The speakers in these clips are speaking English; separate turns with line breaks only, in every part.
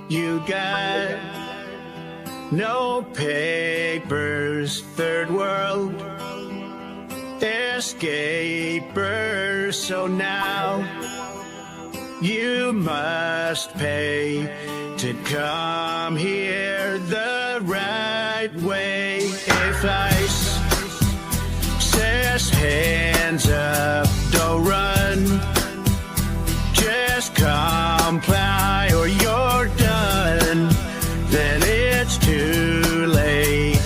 You got no papers, third world escapers. So now you must pay to come here the right way. If ICE says hands up, don't run, just comply or you're done. Then it's too late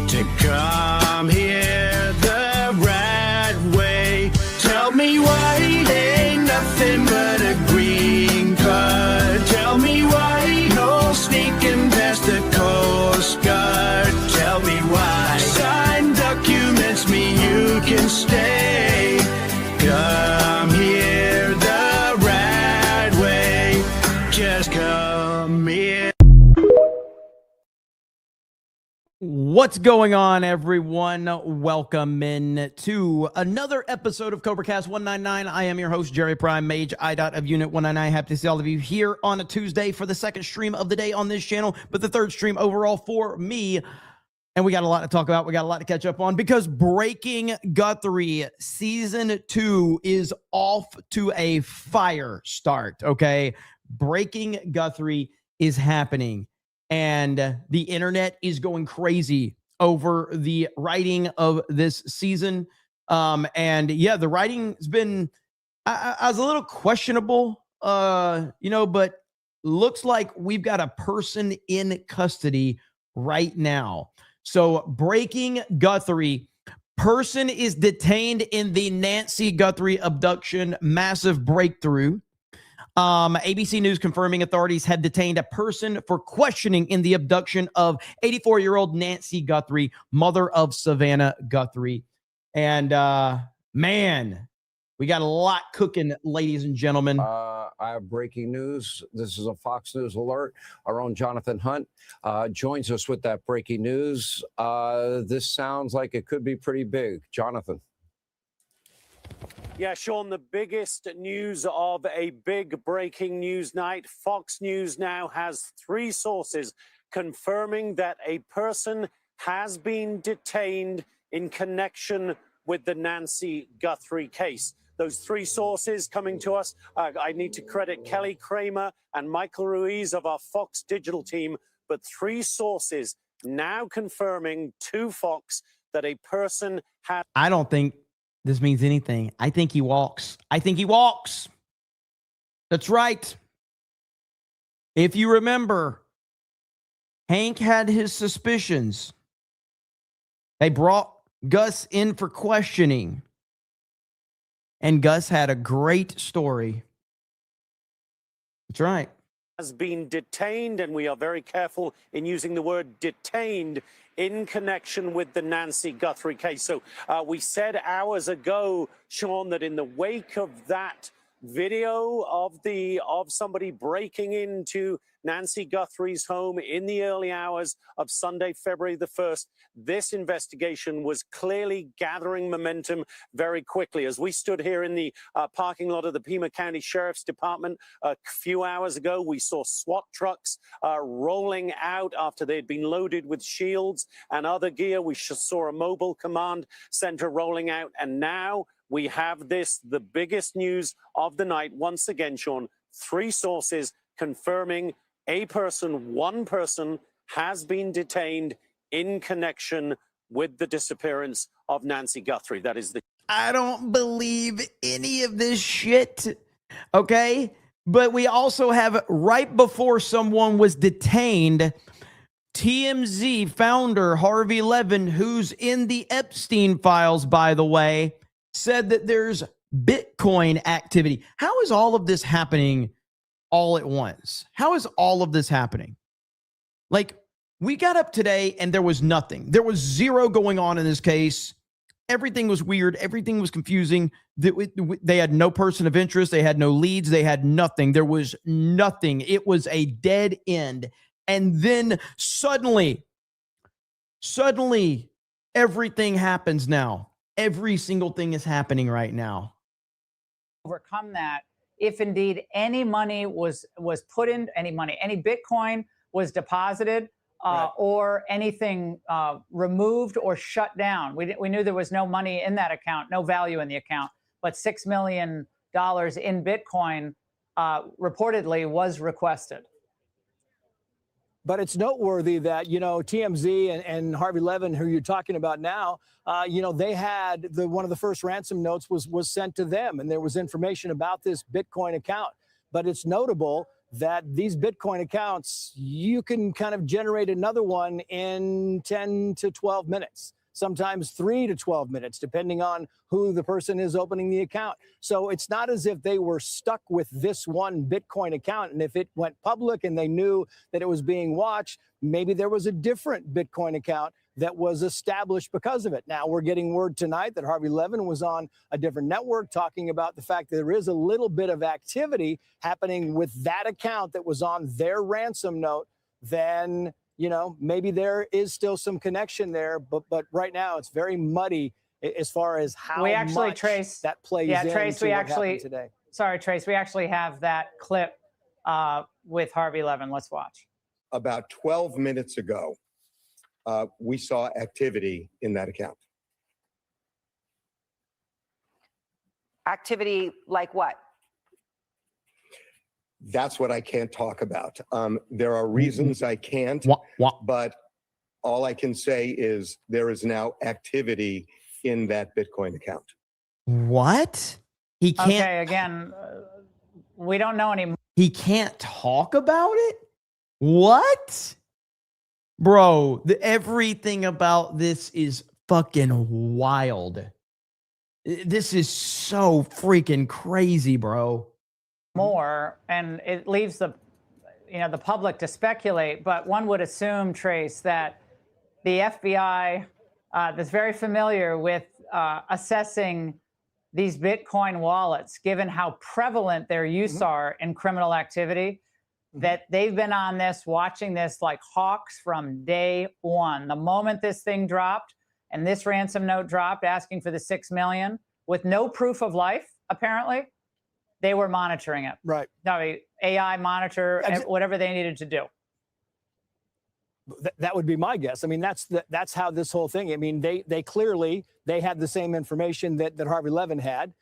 to come here the right way. Tell me why ain't nothing but a green card. Tell me why no sneaking past the Coast Guard. Tell me why signed documents mean you can stay. Come here the right way. Just come here.
What's going on, everyone? Welcome in to another episode of CobraCast 199. I am your host, Jerry Prime, Mage, IDOT of Unit 199. Happy to see all of you here on a Tuesday for the second stream of the day on this channel, but the third stream overall for me. And we got a lot to talk about. We got a lot to catch up on because Breaking Guthrie Season 2 is off to a fire start, okay? Breaking Guthrie is happening. And the internet is going crazy over the writing of this season. And yeah, the writing's been, I was a little questionable, but looks like we've got a person in custody right now. So Breaking Guthrie, person is detained in the Nancy Guthrie abduction, massive breakthrough. ABC News confirming authorities have detained a person for questioning in the abduction of 84-year-old Nancy Guthrie, mother of Savannah Guthrie. And man, we got a lot cooking, ladies and gentlemen.
I have breaking news. This is a Fox News alert. Our own Jonathan Hunt joins us with that breaking news. This sounds like it could be pretty big. Jonathan.
Yeah, Sean, the biggest news of a big breaking news night. Fox News now has 3 sources confirming that a person has been detained in connection with the Nancy Guthrie case. Those 3 sources coming to us, I need to credit Kelly Kramer and Michael Ruiz of our Fox Digital team, but 3 sources now confirming to Fox that a person has...
I don't think this means anything. I think he walks. I think he walks. That's right. If you remember, Hank had his suspicions. They brought Gus in for questioning. And Gus had a great story. That's right.
Has been detained, and we are very careful in using the word detained in connection with the Nancy Guthrie case. So we said hours ago, Sean, that in the wake of that video of somebody breaking into Nancy Guthrie's home in the early hours of Sunday, February the 1st, this investigation was clearly gathering momentum very quickly. As we stood here in the parking lot of the Pima County Sheriff's Department a few hours ago, we saw SWAT trucks rolling out after they had been loaded with shields and other gear. We saw a mobile command center rolling out, and now we have this, the biggest news of the night. Once again, Sean, 3 sources confirming one person has been detained in connection with the disappearance of Nancy Guthrie. That is the...
I don't believe any of this shit. Okay? But we also have, right before someone was detained, TMZ founder Harvey Levin, who's in the Epstein files, by the way, said that there's Bitcoin activity. How is all of this happening all at once? How is all of this happening? Like, we got up today and there was nothing. There was zero going on in this case. Everything was weird. Everything was confusing. They had no person of interest. They had no leads. They had nothing. There was nothing. It was a dead end. And then suddenly, everything happens now. Every single thing is happening right now.
Overcome that if indeed any money was put in, any Bitcoin was deposited,
Right.
or anything removed or shut down. We knew there was no money in that account, no value in the account, but $6 million in Bitcoin reportedly was requested.
But it's noteworthy that, TMZ and Harvey Levin, who you're talking about now, they had one of the first ransom notes was sent to them, and there was information about this Bitcoin account. But it's notable that these Bitcoin accounts, you can kind of generate another one in 10 to 12 minutes, sometimes 3 to 12 minutes, depending on who the person is opening the account. So it's not as if they were stuck with this one Bitcoin account. And if it went public and they knew that it was being watched, maybe there was a different Bitcoin account that was established because of it. Now, we're getting word tonight that Harvey Levin was on a different network talking about the fact that there is a little bit of activity happening with that account that was on their ransom note. Then, maybe there is still some connection there, but right now it's very muddy as far as how much
Trace,
that plays
yeah,
into
Trace,
what happened today.
Sorry, Trace, we actually have that clip with Harvey Levin. Let's watch.
About 12 minutes ago, we saw activity in that account.
Activity like what?
That's what I can't talk about. There are reasons I can't, but all I can say is there is now activity in that Bitcoin account.
What? He can't.
Okay, again, we don't know anymore.
He can't talk about it? What? Bro, everything about this is fucking wild. This is so freaking crazy, bro.
More, and it leaves the public to speculate, but one would assume, Trace, that the FBI that's very familiar with assessing these Bitcoin wallets, given how prevalent their use are in criminal activity, that they've been on this, watching this like hawks from day one. The moment this thing dropped and this ransom note dropped asking for the $6 million with no proof of life, apparently, they were monitoring it.
Right.
No, AI monitor, whatever they needed to do.
That would be my guess. I mean, that's how this whole thing. I mean, they clearly had the same information that Harvey Levin had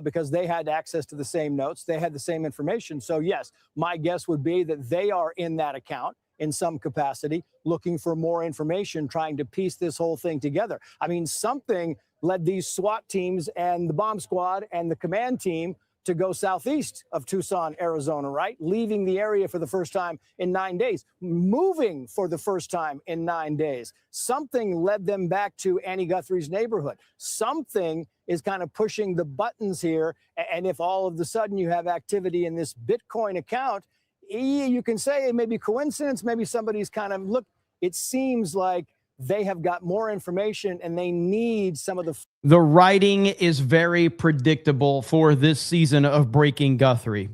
because they had access to the same notes. They had the same information. So yes, my guess would be that they are in that account in some capacity, looking for more information, trying to piece this whole thing together. I mean, something led these SWAT teams and the bomb squad and the command team to go southeast of Tucson, Arizona, right? Leaving the area for the first time in 9 days, moving for the first time in 9 days. Something led them back to Annie Guthrie's neighborhood. Something is kind of pushing the buttons here. And if all of a sudden you have activity in this Bitcoin account, you can say it may be coincidence, maybe somebody's kind of, look, it seems like they have got more information and they need some of
the writing is very predictable for this season of Breaking Guthrie.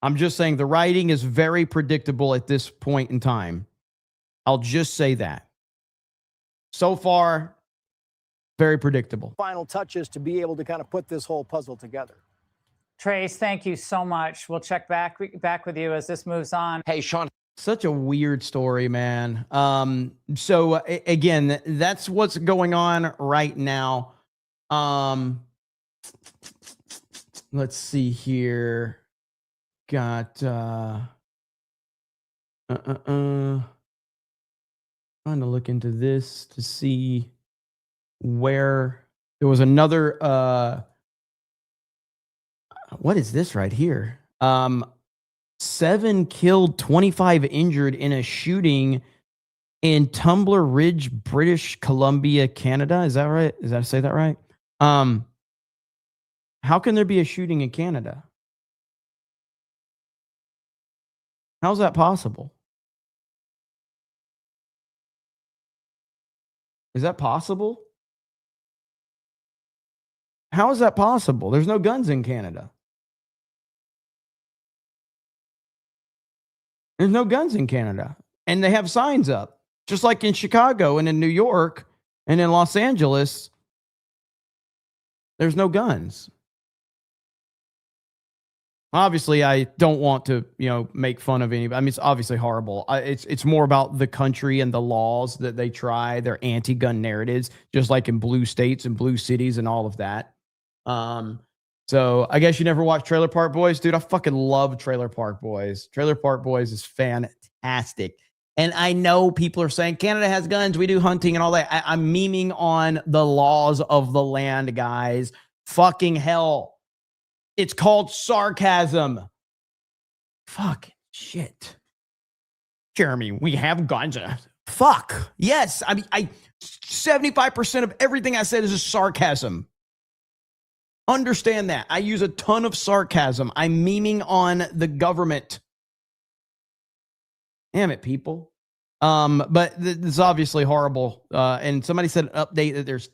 I'm just saying the writing is very predictable at this point in time. I'll just say that. So far, very predictable.
Final touches to be able to kind of put this whole puzzle together.
Trace, thank you so much. We'll check back with you as this moves on.
Hey, Sean.
Such a weird story, man. So again, that's what's going on right now. Let's see here. Got trying to look into this to see where there was another what is this right here? 7 killed, 25 injured in a shooting in Tumbler Ridge, British Columbia, Canada. Is that right? Is that say that right? How can there be a shooting in Canada? How's that possible? Is that possible? How is that possible? There's no guns in Canada. There's no guns in Canada. And they have signs up, just like in Chicago and in New York and in Los Angeles. There's no guns. Obviously, I don't want to, make fun of anybody. I mean, it's obviously horrible. It's more about the country and the laws that they try, their anti-gun narratives, just like in blue states and blue cities and all of that. So I guess you never watched Trailer Park Boys, dude. I fucking love Trailer Park Boys. Trailer Park Boys is fantastic. And I know people are saying Canada has guns, we do hunting and all that. I'm memeing on the laws of the land, guys. Fucking hell. It's called sarcasm. Fuck shit. Jeremy, we have guns. Fuck. Yes. I mean, 75% of everything I said is just sarcasm. Understand that. I use a ton of sarcasm. I'm memeing on the government. Damn it, people. But this is obviously horrible. And somebody said an update that there's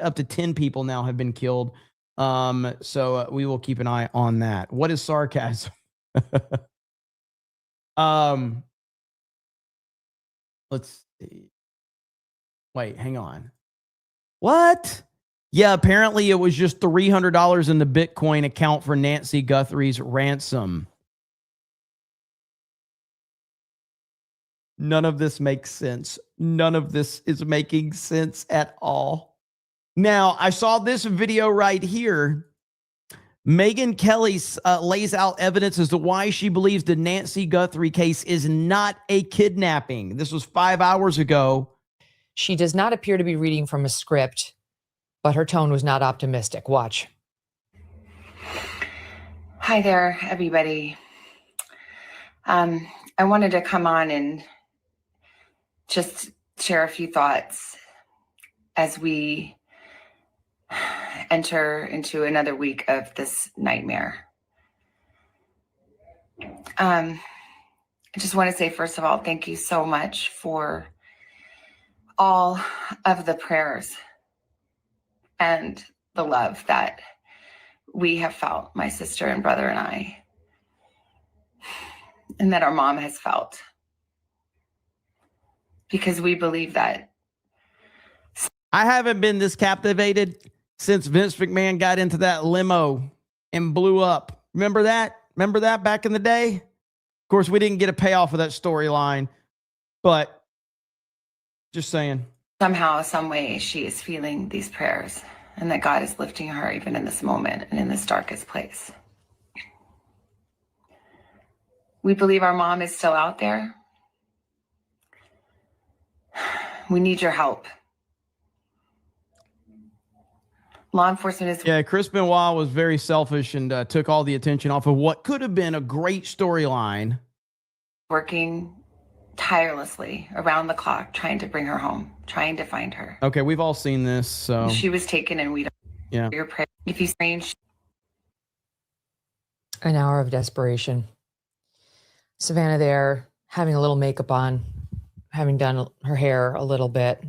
up to 10 people now have been killed. So we will keep an eye on that. What is sarcasm? Let's see. Wait, hang on. What? Yeah, apparently it was just $300 in the Bitcoin account for Nancy Guthrie's ransom. None of this makes sense. None of this is making sense at all. Now, I saw this video right here. Megyn Kelly lays out evidence as to why she believes the Nancy Guthrie case is not a kidnapping. This was 5 hours ago.
She does not appear to be reading from a script, but her tone was not optimistic. Watch.
Hi there, everybody. I wanted to come on and just share a few thoughts as we enter into another week of this nightmare. I just want to say, first of all, thank you so much for all of the prayers and the love that we have felt, my sister and brother and I, and that our mom has felt. Because we believe that.
I haven't been this captivated since Vince McMahon got into that limo and blew up. Remember that? Remember that back in the day? Of course, we didn't get a payoff of that storyline, but just saying.
Somehow, some way, she is feeling these prayers and that God is lifting her even in this moment and in this darkest place. We believe our mom is still out there. We need your help. Law enforcement is...
Yeah, Chris Benoit was very selfish and took all the attention off of what could have been a great storyline.
working tirelessly around the clock, trying to bring her home, trying to find her.
Okay, we've all seen this, so...
She was taken and we don't...
Yeah.
Your prayer. If you strange...
An hour of desperation. Savannah there, having a little makeup on, having done her hair a little bit.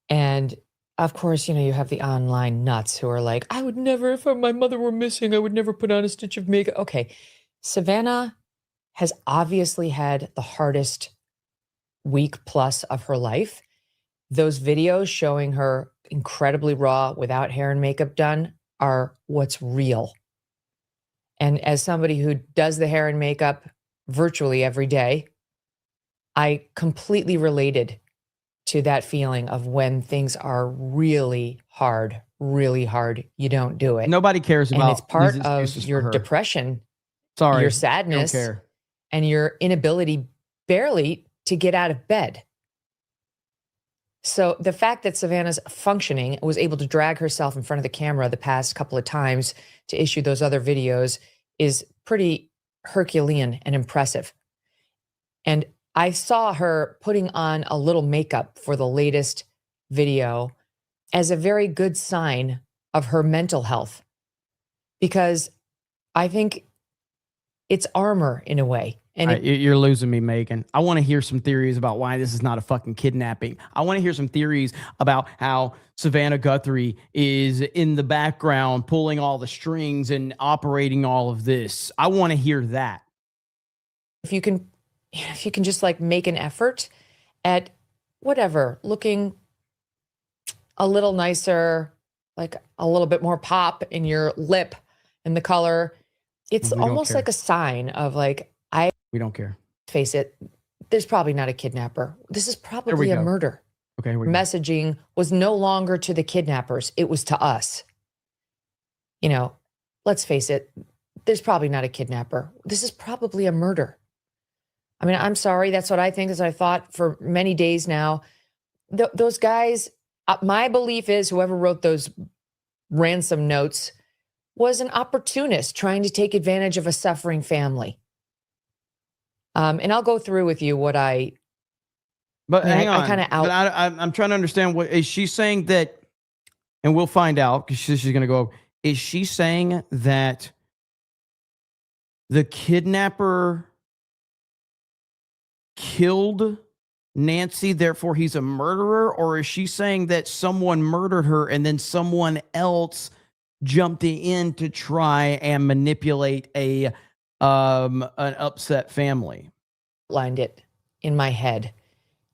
And of course, you have the online nuts who are like, I would never, if my mother were missing, I would never put on a stitch of makeup. Okay, Savannah has obviously had the hardest week plus of her life. Those videos showing her incredibly raw without hair and makeup done are what's real. And as somebody who does the hair and makeup virtually every day, I completely related to that feeling of when things are really hard, you don't do it.
Nobody cares about.
And it's part
these
of
excuses
your
for her.
depression,
Sorry,
your sadness,
don't care.
and your inability barely to get out of bed. So the fact that Savannah's functioning, was able to drag herself in front of the camera the past couple of times to issue those other videos is pretty Herculean and impressive. And I saw her putting on a little makeup for the latest video as a very good sign of her mental health, because I think it's armor in a way. And
You're losing me, Megan. I want to hear some theories about why this is not a fucking kidnapping. I want to hear some theories about how Savannah Guthrie is in the background pulling all the strings and operating all of this. I want to hear that.
if you can just like make an effort at whatever, looking a little nicer, like a little bit more pop in your lip and the color. It's
We don't
almost
care.
like a sign of like,
We don't care.
face it, there's probably not a kidnapper. This is probably a
go.
murder.
Okay, here we go.
Messaging was no longer to the kidnappers. It was to us. You know, let's face it, there's probably not a kidnapper. This is probably a murder. I mean, I'm sorry. That's what I think, as I thought for many days now. Those guys, my belief is whoever wrote those ransom notes was an opportunist trying to take advantage of a suffering family. And I'll go through with you what I.
But
I mean,
hang on.
I kind of out.
But I'm trying to understand, what is she saying that, and we'll find out because she's going to go. Is she saying that the kidnapper killed Nancy, therefore he's a murderer? Or is she saying that someone murdered her and then someone else jumped in to try and manipulate an upset family?
Lined it in my head.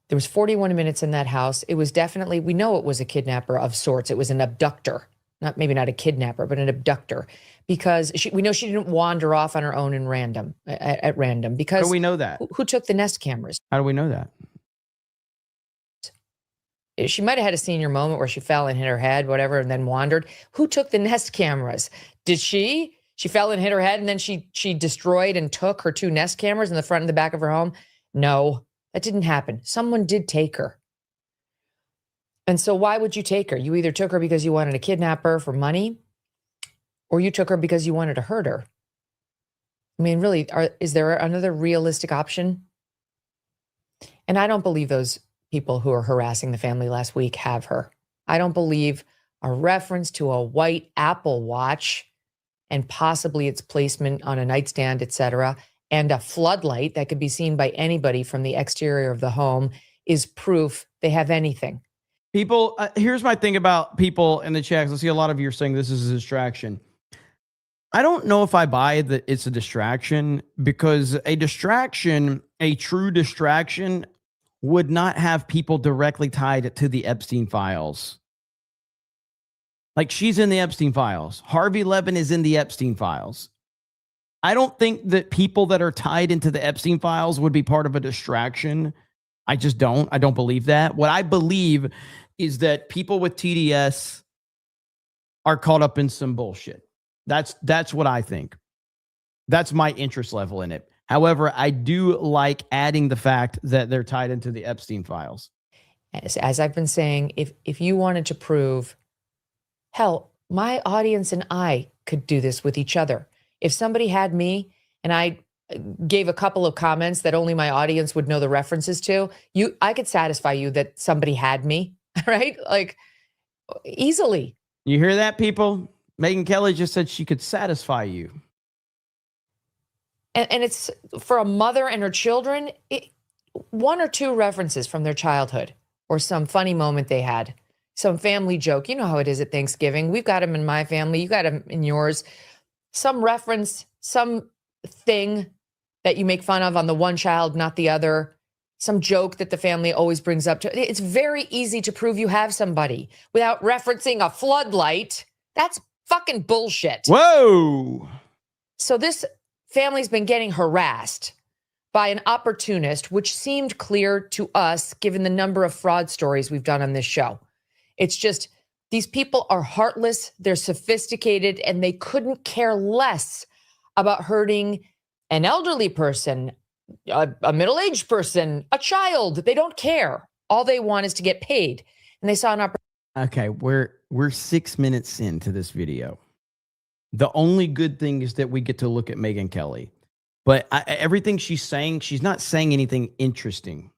There was 41 minutes in that house. It was definitely, we know it was a kidnapper of sorts. It was an abductor, maybe not a kidnapper, but an abductor, because we know she didn't wander off on her own in random at random. Because
how do we know that?
Who took the Nest cameras?
How do we know that?
She might have had a senior moment where she fell and hit her head, whatever, and then wandered. Who took the Nest cameras? Did she? She fell and hit her head, and then she destroyed and took her 2 Nest cameras in the front and the back of her home? No, that didn't happen. Someone did take her. And so why would you take her? You either took her because you wanted to kidnap her for money, or you took her because you wanted to hurt her. I mean, really, is there another realistic option? And I don't believe those people who are harassing the family last week have her. I don't believe a reference to a white Apple Watch and possibly its placement on a nightstand, etc., and a floodlight that could be seen by anybody from the exterior of the home is proof they have anything.
People, here's my thing about people in the chat. I see a lot of you are saying this is a distraction. I don't know if I buy that it's a distraction, because a distraction, a true distraction, would not have people directly tied to the Epstein files. Like, she's in the Epstein files. Harvey Levin is in the Epstein files. I don't think that people that are tied into the Epstein files would be part of a distraction. I just don't. I don't believe that. What I believe is that people with TDS are caught up in some bullshit. That's what I think. That's my interest level in it. However, I do like adding the fact that they're tied into the Epstein files.
As I've been saying, if you wanted to prove, hell, my audience and I could do this with each other. If somebody had me and I gave a couple of comments that only my audience would know the references to, I could satisfy you that somebody had me, right? Like, easily.
You hear that, people? Megyn Kelly just said she could satisfy you.
And it's for a mother and her children, 1 or 2 references from their childhood or some funny moment they had, some family joke. You know how it is at Thanksgiving. We've got them in my family. You got them in yours. Some reference, some thing that you make fun of on the one child, not the other. Some joke that the family always brings up. It's very easy to prove you have somebody without referencing a floodlight. That's fucking bullshit.
Whoa.
So this family's been getting harassed by an opportunist, which seemed clear to us given the number of fraud stories we've done on this show. It's just, these people are heartless, they're sophisticated, and they couldn't care less about hurting an elderly person, a middle-aged person, a child. They don't care. All they want is to get paid. And they saw an opportunity.
Okay, we're 6 minutes into this video. The only good thing is that we get to look at Megyn Kelly. But everything she's saying, she's not saying anything interesting.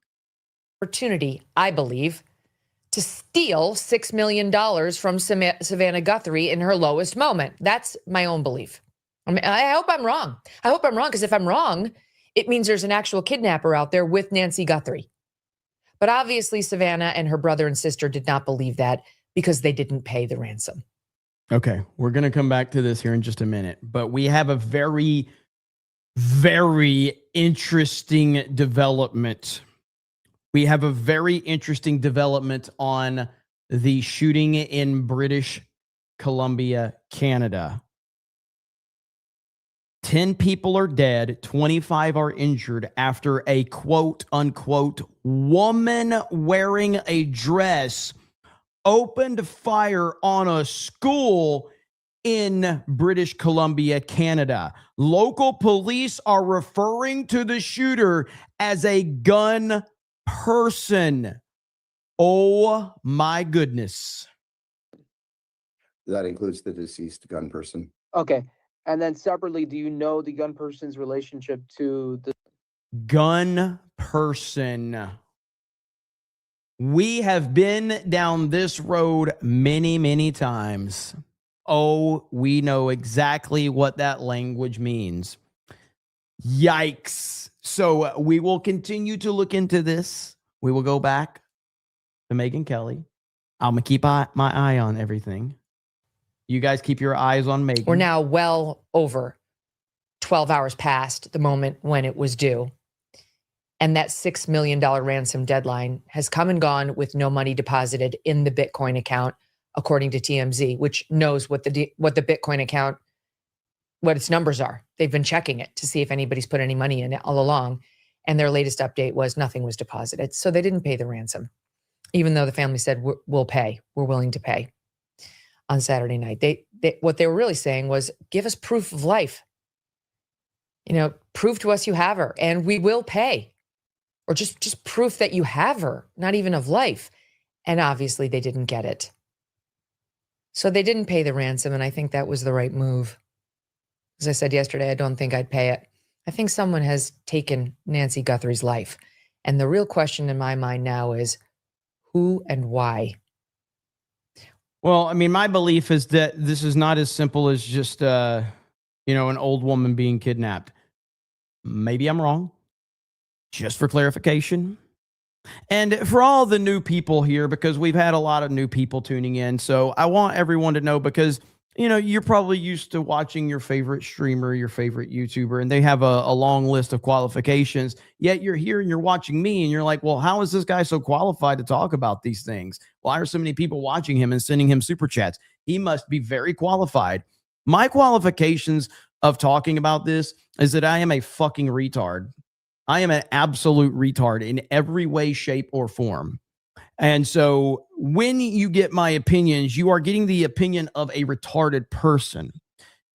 Opportunity, I believe, to steal $6 million from Savannah Guthrie in her lowest moment. That's my own belief. I mean, I hope I'm wrong. I hope I'm wrong, because if I'm wrong, it means there's an actual kidnapper out there with Nancy Guthrie. But obviously, Savannah and her brother and sister did not believe that because they didn't pay the ransom.
Okay, we're going to come back to this here in just a minute. But we have a very, very interesting development. We have a very interesting development on the shooting in British Columbia, Canada. 10 people are dead, 25 are injured after a quote unquote woman wearing a dress opened fire on a school in British Columbia, Canada. Local police are referring to the shooter as a gun person. Oh my goodness.
That includes the deceased gun person.
Okay. And then separately, do you know the gun person's relationship to the
gun person? We have been down this road many, many times. Oh, we know exactly what that language means. Yikes. So we will continue to look into this. We will go back to Megyn Kelly. I'm going to keep my eye on everything. You guys keep your eyes on Megyn.
We're now well over 12 hours past the moment when it was due. And that $6 million ransom deadline has come and gone with no money deposited in the Bitcoin account, according to TMZ, which knows what the Bitcoin account, what its numbers are. They've been checking it to see if anybody's put any money in it all along. And their latest update was nothing was deposited. So they didn't pay the ransom, even though the family said, we'll pay. We're willing to pay on Saturday night. What they were really saying was, give us proof of life. You know, prove to us you have her and we will pay. Or just proof that you have her, not even of life. And obviously they didn't get it. So they didn't pay the ransom, and I think that was the right move. As I said yesterday, I don't think I'd pay it. I think someone has taken Nancy Guthrie's life. And the real question in my mind now is who and why?
Well, I mean, my belief is that this is not as simple as just, an old woman being kidnapped. Maybe I'm wrong. Just for clarification. And for all the new people here, because we've had a lot of new people tuning in. So I want everyone to know, because, you're probably used to watching your favorite streamer, your favorite YouTuber, and they have a long list of qualifications. Yet you're here and you're watching me and you're like, well, how is this guy so qualified to talk about these things? Why are so many people watching him and sending him super chats? He must be very qualified. My qualifications of talking about this is that I am a fucking retard. I am an absolute retard in every way, shape, or form. And so when you get my opinions, you are getting the opinion of a retarded person.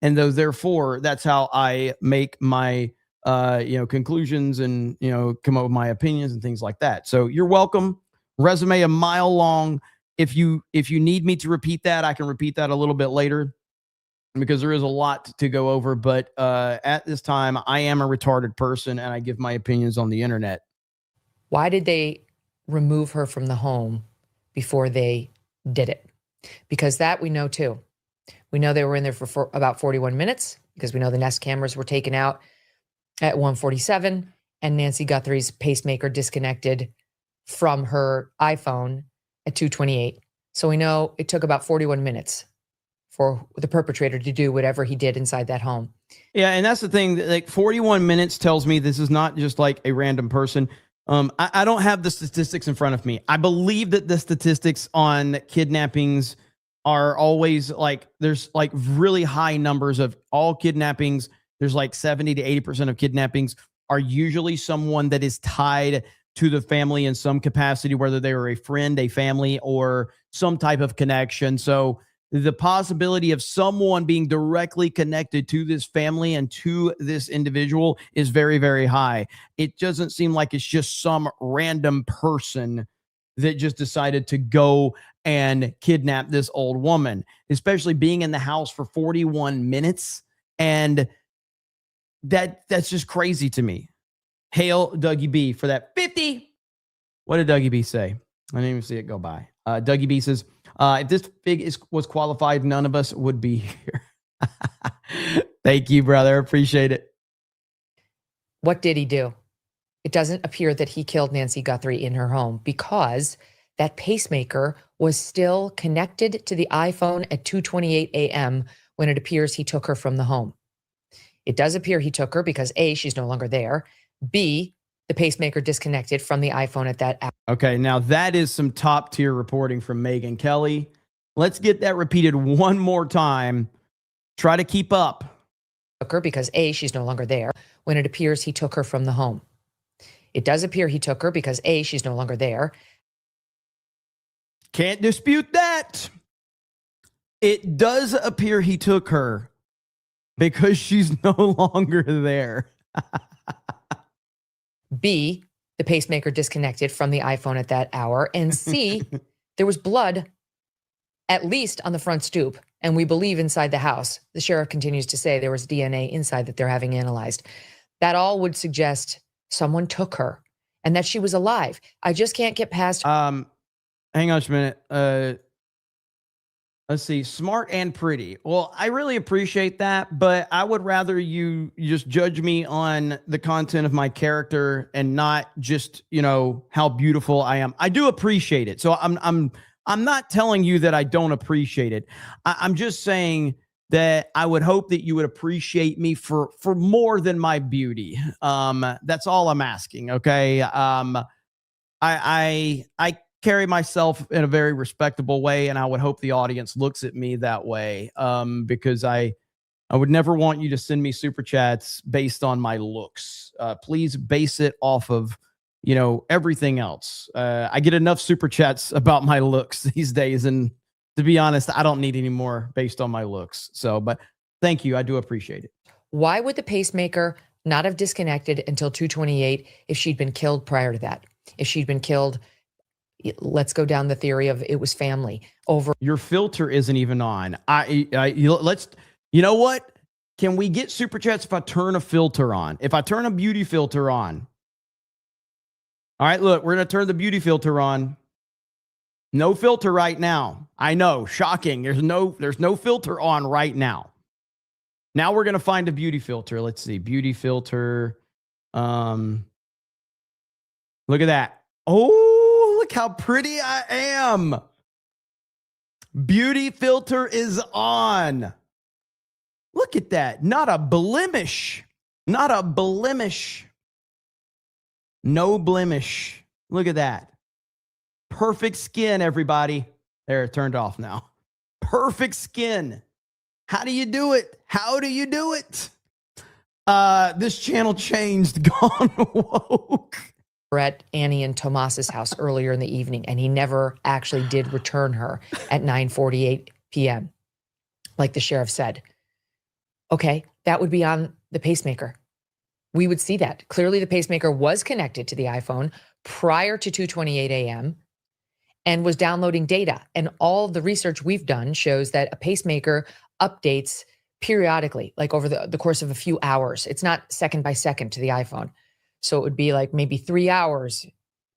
And therefore, that's how I make my conclusions and come up with my opinions and things like that. So you're welcome. Resume a mile long. If you need me to repeat that, I can repeat that a little bit later, because there is a lot to go over. But at this time, I am a retarded person and I give my opinions on the internet.
Why did they remove her from the home before they did it? Because that we know too. We know they were in there for about 41 minutes, because we know the Nest cameras were taken out at 1:47 and Nancy Guthrie's pacemaker disconnected from her iPhone at 2:28. So we know it took about 41 minutes for the perpetrator to do whatever he did inside that home.
Yeah, and that's the thing. Like 41 minutes tells me this is not just like a random person. I don't have the statistics in front of me. I believe that the statistics on kidnappings are always like, there's like really high numbers of all kidnappings. There's like 70 to 80% of kidnappings are usually someone that is tied to the family in some capacity, whether they were a friend, a family, or some type of connection. So the possibility of someone being directly connected to this family and to this individual is very, very high. It doesn't seem like it's just some random person that just decided to go and kidnap this old woman, especially being in the house for 41 minutes. And that's just crazy to me. Hail Dougie B for that 50. What did Dougie B say? I didn't even see it go by. Dougie B says, if this fig was qualified, none of us would be here. Thank you, brother. Appreciate it.
What did he do? It doesn't appear that he killed Nancy Guthrie in her home, because that pacemaker was still connected to the iPhone at 2:28 a.m. when it appears he took her from the home. It does appear he took her because A, she's no longer there. B, the pacemaker disconnected from the iPhone at that hour.
Okay, now that is some top tier reporting from Megyn Kelly. Let's get that repeated one more time. Try to keep up.
took her because A, she's no longer there, when it appears he took her from the home. It does appear he took her because A, she's no longer there.
Can't dispute that. It does appear he took her because she's no longer there.
B, the pacemaker disconnected from the iPhone at that hour. And C, there was blood at least on the front stoop. And we believe inside the house. The sheriff continues to say there was DNA inside that they're having analyzed. That all would suggest someone took her and that she was alive. I just can't get past.
Hang on just a minute. Let's see. Smart and pretty. Well, I really appreciate that, but I would rather you just judge me on the content of my character and not just, how beautiful I am. I do appreciate it. So I'm not telling you that I don't appreciate it. I'm just saying that I would hope that you would appreciate me for more than my beauty. That's all I'm asking. Okay. I carry myself in a very respectable way, and I would hope the audience looks at me that way, because I would never want you to send me super chats based on my looks. Please base it off of, everything else. I get enough super chats about my looks these days, and to be honest, I don't need any more based on my looks. So, but thank you. I do appreciate it.
Why would the pacemaker not have disconnected until 2:28 if she'd been killed prior to that? If she'd been killed, let's go down the theory of it was family over.
Your filter isn't even on. You know what? Can we get super chats if I turn a filter on? If I turn a beauty filter on. All right, look, we're going to turn the beauty filter on. No filter right now. I know, shocking. There's no filter on right now. Now we're going to find a beauty filter. Let's see. Beauty filter. Look at that. Oh, look how pretty I am. Beauty filter is on. Look at that. Not a blemish. Not a blemish. No blemish. Look at that. Perfect skin, everybody. There, it turned off now. Perfect skin. How do you do it? How do you do it? This channel changed. Gone woke.
At Annie and Tomas's house earlier in the evening, and he never actually did return her at 9:48 p.m., like the sheriff said. Okay, that would be on the pacemaker. We would see that. Clearly, the pacemaker was connected to the iPhone prior to 2:28 a.m. and was downloading data. And all the research we've done shows that a pacemaker updates periodically, like over the course of a few hours. It's not second by second to the iPhone. So it would be like maybe 3 hours,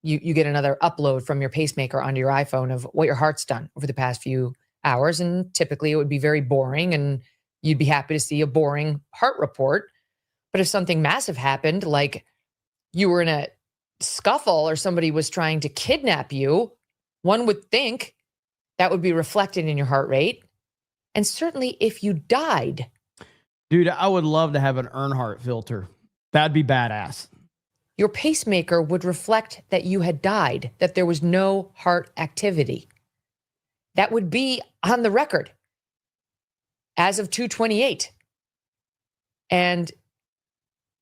you get another upload from your pacemaker onto your iPhone of what your heart's done over the past few hours. And typically it would be very boring, and you'd be happy to see a boring heart report. But if something massive happened, like you were in a scuffle or somebody was trying to kidnap you, one would think that would be reflected in your heart rate. And certainly if you died.
Dude, I would love to have an Earnhardt filter. That'd be badass.
Your pacemaker would reflect that you had died, that there was no heart activity. That would be on the record as of 2:28. And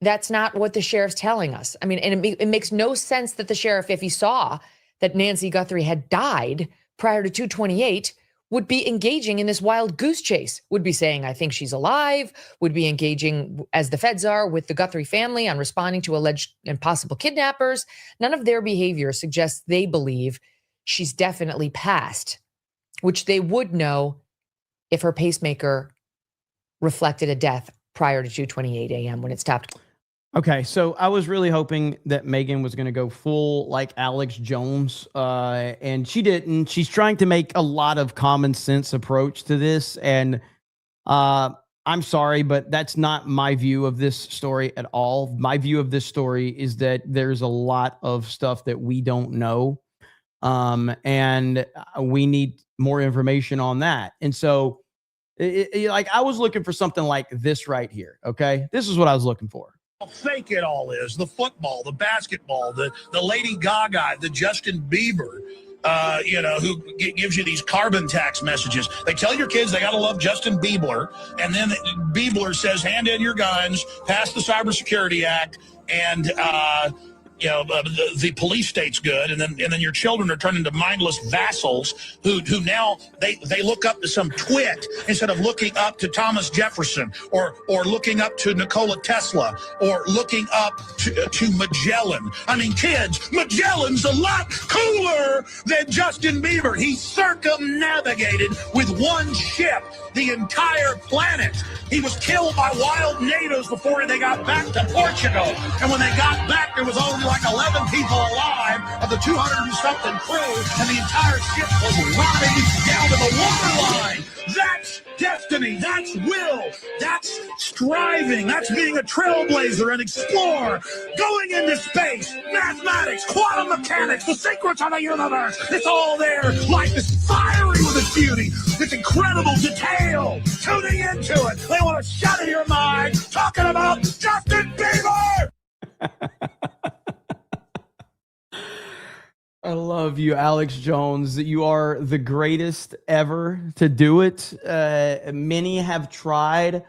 that's not what the sheriff's telling us. I mean, and it makes no sense that the sheriff, if he saw that Nancy Guthrie had died prior to 2:28, would be engaging in this wild goose chase, would be saying, I think she's alive, would be engaging, as the feds are, with the Guthrie family on responding to alleged and possible kidnappers. None of their behavior suggests they believe she's definitely passed, which they would know if her pacemaker reflected a death prior to 2:28 a.m. when it stopped.
Okay, so I was really hoping that Megan was going to go full like Alex Jones, and she didn't. She's trying to make a lot of common sense approach to this, and I'm sorry, but that's not my view of this story at all. My view of this story is that there's a lot of stuff that we don't know, and we need more information on that. And so, like, I was looking for something like this right here. Okay, this is what I was looking for.
How fake it all is. The football, the basketball, the Lady Gaga, the Justin Bieber. who gives you these carbon tax messages. They tell your kids they got to love Justin Bieber, and then Bieber says, hand in your guns, pass the Cybersecurity Act, and the police state's good, and then your children are turned into mindless vassals who now they look up to some twit instead of looking up to Thomas Jefferson or looking up to Nikola Tesla or looking up to Magellan. I mean, kids, Magellan's a lot cooler than Justin Bieber. He circumnavigated with one ship the entire planet. He was killed by wild natives before they got back to Portugal. And when they got back, there was only like 11 people alive of the 200 and something crew, and the entire ship was rotting down to the waterline. That's destiny. That's will. That's striving. That's being a trailblazer and explorer. Going into space, mathematics, quantum mechanics, the secrets of the universe. It's all there. Life is fiery with its beauty. It's incredible detail. Tuning into it. They want to shut in your mind talking about Justin Bieber.
I love you, Alex Jones. You are the greatest ever to do it. Many have tried,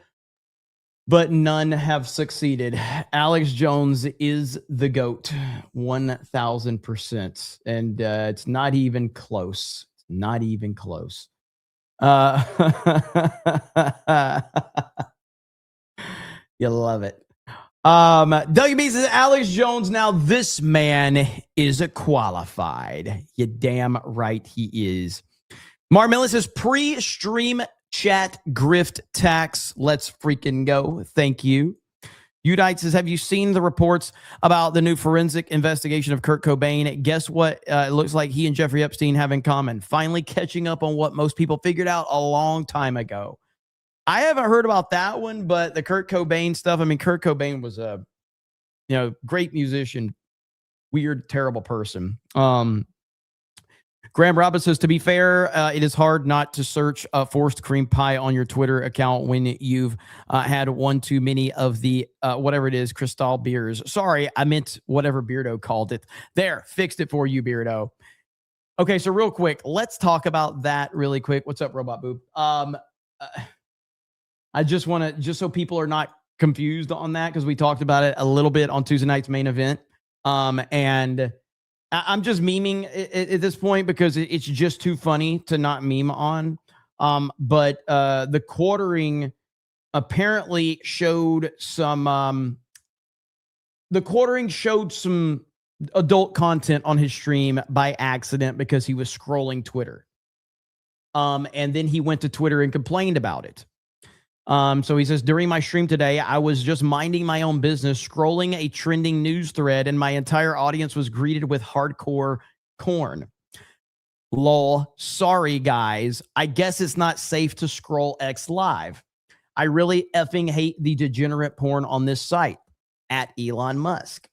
but none have succeeded. Alex Jones is the GOAT, 1,000%. And it's not even close. Not even close. You love it. Dougie B says, Alex Jones, now this man is a qualified. You damn right he is. Marmilla says, pre-stream chat grift tax. Let's freaking go. Thank you. Udite says, have you seen the reports about the new forensic investigation of Kurt Cobain? Guess what? It looks like he and Jeffrey Epstein have in common. Finally catching up on what most people figured out a long time ago. I haven't heard about that one, but the Kurt Cobain stuff, I mean, Kurt Cobain was a, great musician, weird, terrible person. Graham Robbins says, to be fair, it is hard not to search forced cream pie on your Twitter account when you've had one too many of the, whatever it is, Cristal beers. Sorry, I meant whatever Beardo called it. There, fixed it for you, Beardo. Okay, so real quick, let's talk about that really quick. What's up, Robot Boob? I just want to, just so people are not confused on that, because we talked about it a little bit on Tuesday night's main event. And I'm just memeing at this point because it's just too funny to not meme on. But the quartering apparently showed some, adult content on his stream by accident because he was scrolling Twitter. And then he went to Twitter and complained about it. So he says, during my stream today, I was just minding my own business, scrolling a trending news thread, and my entire audience was greeted with hardcore corn. Lol. Sorry, guys. I guess it's not safe to scroll X live. I really effing hate the degenerate porn on this site. At Elon Musk.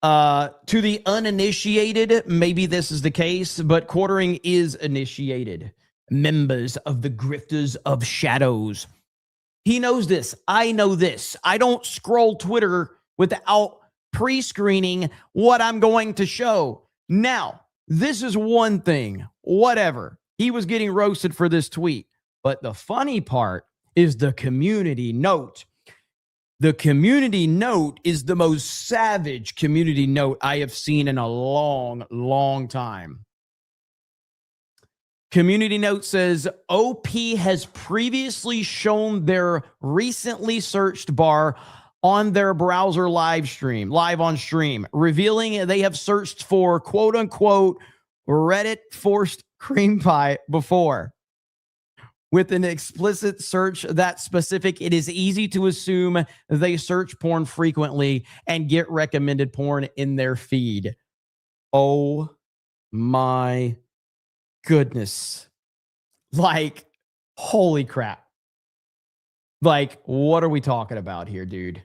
To the uninitiated, maybe this is the case, but quartering is initiated. Members of the Grifters of Shadows. He knows this. I know this. I don't scroll Twitter without pre-screening what I'm going to show. Now, this is one thing. Whatever. He was getting roasted for this tweet. But the funny part is the community note. The community note is the most savage community note I have seen in a long, long time. Community note says, OP has previously shown their recently searched bar on their browser live on stream, revealing they have searched for quote unquote Reddit forced cream pie before. With an explicit search that specific, it is easy to assume they search porn frequently and get recommended porn in their feed. Oh my goodness. Like, holy crap. Like, what are we talking about here, dude?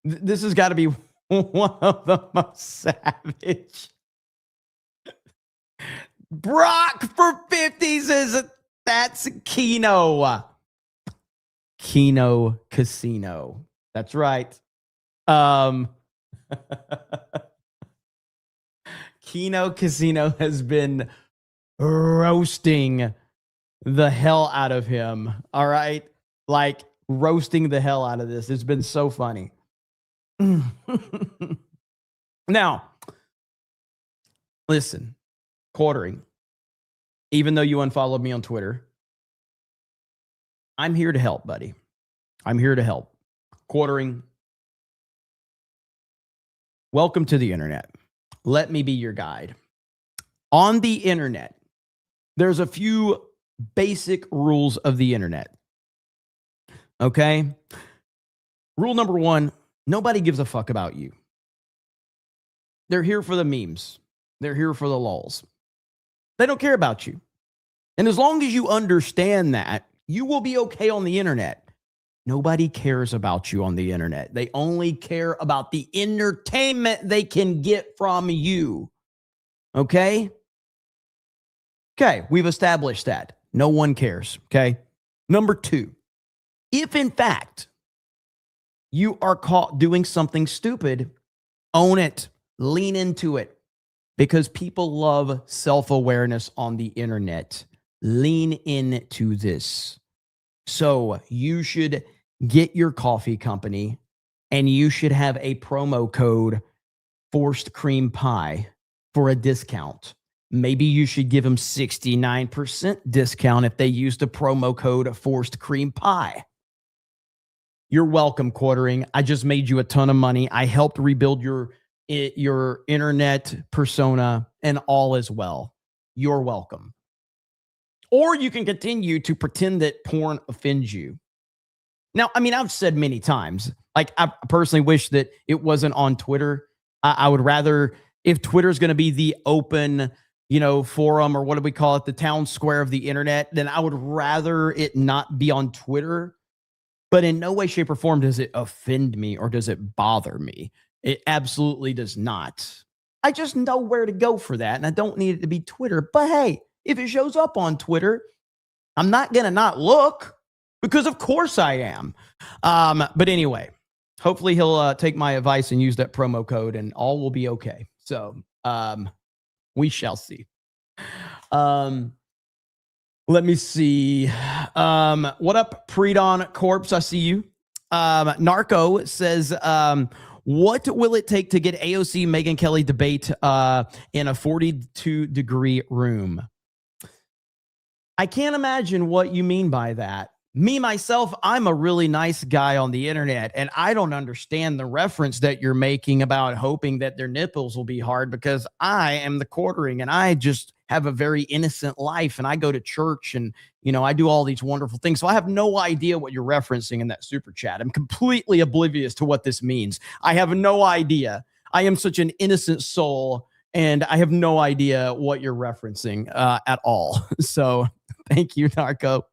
This has got to be one of the most savage. Brock for 50 says that's Kino. Kino Casino. That's Keno Casino has been roasting the hell out of him. All right. Like roasting the hell out of this. It's been so funny. Now, listen, quartering, even though you unfollowed me on Twitter, I'm here to help, buddy. I'm here to help. Quartering, welcome to the internet. Let me be your guide. On the internet, there's a few basic rules of the internet. Okay? Rule number 1, nobody gives a fuck about you. They're here for the memes. They're here for the lulz. They don't care about you. And as long as you understand that, you will be okay on the internet. Nobody cares about you on the internet. They only care about the entertainment they can get from you. Okay? Okay, we've established that. No one cares. Okay? Number 2, if in fact you are caught doing something stupid, own it. Lean into it. Because people love self-awareness on the internet. Lean into this. So you should get your coffee company and you should have a promo code forced cream pie for a discount. Maybe you should give them 69% discount if they use the promo code forced cream pie. You're welcome, quartering. I just made you a ton of money. I helped rebuild your internet persona and all as well. You're welcome. Or you can continue to pretend that porn offends you. Now, I mean, I've said many times, like I personally wish that it wasn't on Twitter. I would rather, if Twitter is going to be the open, forum, or what do we call it, the town square of the internet, then I would rather it not be on Twitter. But in no way, shape, or form does it offend me or does it bother me. It absolutely does not. I just know where to go for that, and I don't need it to be Twitter. But hey, if it shows up on Twitter, I'm not going to not look, because of course I am. But anyway, hopefully he'll take my advice and use that promo code, and all will be okay. So we shall see. Let me see. What up, Predon Corpse? I see you. Narco says, what will it take to get AOC Megyn Kelly debate in a 42-degree room? I can't imagine what you mean by that. Me, myself, I'm a really nice guy on the internet, and I don't understand the reference that you're making about hoping that their nipples will be hard, because I am the quartering, and I just have a very innocent life, and I go to church, and I do all these wonderful things. So I have no idea what you're referencing in that super chat. I'm completely oblivious to what this means. I have no idea. I am such an innocent soul, and I have no idea what you're referencing at all. So thank you, Narco.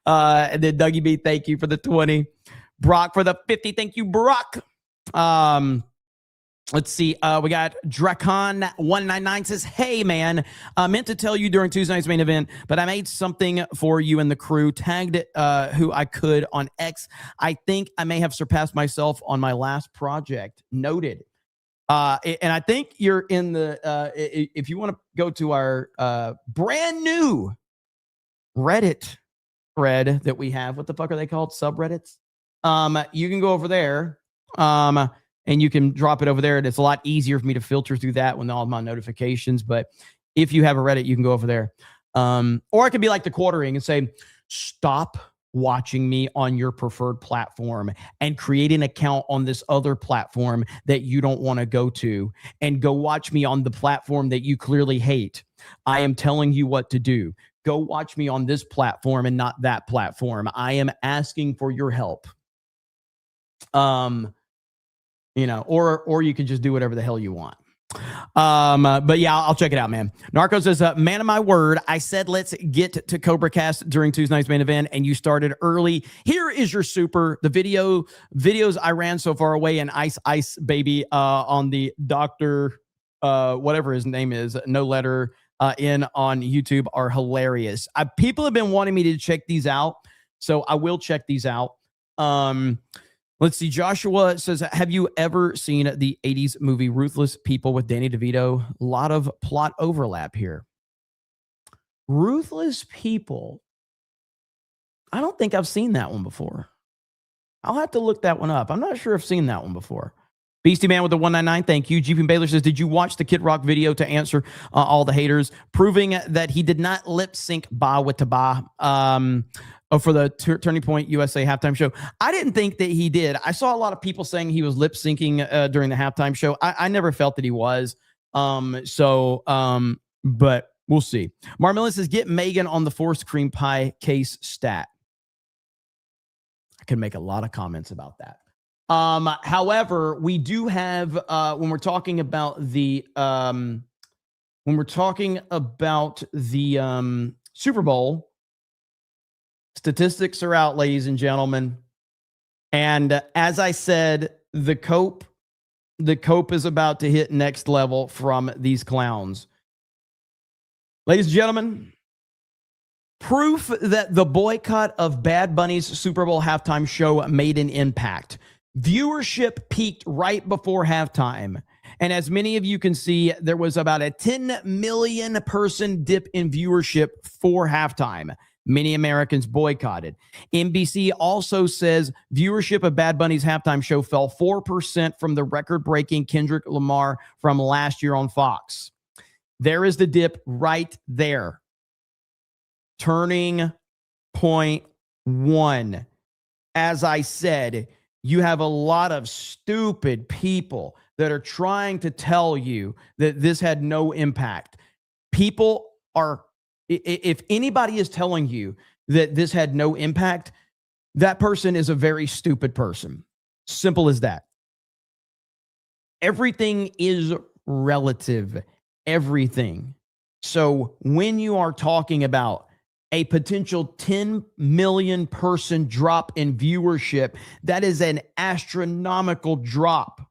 And then Dougie B, thank you for the 20. Brock for the 50. Thank you, Brock. Let's see. We got Drakon199 says, hey, man, I meant to tell you during Tuesday night's main event, but I made something for you and the crew, tagged who I could on X. I think I may have surpassed myself on my last project. Noted. And I think you're in the, if you want to go to our brand new Reddit thread that we have, what the fuck are they called? Subreddits? You can go over there. And you can drop it over there. And it's a lot easier for me to filter through that when all my notifications. But if you have a Reddit, you can go over there. Or I could be like the quartering and say, stop watching me on your preferred platform and create an account on this other platform that you don't want to go to, and go watch me on the platform that you clearly hate. I am telling you what to do. Go watch me on this platform and not that platform. I am asking for your help. Or you can just do whatever the hell you want. But yeah, I'll check it out, man. Narco says, man of my word, I said let's get to CobraCast during Tuesday night's main event, and you started early. Here is your super. The videos I ran so far away, and Ice Baby on the Dr. Whatever his name is, no letter in on YouTube are hilarious. People have been wanting me to check these out, so I will check these out. Let's see. Joshua says, have you ever seen the 80s movie Ruthless People with Danny DeVito? A lot of plot overlap here. Ruthless People. I don't think I've seen that one before. I'll have to look that one up. I'm not sure I've seen that one before. Beastie Man with the 199, thank you. GP Baylor says, did you watch the Kid Rock video to answer all the haters, proving that he did not lip sync Ba with Ba for the Turning Point USA halftime show? I didn't think that he did. I saw a lot of people saying he was lip syncing during the halftime show. I never felt that he was. But we'll see. Marmilla says, get Megan on the forced cream pie case stat. I can make a lot of comments about that. However, we do have when we're talking about the Super Bowl, statistics are out, ladies and gentlemen. And as I said, the cope is about to hit next level from these clowns. Ladies and gentlemen, proof that the boycott of Bad Bunny's Super Bowl halftime show made an impact. Viewership peaked right before halftime. And as many of you can see, there was about a 10 million person dip in viewership for halftime. Many Americans boycotted. NBC also says viewership of Bad Bunny's halftime show fell 4% from the record-breaking Kendrick Lamar from last year on Fox. There is the dip right there. Turning point 1. As I said, you have a lot of stupid people that are trying to tell you that this had no impact. People are, if anybody is telling you that this had no impact, that person is a very stupid person. Simple as that. Everything is relative. Everything. So when you are talking about a potential 10 million person drop in viewership, that is an astronomical drop.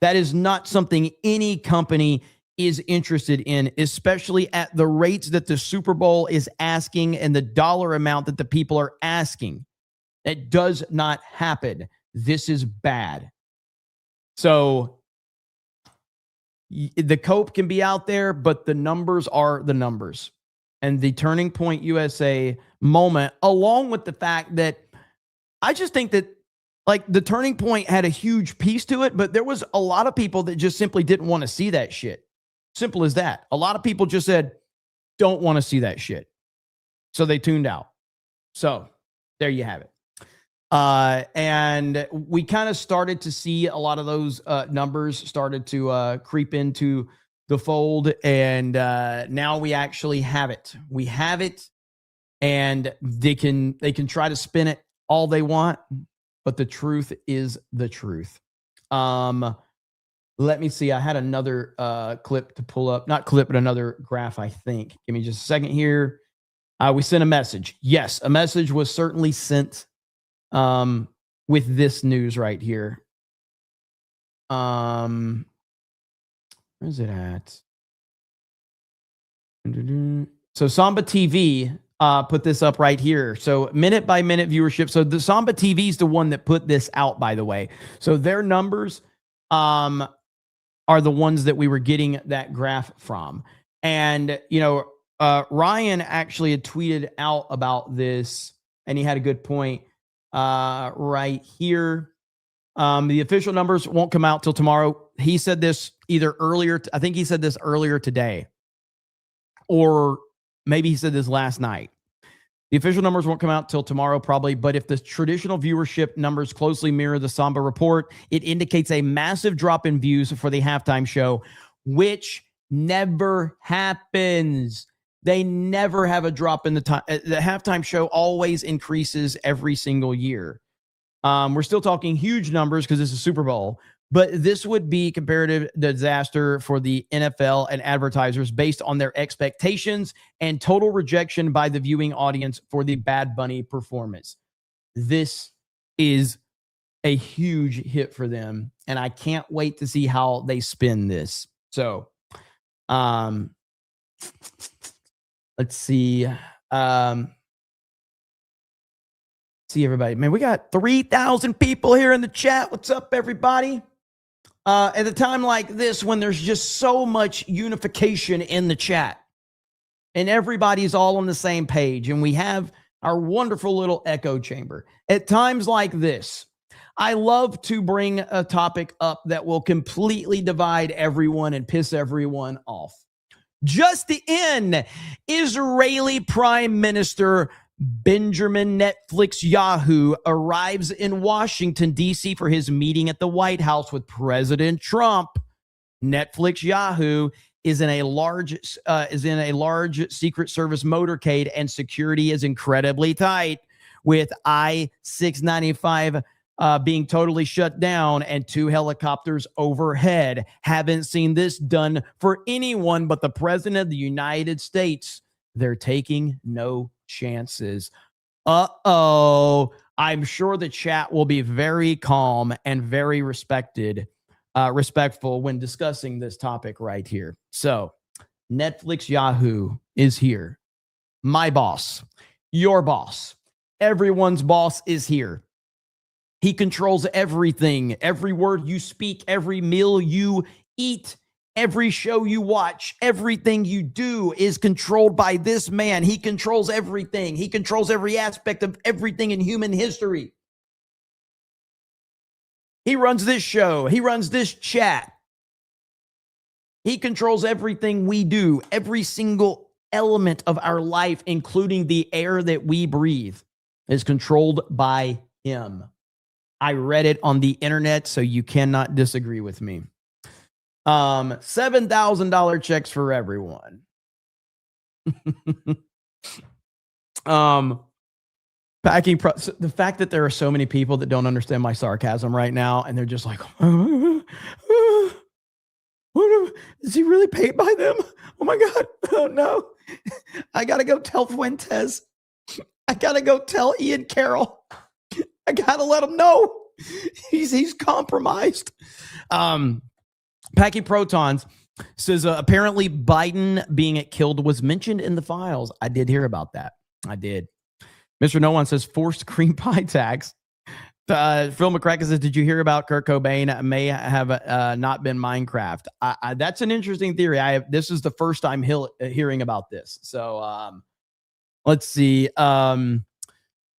That is not something any company is interested in, especially at the rates that the Super Bowl is asking and the dollar amount that the people are asking. It does not happen. This is bad. So the cope can be out there, but the numbers are the numbers. And the Turning Point USA moment, along with the fact that I just think that like the Turning Point had a huge piece to it, but there was a lot of people that just simply didn't want to see that shit. Simple as that. A lot of people just said, don't want to see that shit. So they tuned out. So there you have it. And we kind of started to see a lot of those numbers started to creep into the fold, and now we actually have it. We have it, and they can try to spin it all they want, but the truth is the truth. Let me see. I had another clip to pull up. Not clip, but another graph, I think. Give me just a second here. We sent a message. Yes, a message was certainly sent with this news right here. Where's it at? So Samba TV put this up right here. So minute by minute viewership. So the Samba TV is the one that put this out, by the way. So their numbers are the ones that we were getting that graph from. And, you know, Ryan actually had tweeted out about this, and he had a good point right here. The official numbers won't come out till tomorrow. He said this either earlier. I think he said this earlier today, or maybe he said this last night. The official numbers won't come out till tomorrow, probably. But if the traditional viewership numbers closely mirror the Samba report, it indicates a massive drop in views for the halftime show, which never happens. They never have a drop in the time. The halftime show always increases every single year. We're still talking huge numbers because this is Super Bowl, but this would be comparative disaster for the NFL and advertisers based on their expectations and total rejection by the viewing audience for the Bad Bunny performance. This is a huge hit for them, and I can't wait to see how they spin this. So, let's see. See everybody. Man, we got 3,000 people here in the chat. What's up, everybody? At a time like this, when there's just so much unification in the chat and everybody's all on the same page and we have our wonderful little echo chamber. At times like this, I love to bring a topic up that will completely divide everyone and piss everyone off. Just in, Israeli Prime Minister Benjamin Netflix Yahoo arrives in Washington, D.C. for his meeting at the White House with President Trump. Netflix Yahoo is in a large Secret Service motorcade, and security is incredibly tight, with I-695 being totally shut down and 2 helicopters overhead. Haven't seen this done for anyone but the President of the United States. They're taking no chances. I'm sure the chat will be very calm and very respectful when discussing this topic right here. So, Netflix Yahoo is here. My boss, your boss, everyone's boss is here. He controls everything, every word you speak, every meal you eat, every show you watch, everything you do is controlled by this man. He controls everything. He controls every aspect of everything in human history. He runs this show. He runs this chat. He controls everything we do, every single element of our life, including the air that we breathe, is controlled by him. I read it on the internet, so you cannot disagree with me. $7,000 checks for everyone. The fact that there are so many people that don't understand my sarcasm right now, and they're just like, is he really paid by them? Oh my God. Oh no. I gotta go tell Fuentes. I gotta go tell Ian Carroll. I gotta let him know he's compromised. Packing Protons says apparently Biden being killed was mentioned in the files. I did hear about that. I did. Mr. No One says forced cream pie tax. Phil McCracken says, did you hear about Kurt Cobain may have not been Minecraft? That's an interesting theory. This is the first time hearing about this. So let's see.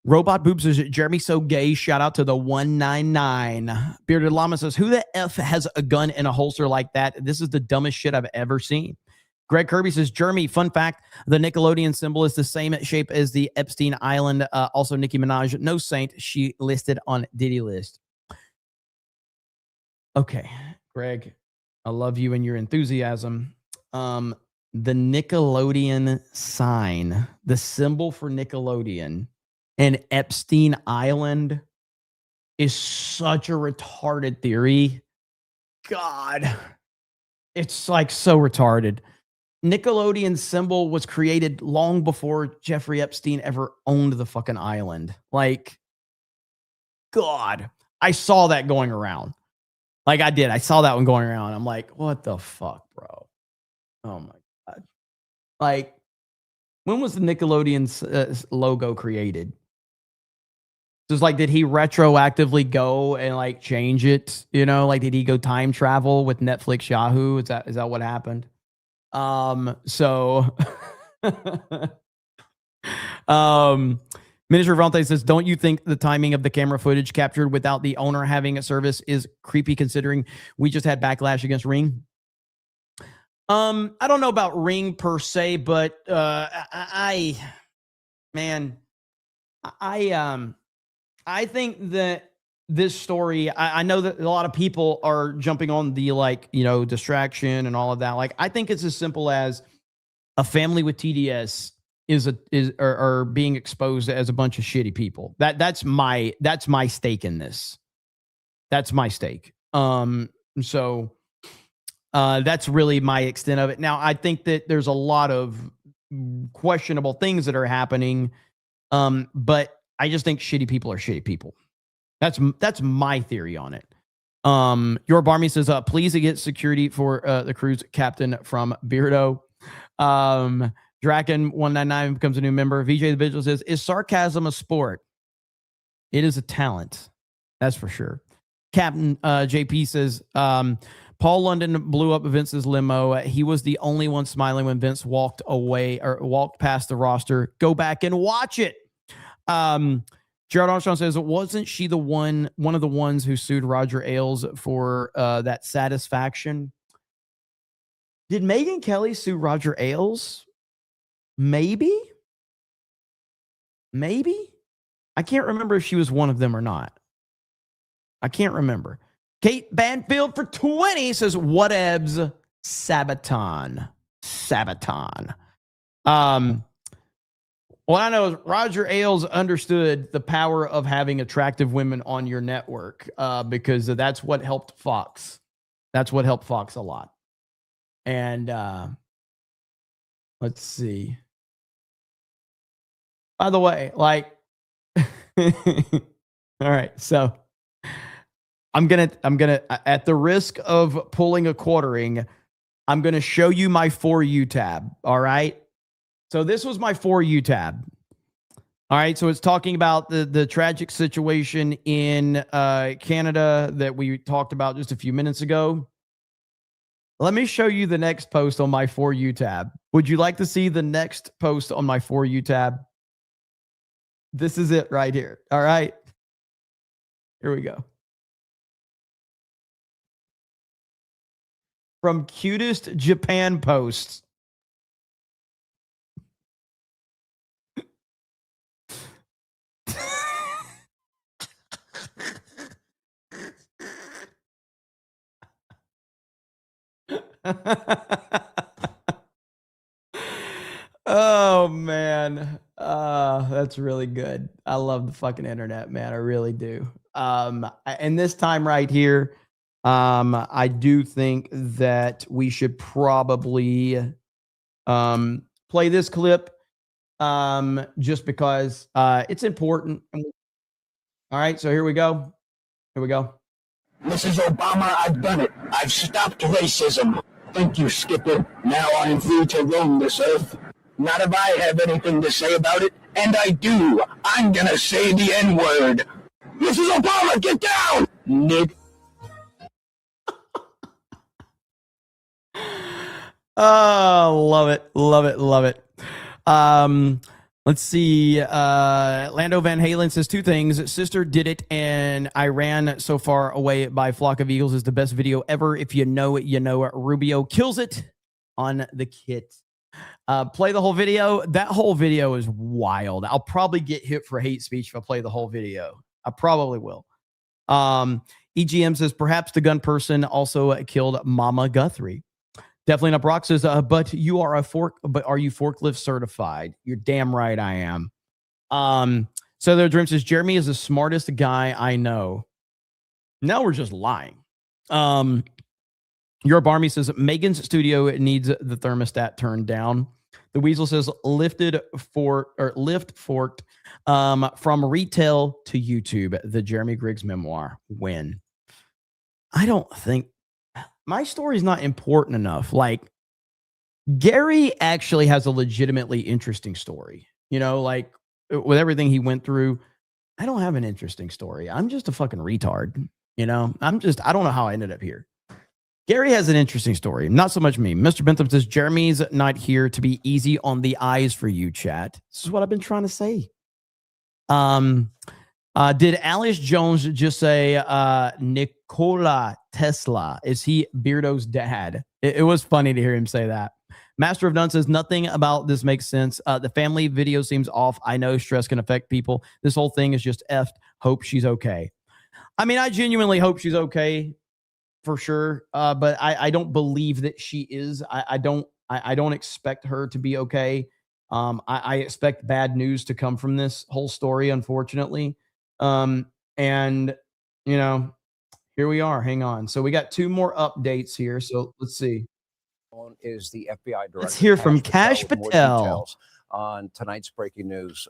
Robot Boobs says, Jeremy so gay. Shout out to the 199. Bearded Llama says, who the F has a gun in a holster like that? This is the dumbest shit I've ever seen. Greg Kirby says, Jeremy, fun fact, the Nickelodeon symbol is the same shape as the Epstein Island. Also, Nicki Minaj, no saint. She listed on Diddy list. Okay, Greg, I love you and your enthusiasm. The Nickelodeon sign, the symbol for Nickelodeon and Epstein Island is such a retarded theory. God, it's like so retarded. Nickelodeon's symbol was created long before Jeffrey Epstein ever owned the fucking island. Like, God, I saw that going around. Like I did. I saw that one going around. I'm like, what the fuck, bro? Oh my God. Like, when was the Nickelodeon logo created? Just like, did he retroactively go and like change it? You know, like, did he go time travel with Netflix Yahoo? Is that what happened? Minister Vante says, don't you think the timing of the camera footage captured without the owner having a service is creepy, considering we just had backlash against Ring? I don't know about Ring per se, but I think that this story, I know that a lot of people are jumping on the, like, you know, distraction and all of that. Like, I think it's as simple as a family with TDS are being exposed as a bunch of shitty people. That's my stake in this. That's my stake. So that's really my extent of it. Now, I think that there's a lot of questionable things that are happening. But I just think shitty people are shitty people. That's my theory on it. Your Barmy says, please get security for the cruise captain from Beardo. Draken199 becomes a new member. VJ the Vigil says, is sarcasm a sport? It is a talent. That's for sure. Captain JP says, Paul London blew up Vince's limo. He was the only one smiling when Vince walked away or walked past the roster. Go back and watch it. Jared Armstrong says, wasn't she the one of the ones who sued Roger Ailes for that satisfaction? Did Megyn Kelly sue Roger Ailes? Maybe. I can't remember if she was one of them or not. I can't remember. Kate Banfield for 20 says, whatevs, Sabaton. What I know is Roger Ailes understood the power of having attractive women on your network because that's what helped Fox. That's what helped Fox a lot. And let's see. By the way, like, all right, so I'm gonna at the risk of pulling a quartering, I'm gonna show you my For You tab. All right. So this was my For You tab. All right. So it's talking about the tragic situation in Canada that we talked about just a few minutes ago. Let me show you the next post on my For You tab. Would you like to see the next post on my For You tab? This is it right here. All right. Here we go. From Cutest Japan Posts. Oh man, that's really good. I love the fucking internet, man. I really do. And this time right here, I do think that we should probably play this clip just because it's important. All right, so here we go.
Mrs. Obama, I've done it. I've stopped racism. Thank you, Skipper. Now I am free to roam this earth. Not if I have anything to say about it, and I do. I'm gonna say the N-word. Mrs. Obama, get down! Nick.
Oh, love it. Let's see. Lando Van Halen says two things. Sister did it, and I ran so far away by Flock of Eagles is the best video ever. If you know it, you know it. Rubio kills it on the kit. Play the whole video. That whole video is wild. I'll probably get hit for hate speech if I play the whole video. I probably will. EGM says perhaps the gun person also killed Mama Guthrie. Definitely not. Brock says, but are you forklift certified? You're damn right I am. So their dream says Jeremy is the smartest guy I know. Now we're just lying. Your Barmy says Megan's studio needs the thermostat turned down. The Weasel says lift forked from retail to YouTube. The Jeremy Griggs memoir. When? I don't think my story is not important enough. Like Gary actually has a legitimately interesting story. You know, like with everything he went through, I don't have an interesting story. I'm just a fucking retard. You know, I don't know how I ended up here. Gary has an interesting story. Not so much me. Mr. Bentham says, Jeremy's not here to be easy on the eyes for you, chat. This is what I've been trying to say. Did Alice Jones just say Nikola Tesla? Is he Beardo's dad? It was funny to hear him say that. Master of None says, nothing about this makes sense. The family video seems off. I know stress can affect people. This whole thing is just effed. Hope she's okay. I mean, I genuinely hope she's okay. For sure, but I don't believe that she is. I don't expect her to be okay. I expect bad news to come from this whole story, unfortunately. And you know, here we are. Hang on. So we got two more updates here. So let's see.
Is the FBI director?
Let's hear from Kash Patel
on tonight's breaking news.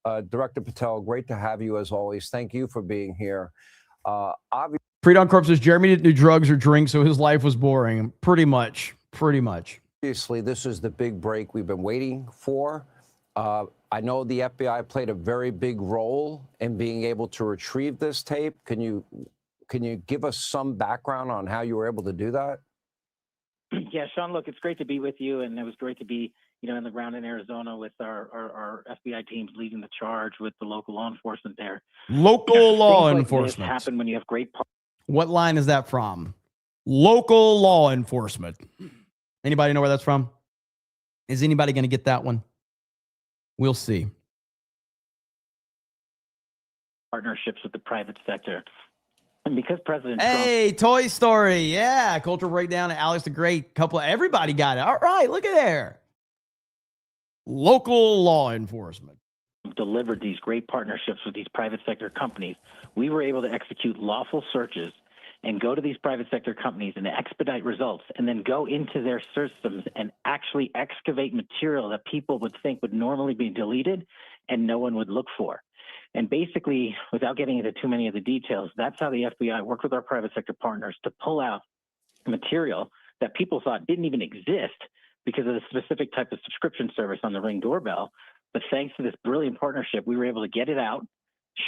Director Patel, great to have you as always. Thank you for being here. Obviously.
Predon Corp says Jeremy didn't do drugs or drink, so his life was boring. Pretty much.
Obviously, this is the big break we've been waiting for. I I know the FBI played a very big role in being able to retrieve this tape. Can you give us some background on how you were able to do that?
Yeah, Sean, look, it's great to be with you, and it was great to be, in the ground in Arizona with our FBI teams leading the charge with the local law enforcement there.
Local law
Things like
enforcement.
this happen when you have great.
What line is that from? Local law enforcement. Anybody know where that's from? Is anybody going to get that one? We'll see.
Partnerships with the private sector. And because President
Hey, Toy Story. Yeah. Cultural Breakdown and Alex the Great. Everybody got it. All right. Look at there. Local law enforcement.
delivered these great partnerships with these private sector companies, we were able to execute lawful searches and go to these private sector companies and expedite results, and then go into their systems and actually excavate material that people would think would normally be deleted and no one would look for. And basically, without getting into too many of the details, that's how the FBI worked with our private sector partners to pull out material that people thought didn't even exist because of the specific type of subscription service on the Ring doorbell. But thanks to this brilliant partnership, we were able to get it out,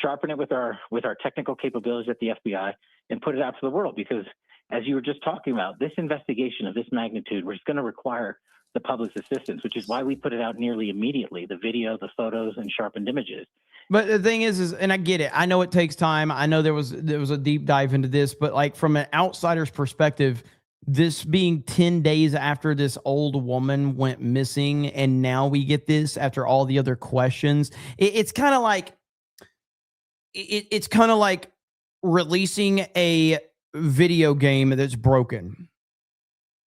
sharpen it with our technical capabilities at the FBI, and put it out to the world. Because as you were just talking about, this investigation of this magnitude was going to require the public's assistance, which is why we put it out nearly immediately, the video, the photos, and sharpened images.
But the thing is, and I get it. I know it takes time. I know there was a deep dive into this, but like from an outsider's perspective, this being 10 days after this old woman went missing, and now we get this after all the other questions. It's kind of like releasing a video game that's broken.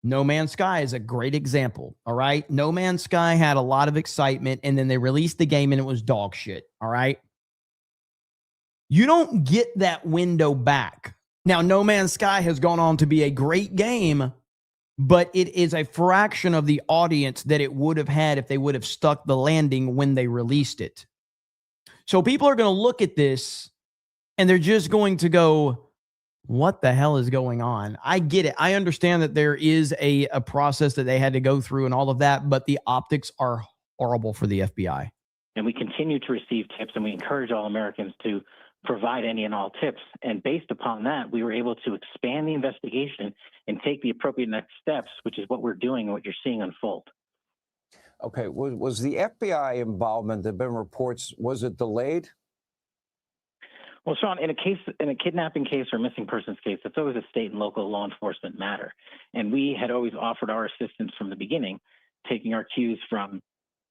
No Man's Sky is a great example. All right. No Man's Sky had a lot of excitement, and then they released the game and it was dog shit. All right. You don't get that window back. Now, No Man's Sky has gone on to be a great game, but it is a fraction of the audience that it would have had if they would have stuck the landing when they released it. So people are going to look at this and they're just going to go, what the hell is going on? I get it. I understand that there is a process that they had to go through and all of that, but the optics are horrible for the FBI.
And we continue to receive tips, and we encourage all Americans to provide any and all tips. And based upon that, we were able to expand the investigation and take the appropriate next steps, which is what we're doing and what you're seeing unfold.
Okay. Was the FBI involvement, there have been reports, was it delayed?
Well, Sean, in a kidnapping case or missing persons case, it's always a state and local law enforcement matter. And we had always offered our assistance from the beginning, taking our cues from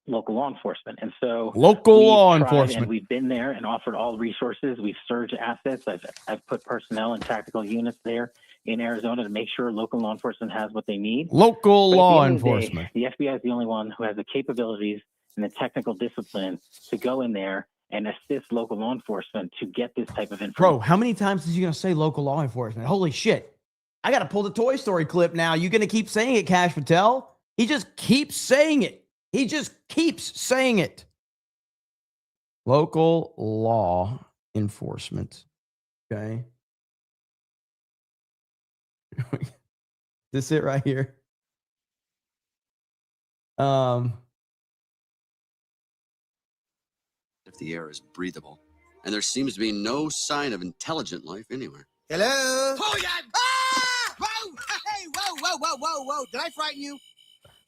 local law enforcement. And so
local law enforcement,
and we've been there and offered all resources. We've surged assets. I've put personnel and tactical units there in Arizona to make sure local law enforcement has what they need.
Local law enforcement.
The FBI is the only one who has the capabilities and the technical discipline to go in there and assist local law enforcement to get this type of information.
Bro, how many times is you going to say local law enforcement? Holy shit. I got to pull the Toy Story clip now. You going to keep saying it, Cash Patel? He just keeps saying it. He just keeps saying it. Local law enforcement. Okay. This it right here.
If the air is breathable, and there seems to be no sign of intelligent life anywhere.
Hello? Oh, yeah. Ah! Whoa! Hey, whoa. Did I frighten you?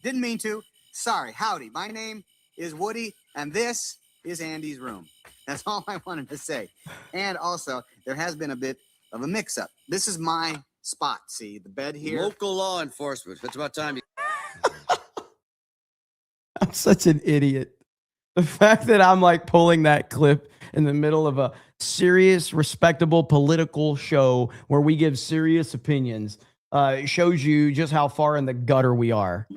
Didn't mean to. Sorry. Howdy. My name is Woody, and this is Andy's room. That's all I wanted to say. And also, there has been a bit of a mix-up. This is my spot. See, the bed here.
Local law enforcement. It's about time you...
I'm such an idiot. The fact that I'm like pulling that clip in the middle of a serious, respectable political show where we give serious opinions shows you just how far in the gutter we are.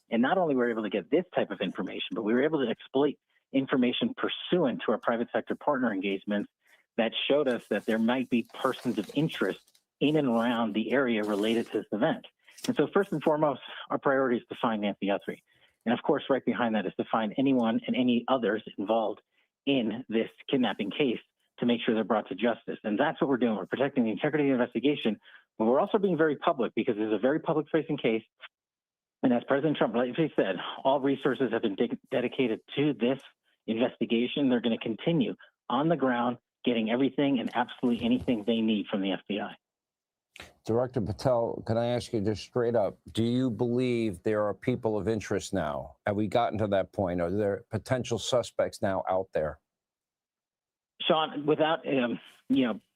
And not only were we able to get this type of information, but we were able to exploit information pursuant to our private sector partner engagements that showed us that there might be persons of interest in and around the area related to this event. And so first and foremost, our priority is to find Nancy Guthrie. And of course, right behind that is to find anyone and any others involved in this kidnapping case to make sure they're brought to justice. And that's what we're doing. We're protecting the integrity of the investigation, but we're also being very public because it's a very public-facing case. And as President Trump rightly said, all resources have been dedicated to this investigation. They're going to continue on the ground, getting everything and absolutely anything they need from the FBI.
Director Patel, can I ask you just straight up, do you believe there are people of interest now? Have we gotten to that point? Are there potential suspects now out there?
Sean, without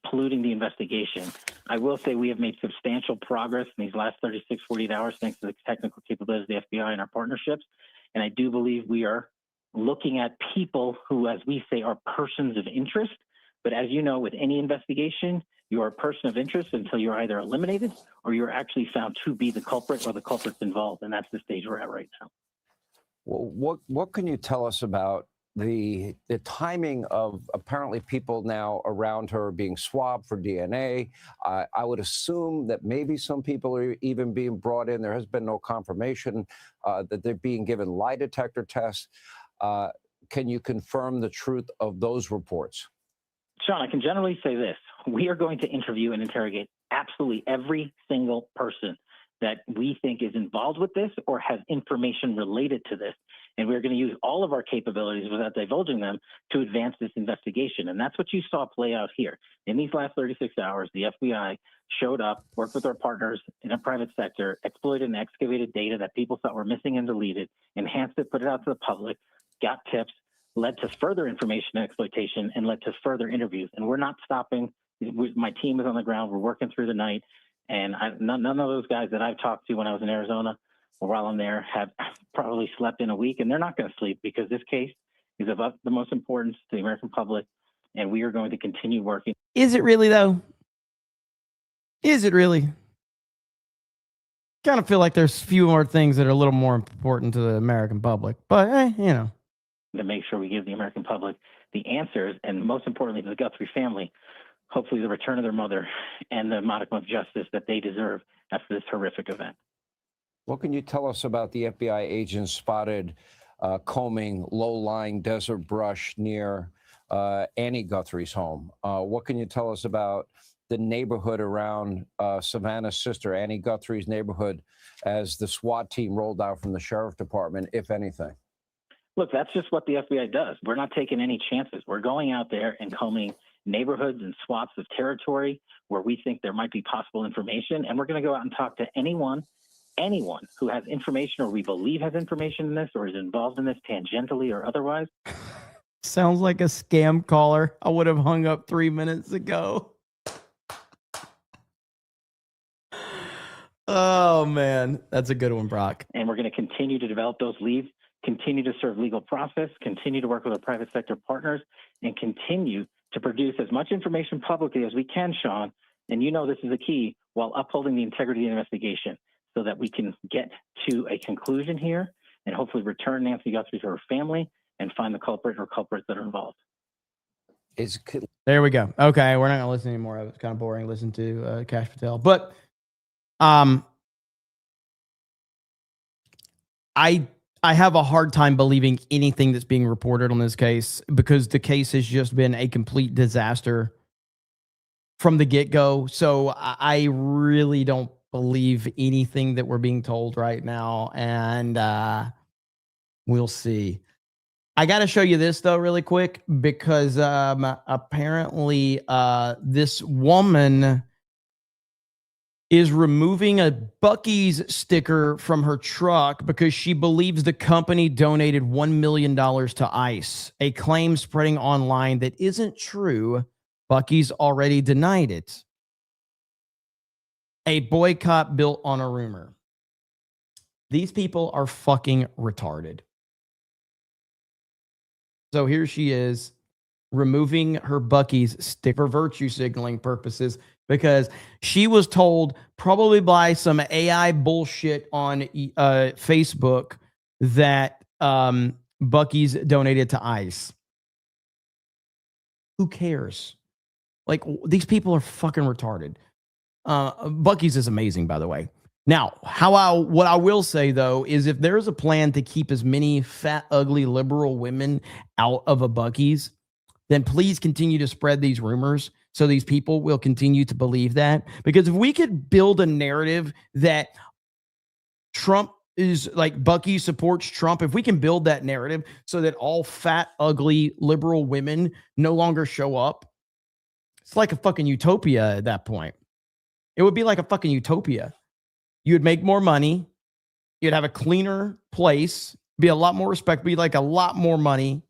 polluting the investigation, I will say we have made substantial progress in these last 36, 48 hours thanks to the technical capabilities of the FBI and our partnerships. And I do believe we are looking at people who, as we say, are persons of interest. But as you know, with any investigation, you are a person of interest until you're either eliminated or you're actually found to be the culprit or the culprit's involved. And that's the stage we're at right now.
Well, what can you tell us about the timing of apparently people now around her being swabbed for DNA? I would assume that maybe some people are even being brought in. There has been no confirmation that they're being given lie detector tests. Can you confirm the truth of those reports?
Sean, I can generally say this. We are going to interview and interrogate absolutely every single person that we think is involved with this or has information related to this. And we're going to use all of our capabilities without divulging them to advance this investigation. And that's what you saw play out here. In these last 36 hours, the FBI showed up, worked with our partners in the private sector, exploited and excavated data that people thought were missing and deleted, enhanced it, put it out to the public, got tips, led to further information and exploitation, and led to further interviews. And we're not stopping. My team is on the ground. We're working through the night. And none of those guys that I've talked to when I was in Arizona or while I'm there have probably slept in a week, and they're not going to sleep because this case is of the most importance to the American public, and we are going to continue working.
Is it really, though? Is it really? Kind of feel like there's few more things that are a little more important to the American public, but
to make sure we give the American public the answers, and most importantly, to the Guthrie family, hopefully the return of their mother and the modicum of justice that they deserve after this horrific event.
What can you tell us about the FBI agents spotted combing low-lying desert brush near Annie Guthrie's home? What can you tell us about the neighborhood around Savannah's sister, Annie Guthrie's neighborhood, as the SWAT team rolled out from the sheriff department, if anything?
Look, that's just what the FBI does. We're not taking any chances. We're going out there and combing neighborhoods and swaths of territory where we think there might be possible information. And we're going to go out and talk to anyone who has information or we believe has information in this or is involved in this tangentially or otherwise.
Sounds like a scam caller. I would have hung up 3 minutes ago. Oh, man. That's a good one, Brock.
And we're going to continue to develop those leads, continue to serve legal process, continue to work with our private sector partners, and continue to produce as much information publicly as we can, Sean. And you know this is the key, while upholding the integrity of the investigation so that we can get to a conclusion here and hopefully return Nancy Guthrie to her family and find the culprit or culprits that are involved.
There we go. Okay, we're not going to listen anymore. It was kind of boring to listen to Kash Patel. But I have a hard time believing anything that's being reported on this case because the case has just been a complete disaster from the get-go. So I really don't believe anything that we're being told right now. And we'll see. I got to show you this, though, really quick, because apparently this woman is removing a Buc-ee's sticker from her truck because she believes the company donated $1 million to ICE, a claim spreading online that isn't true. Buc-ee's already denied it. A boycott built on a rumor. These people are fucking retarded. So here she is removing her Buc-ee's sticker for virtue signaling purposes because she was told probably by some AI bullshit on Facebook that Buc-ee's donated to ICE. Who cares? Like, these people are fucking retarded. Buc-ee's is amazing, by the way. Now, what I will say, though, is if there's a plan to keep as many fat, ugly, liberal women out of a Buc-ee's, then please continue to spread these rumors so these people will continue to believe that. Because if we could build a narrative that Trump is like Bucky supports Trump, if we can build that narrative so that all fat, ugly, liberal women no longer show up, it's like a fucking utopia at that point. It would be like a fucking utopia. You would make more money. You'd have a cleaner place, be a lot more respect, be like a lot more money,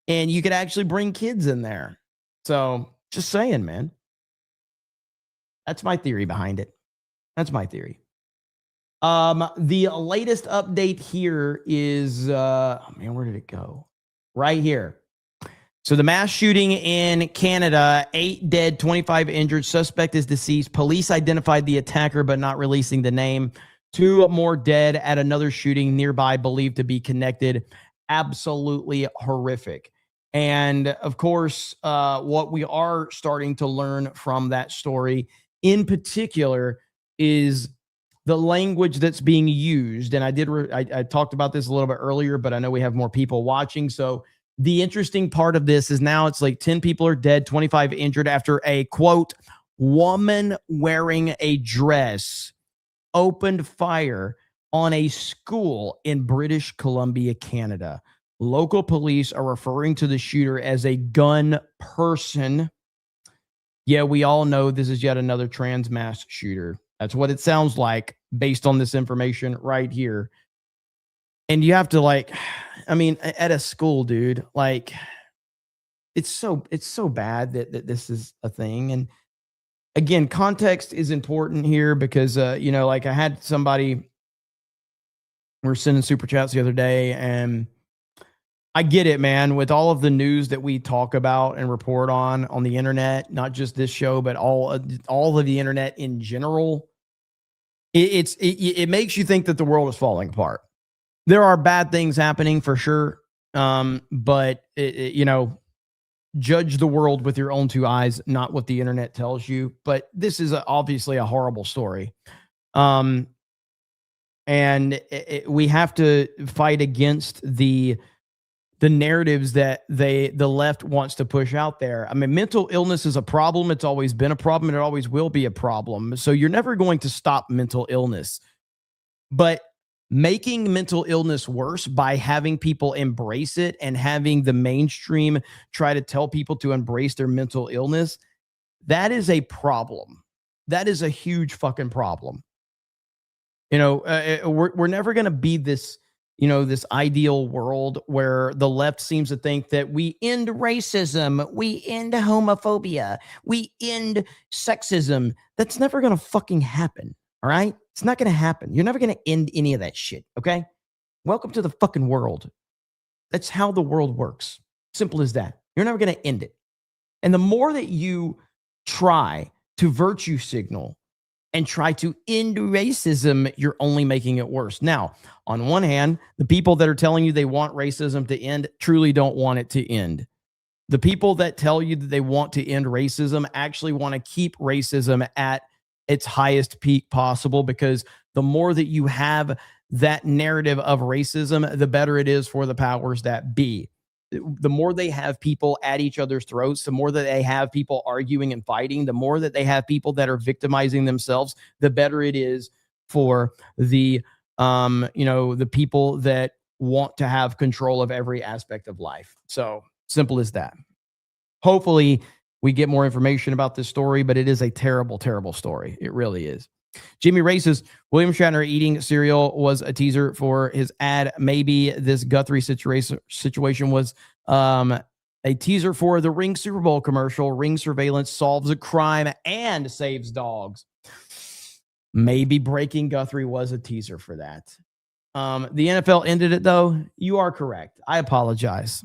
and you could actually bring kids in there. So just saying, man. That's my theory behind it. That's my theory. The latest update here is, oh man, where did it go? Right here. So the mass shooting in Canada, 8 dead, 25 injured. Suspect is deceased. Police identified the attacker, but not releasing the name. 2 more dead at another shooting nearby, believed to be connected. Absolutely horrific. And of course, what we are starting to learn from that story in particular is the language that's being used. And I talked about this a little bit earlier, but I know we have more people watching. So the interesting part of this is now it's like 10 people are dead, 25 injured after a, quote, woman wearing a dress opened fire on a school in British Columbia, Canada. Local police are referring to the shooter as a gun person. Yeah, we all know this is yet another trans mass shooter. That's what it sounds like based on this information right here. And you have to I mean, at a school, dude, like it's so bad that this is a thing. And again, context is important here because, I had somebody, we were sending super chats the other day, and I get it, man, with all of the news that we talk about and report on the internet, not just this show, but all of the internet in general, it makes you think that the world is falling apart. There are bad things happening for sure. But judge the world with your own 2 eyes, not what the internet tells you. But this is obviously a horrible story. And we have to fight against the narratives that the left wants to push out there. I mean, mental illness is a problem. It's always been a problem, and it always will be a problem. So you're never going to stop mental illness. But making mental illness worse by having people embrace it and having the mainstream try to tell people to embrace their mental illness, that is a problem. That is a huge fucking problem. We're never going to be this, this ideal world where the left seems to think that we end racism, we end homophobia, we end sexism. That's never going to fucking happen. All right? It's not going to happen. You're never going to end any of that shit. Okay? Welcome to the fucking world. That's how the world works. Simple as that. You're never going to end it. And the more that you try to virtue signal and try to end racism, you're only making it worse. Now, on one hand, the people that are telling you they want racism to end truly don't want it to end. The people that tell you that they want to end racism actually want to keep racism at its highest peak possible, because the more that you have that narrative of racism, the better it is for the powers that be. The more they have people at each other's throats, the more that they have people arguing and fighting, the more that they have people that are victimizing themselves, the better it is for the people that want to have control of every aspect of life. So simple as that. Hopefully we get more information about this story, but it is a terrible, terrible story. It really is. Jimmy races, William Shatner eating cereal was a teaser for his ad. Maybe this Guthrie situation was a teaser for the Ring Super Bowl commercial. Ring surveillance solves a crime and saves dogs. Maybe breaking Guthrie was a teaser for that. The NFL ended it, though. You are correct. I apologize.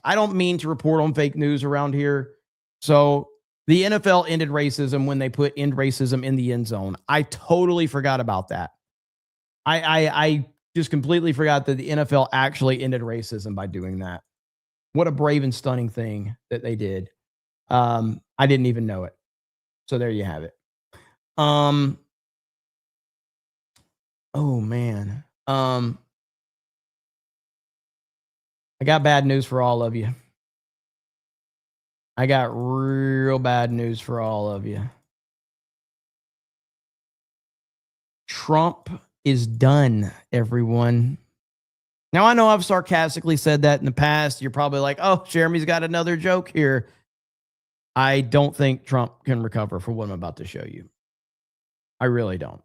I don't mean to report on fake news around here. So the NFL ended racism when they put end racism in the end zone. I totally forgot about that. I just completely forgot that the NFL actually ended racism by doing that. What a brave and stunning thing that they did. I didn't even know it. So there you have it. Oh man. I got bad news for all of you. I got real bad news for all of you. Trump is done, everyone. Now, I know I've sarcastically said that in the past. You're probably like, oh, Jeremy's got another joke here. I don't think Trump can recover for what I'm about to show you. I really don't.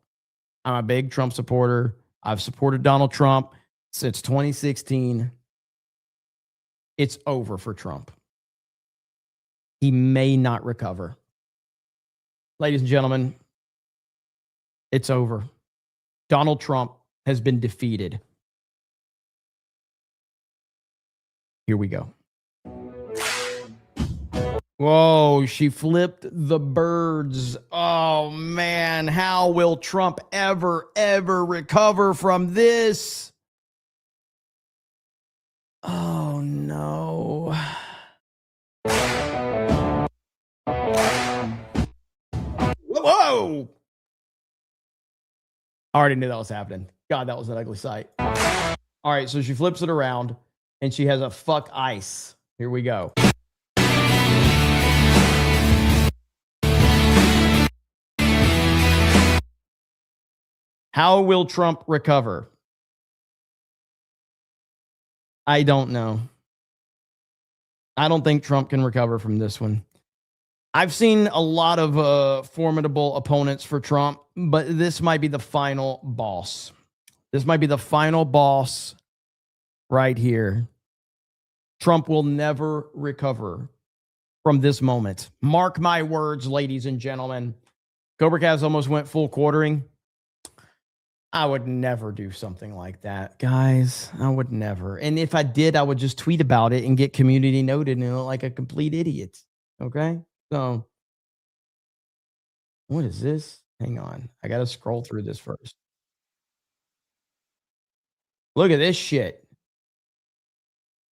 I'm a big Trump supporter. I've supported Donald Trump since 2016. It's over for Trump. He may not recover. Ladies and gentlemen, it's over. Donald Trump has been defeated. Here we go. Whoa, she flipped the birds. Oh, man. How will Trump ever recover from this? Oh, no. Whoa. I already knew that was happening. God, that was an ugly sight. All right, so she flips it around, and she has a fuck ice. Here we go. How will Trump recover? I don't know. I don't think Trump can recover from this one. I've seen a lot of formidable opponents for Trump, but this might be the final boss. This might be the final boss right here. Trump will never recover from this moment. Mark my words, ladies and gentlemen. CobraCast almost went full quartering. I would never do something like that, guys. I would never. And if I did, I would just tweet about it and get community noted and look like a complete idiot. Okay? So, what is this? Hang on. I got to scroll through this first. Look at this shit.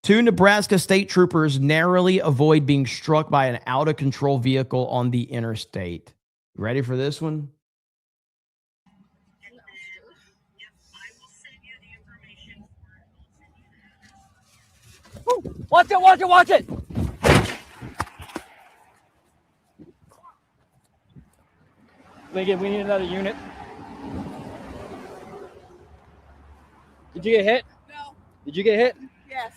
2 Nebraska state troopers narrowly avoid being struck by an out-of-control vehicle on the interstate. Ready for this one?
Watch it, watch it, watch it! Lincoln, we need another unit. Did you get hit? No. Did you get hit?
Yes.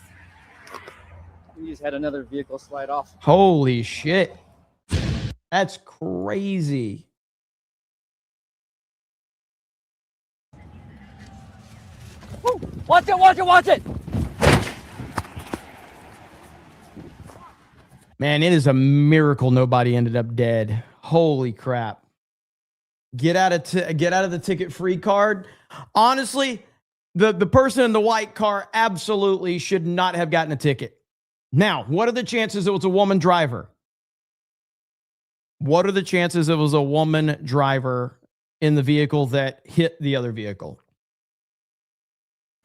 We just had another vehicle slide off.
Holy shit. That's crazy.
Woo! Watch it, watch it, watch it!
Man, it is a miracle nobody ended up dead. Holy crap. Get out of the ticket-free card. Honestly, the person in the white car absolutely should not have gotten a ticket. Now, what are the chances it was a woman driver? What are the chances it was a woman driver in the vehicle that hit the other vehicle?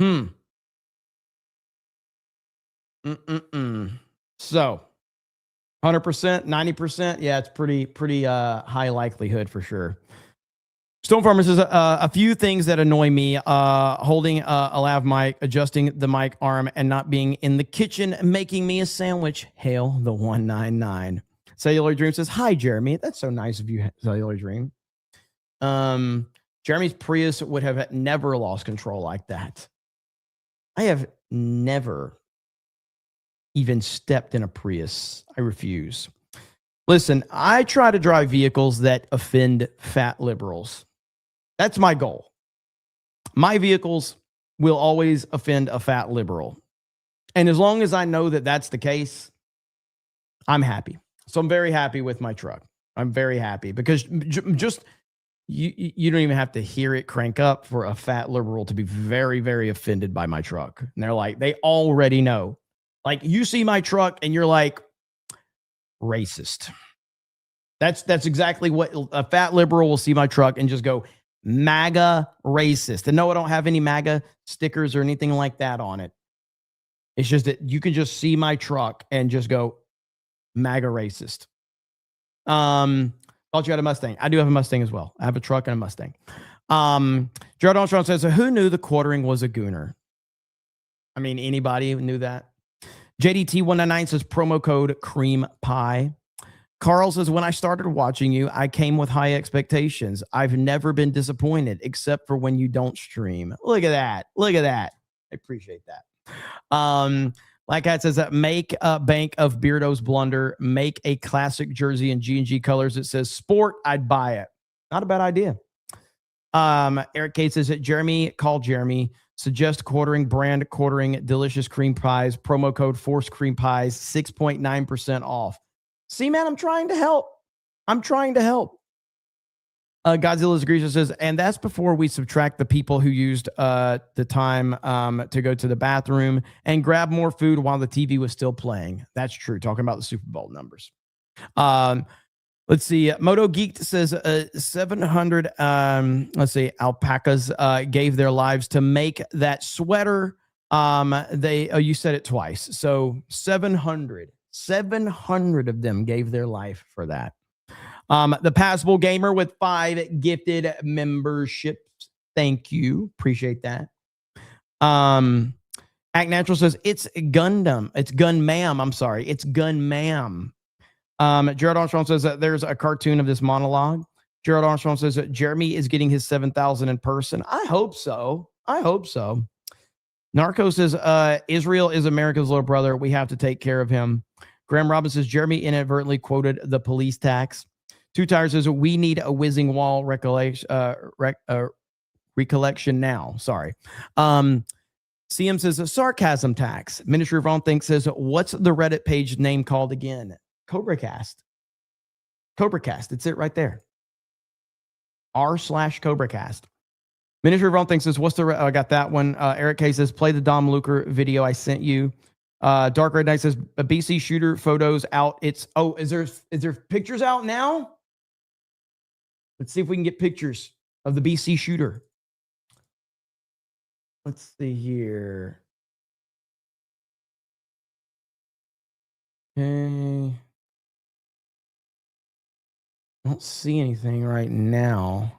So, 100%, 90%. Yeah, it's pretty high likelihood for sure. Stone Farmer says a few things that annoy me: holding a lav mic, adjusting the mic arm, and not being in the kitchen making me a sandwich. Hail the 199. Cellular Dream says, "Hi, Jeremy. That's so nice of you, Cellular Dream." Jeremy's Prius would have never lost control like that. I have never even stepped in a Prius. I refuse. Listen, I try to drive vehicles that offend fat liberals. That's my goal. My vehicles will always offend a fat liberal. And as long as I know that that's the case, I'm happy. So I'm very happy with my truck. I'm very happy because just you don't even have to hear it crank up for a fat liberal to be very, very offended by my truck. And they're like, they already know. Like, you see my truck and you're like, racist. That's exactly what a fat liberal will see my truck and just go, MAGA racist. And no, I don't have any MAGA stickers or anything like that on it. It's just that you can just see my truck and just go, MAGA racist. Thought you had a Mustang. I do have a Mustang as well. I have a truck and a Mustang. Gerald Armstrong says, so who knew the quartering was a gooner? I mean, anybody knew that? JDT199 says promo code cream pie. Carl says, when I started watching you, I came with high expectations. I've never been disappointed except for when you don't stream. Look at that. Look at that. I appreciate that. Like Cat says, that make a bank of Beardo's blunder, make a classic jersey in G&G colors. It says sport. I'd buy it. Not a bad idea. Eric K says that call Jeremy, suggest quartering delicious cream pies, promo code force cream pies, 6.9% off. See, man, I'm trying to help. Godzilla's Egregious says, and that's before we subtract the people who used the time to go to the bathroom and grab more food while the TV was still playing. That's true. Talking about the Super Bowl numbers. Let's see. Moto Geek says 700 alpacas gave their lives to make that sweater. You said it twice. So 700 of them gave their life for that. The Passable Gamer with 5 gifted memberships. Thank you. Appreciate that. Act Natural says it's Gundam. It's Gun Ma'am. I'm sorry. It's Gun Ma'am. Gerald Armstrong says that there's a cartoon of this monologue. Gerald Armstrong says that Jeremy is getting his 7,000 in person. I hope so. Narco says Israel is America's little brother. We have to take care of him. Graham Robbins says Jeremy inadvertently quoted the police tax. Two Tires says we need a whizzing wall recollection now. Sorry. CM says a sarcasm tax. Ministry of Wrong Think says what's the Reddit page name called again? CobraCast. It's it right there. r/CobraCast. Ministry of Wrong Think says what's the I got that one. Eric K says play the Dom Luker video I sent you. Dark Red Knight says a BC shooter photos out. Is there pictures out now? Let's see if we can get pictures of the BC shooter. Let's see here. Okay. I don't see anything right now.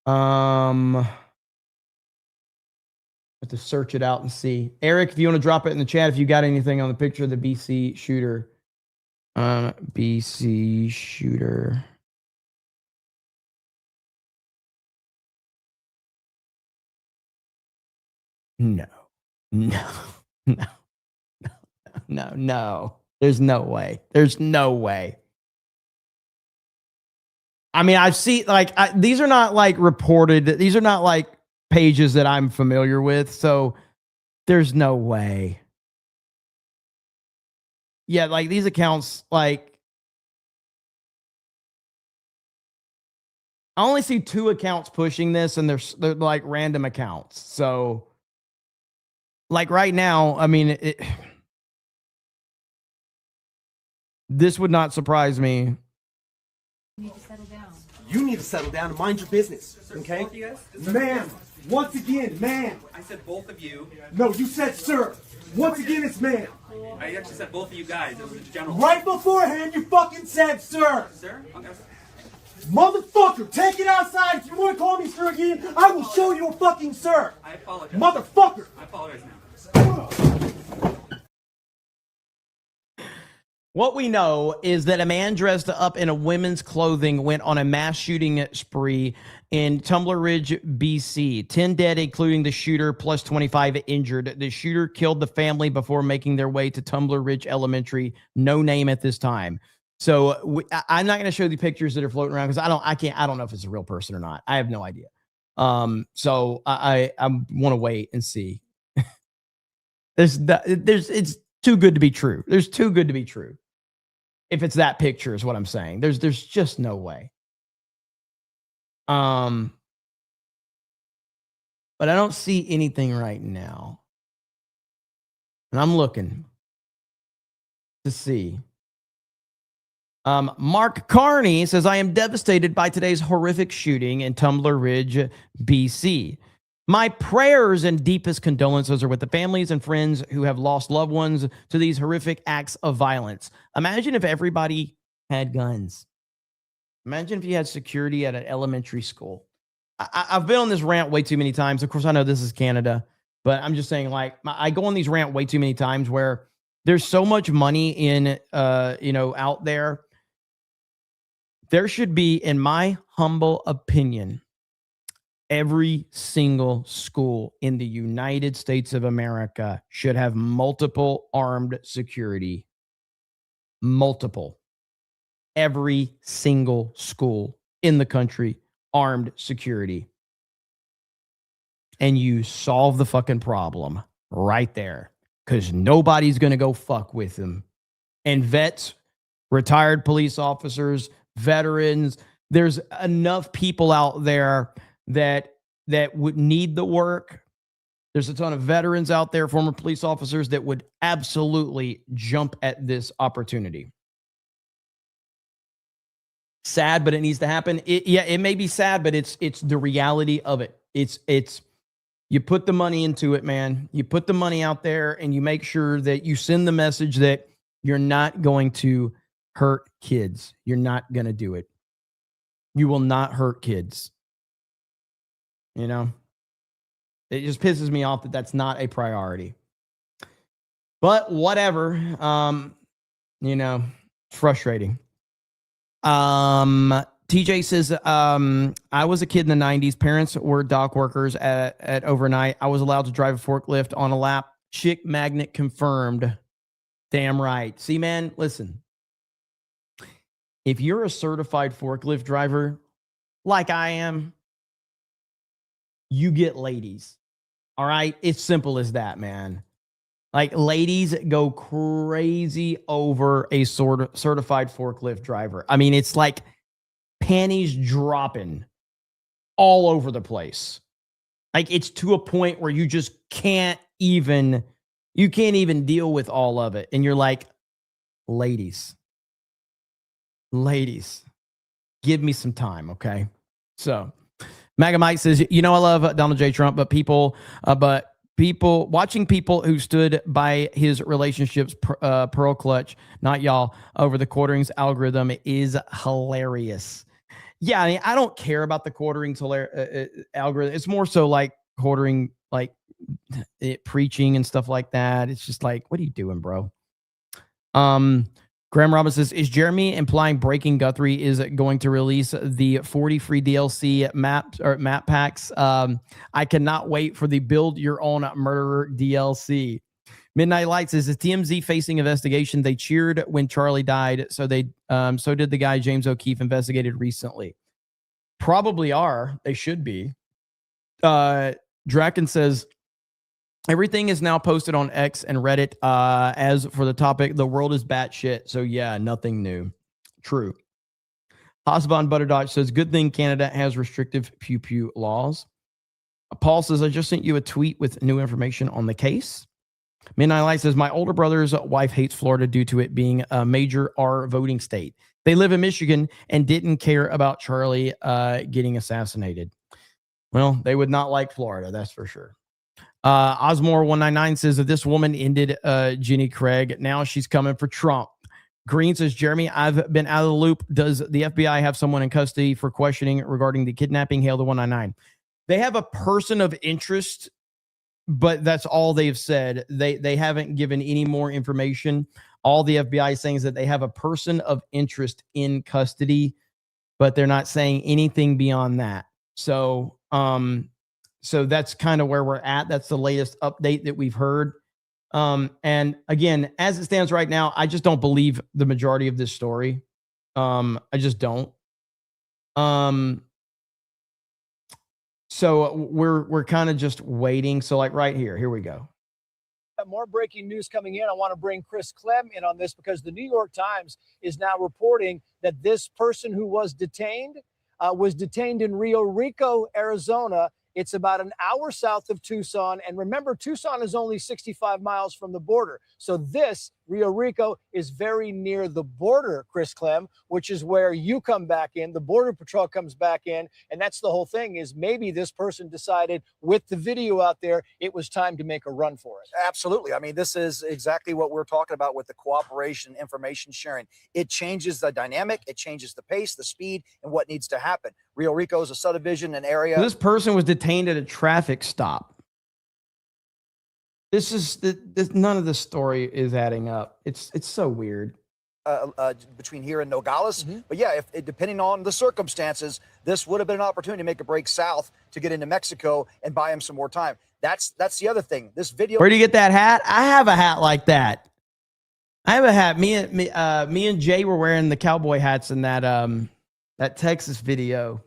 Have to search it out and see. Eric, if you want to drop it in the chat, if you got anything on the picture of the BC shooter. BC shooter. No. There's no way. I mean, I've seen these are not like reported. These are not like pages that I'm familiar with. So there's no way. Yeah, like these accounts, like I only see 2 accounts pushing this, and they're like random accounts. So like right now, I mean, this would not surprise me.
You need to settle down. You need to settle down and mind your business, okay? Both of you guys? Ma'am, once again, ma'am. I said both of you. No, you said sir. Once again, it's ma'am. I actually said both of you guys. It was a general. Right beforehand, you fucking said sir. Sir? Okay. Motherfucker, take it outside. If you want to call me sir again, I will show you a fucking sir. I apologize. Motherfucker. I apologize now.
What we know is that a man dressed up in a women's clothing went on a mass shooting spree in Tumbler Ridge, BC. 10 dead, including the shooter, plus 25 injured. The shooter killed the family before making their way to Tumbler Ridge Elementary. No name at this time. So I'm not going to show the pictures that are floating around because I don't know if it's a real person or not. I have no idea. So I want to wait and see. It's too good to be true. There's too good to be true. If it's that picture is what I'm saying. There's just no way. But I don't see anything right now. And I'm looking to see. Mark Carney says, I am devastated by today's horrific shooting in Tumbler Ridge, BC. My prayers and deepest condolences are with the families and friends who have lost loved ones to these horrific acts of violence. Imagine if everybody had guns. Imagine if you had security at an elementary school. I've been on this rant way too many times. Of course, I know this is Canada, but I'm just saying, like, I go on these rant way too many times where There's so much money in, out there. There should be, in my humble opinion, every single school in the United States of America should have multiple armed security. Multiple. Every single school in the country, armed security. And you solve the fucking problem right there, because nobody's going to go fuck with them. And vets, retired police officers, veterans, there's enough people out there that would need the work. There's a ton of veterans out there, former police officers, that would absolutely jump at this opportunity. Sad, but it needs to happen. It may be sad, but it's the reality of it. It's you put the money into it, man. You put the money out there, and you make sure that you send the message that you're not going to hurt kids. You're not going to do it. You will not hurt kids. You know, it just pisses me off that that's not a priority. But whatever, it's frustrating. TJ says, I was a kid in the 90s. Parents were dock workers at overnight. I was allowed to drive a forklift on a lap. Chick magnet confirmed. Damn right. See, man, listen. If you're a certified forklift driver, like I am, you get ladies. All right? It's simple as that, man. Like, ladies go crazy over a certified forklift driver. I mean, it's like panties dropping all over the place. Like, it's to a point where you just can't even deal with all of it. And you're like, ladies, give me some time, okay? So, Maga Mike says, I love Donald J. Trump, but watching people who stood by his relationships pearl clutch, not y'all, over the quarterings algorithm is hilarious. Yeah, I mean, I don't care about the quarterings algorithm. It's more so like quartering, like preaching and stuff like that. It's just like, what are you doing, bro? Graham Robinson says, is Jeremy implying Breaking Guthrie is going to release the 40 free DLC map packs? I cannot wait for the Build Your Own Murderer DLC. Midnight Lights says, is TMZ facing investigation? They cheered when Charlie died, so did the guy James O'Keefe investigated recently. Probably are. They should be. Draken says, everything is now posted on X and Reddit. As for the topic, the world is batshit. So yeah, nothing new. True. Hasban Butterdodge says, good thing Canada has restrictive pew pew laws. Paul says, I just sent you a tweet with new information on the case. Midnight Light says, my older brother's wife hates Florida due to it being a major R voting state. They live in Michigan and didn't care about Charlie getting assassinated. Well, they would not like Florida, that's for sure. Osmore199 says that this woman ended Jenny Craig. Now she's coming for Trump. Green says, Jeremy, I've been out of the loop. Does the FBI have someone in custody for questioning regarding the kidnapping? Hail the 199. They have a person of interest, but that's all they've said. They haven't given any more information. All the FBI is saying is that they have a person of interest in custody, but they're not saying anything beyond that. So that's kind of where we're at. That's the latest update that we've heard. And again, as it stands right now, I just don't believe the majority of this story. I just don't. So we're kind of just waiting. So like right here we go.
More breaking news coming in. I want to bring Chris Clem in on this because the New York Times is now reporting that this person who was detained in Rio Rico, Arizona. It's about an hour south of Tucson. And remember, Tucson is only 65 miles from the border. So this, Rio Rico, is very near the border, Chris Clem, which is where you come back in. The Border Patrol comes back in. And that's the whole thing, is maybe this person decided with the video out there, it was time to make a run for it.
Absolutely. I mean, this is exactly what we're talking about with the cooperation, information sharing. It changes the dynamic. It changes the pace, the speed, and what needs to happen. Rio Rico is a subdivision, an area.
This person was detained at a traffic stop. none of the story is adding up. It's so weird.
Between here and Nogales. But yeah, if depending on the circumstances, this would have been an opportunity to make a break south to get into Mexico and buy him some more time. That's the other thing. This video.
Where do you get that hat? I have a hat like that. I have a hat. Me and Jay were wearing the cowboy hats in that Texas video.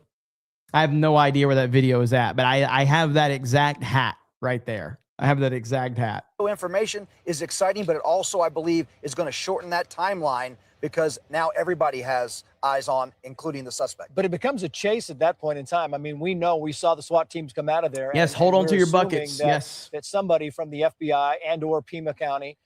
I have no idea where that video is at, but I have that exact hat right there. I have that exact hat.
Information is exciting, but it also, I believe, is going to shorten that timeline because now everybody has eyes on, including the suspect.
But it becomes a chase at that point in time. I mean, we saw the SWAT teams come out of there.
Yes, hold on to your buckets.
That somebody from the FBI and or Pima County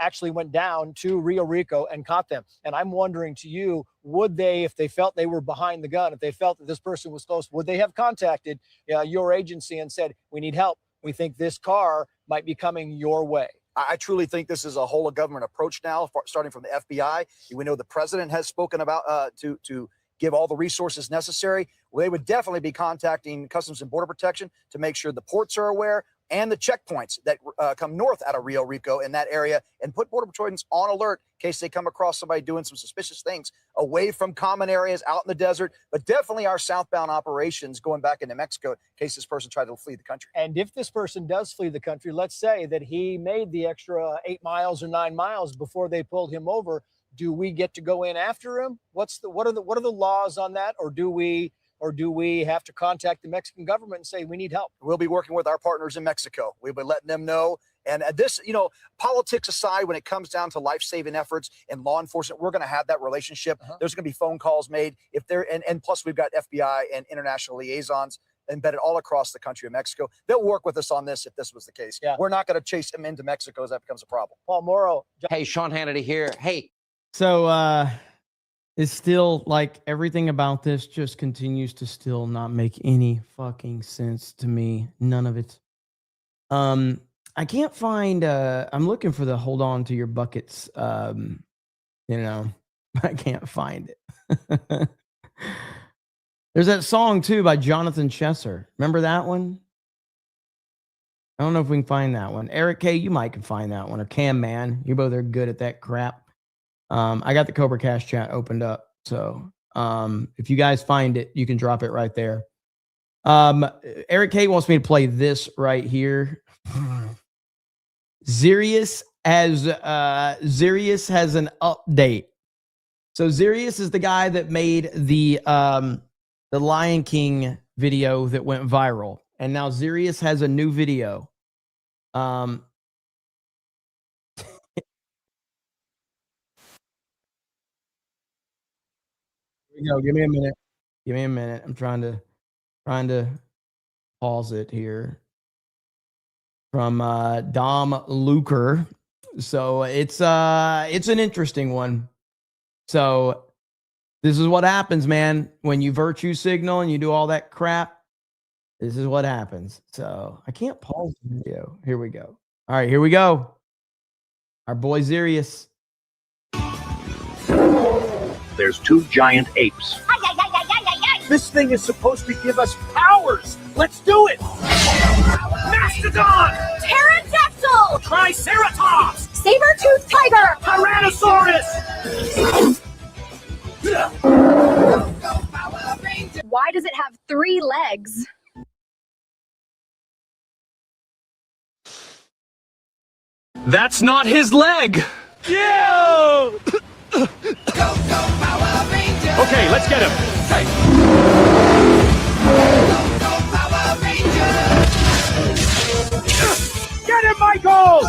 actually went down to Rio Rico and caught them. And I'm wondering to you, would they, if they felt they were behind the gun, if they felt that this person was close, would they have contacted your agency and said, we need help? We think this car might be coming your way.
I truly think this is a whole of government approach now, starting from the FBI. We know the president has spoken about to give all the resources necessary. Well, they would definitely be contacting Customs and Border Protection to make sure the ports are aware and the checkpoints that come north out of Rio Rico in that area, and put Border Patrolmen on alert in case they come across somebody doing some suspicious things away from common areas out in the desert, but definitely our southbound operations going back into Mexico in case this person tried to flee the country.
And if this person does flee the country, let's say that he made the extra 8 miles or 9 miles before they pulled him over, do we get to go in after him? What are the laws on that? Or do we have to contact the Mexican government and say we need help?
We'll be working with our partners in Mexico. We'll be letting them know. And this, politics aside, when it comes down to life-saving efforts and law enforcement, we're going to have that relationship. There's going to be phone calls made if they're, and plus we've got FBI and international liaisons embedded all across the country of Mexico. They'll work with us on this if this was the case. Yeah. We're not going to chase them into Mexico as that becomes a problem.
Paul Morrow.
Hey, Sean Hannity here. Hey.
So it's still like everything about this just continues to still not make any fucking sense to me. None of it. I can't find I'm looking for the hold on to your buckets. I can't find it. There's that song too by Jonathan Chesser. Remember that one? I don't know if we can find that one. Eric K, you might can find that one, or Cam Man. You both are good at that crap. I got the CobraCast chat opened up. So if you guys find it, you can drop it right there. Eric K wants me to play this right here. Zirius has an update. So Zirius is the guy that made the Lion King video that went viral. And now Zirius has a new video. Here we go. Give me a minute. I'm trying to pause it here. From Dom Luker. So it's an interesting one. So this is what happens, man, when you virtue signal and you do all that crap. This is what happens. So I can't pause the video. Here we go. All right, here we go. Our boy Zirius.
There's 2 giant apes. This thing is supposed to give us powers. Let's do it. Mastodon!
Pterodactyl!
Triceratops!
Saber-toothed tiger!
Tyrannosaurus!
Why does it have 3 legs?
That's not his leg! Yeah! Okay, let's get him. Get him, Michael!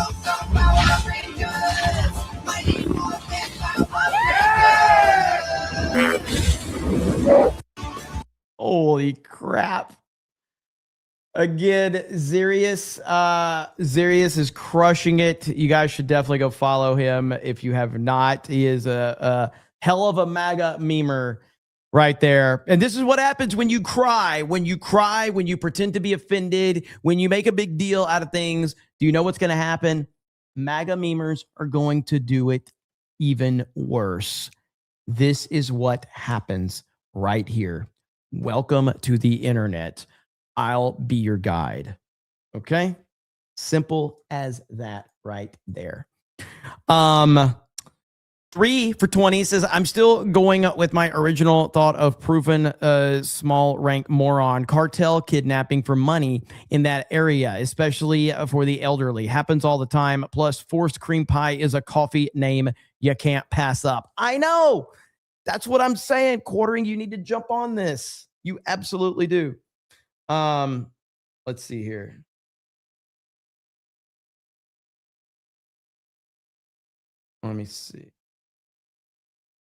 Holy crap. Again, Zirius is crushing it. You guys should definitely go follow him if you have not. He is a hell of a MAGA memer right there. And this is what happens when you cry. When you pretend to be offended, when you make a big deal out of things. Do you know what's going to happen? MAGA memers are going to do it even worse. This is what happens right here. Welcome to the internet. I'll be your guide. Okay? Simple as that right there. 3 for 20 says, I'm still going with my original thought of proven small rank moron. Cartel kidnapping for money in that area, especially for the elderly. Happens all the time. Plus, forced cream pie is a coffee name you can't pass up. I know. That's what I'm saying. Quartering, you need to jump on this. You absolutely do. Let's see here. Let me see.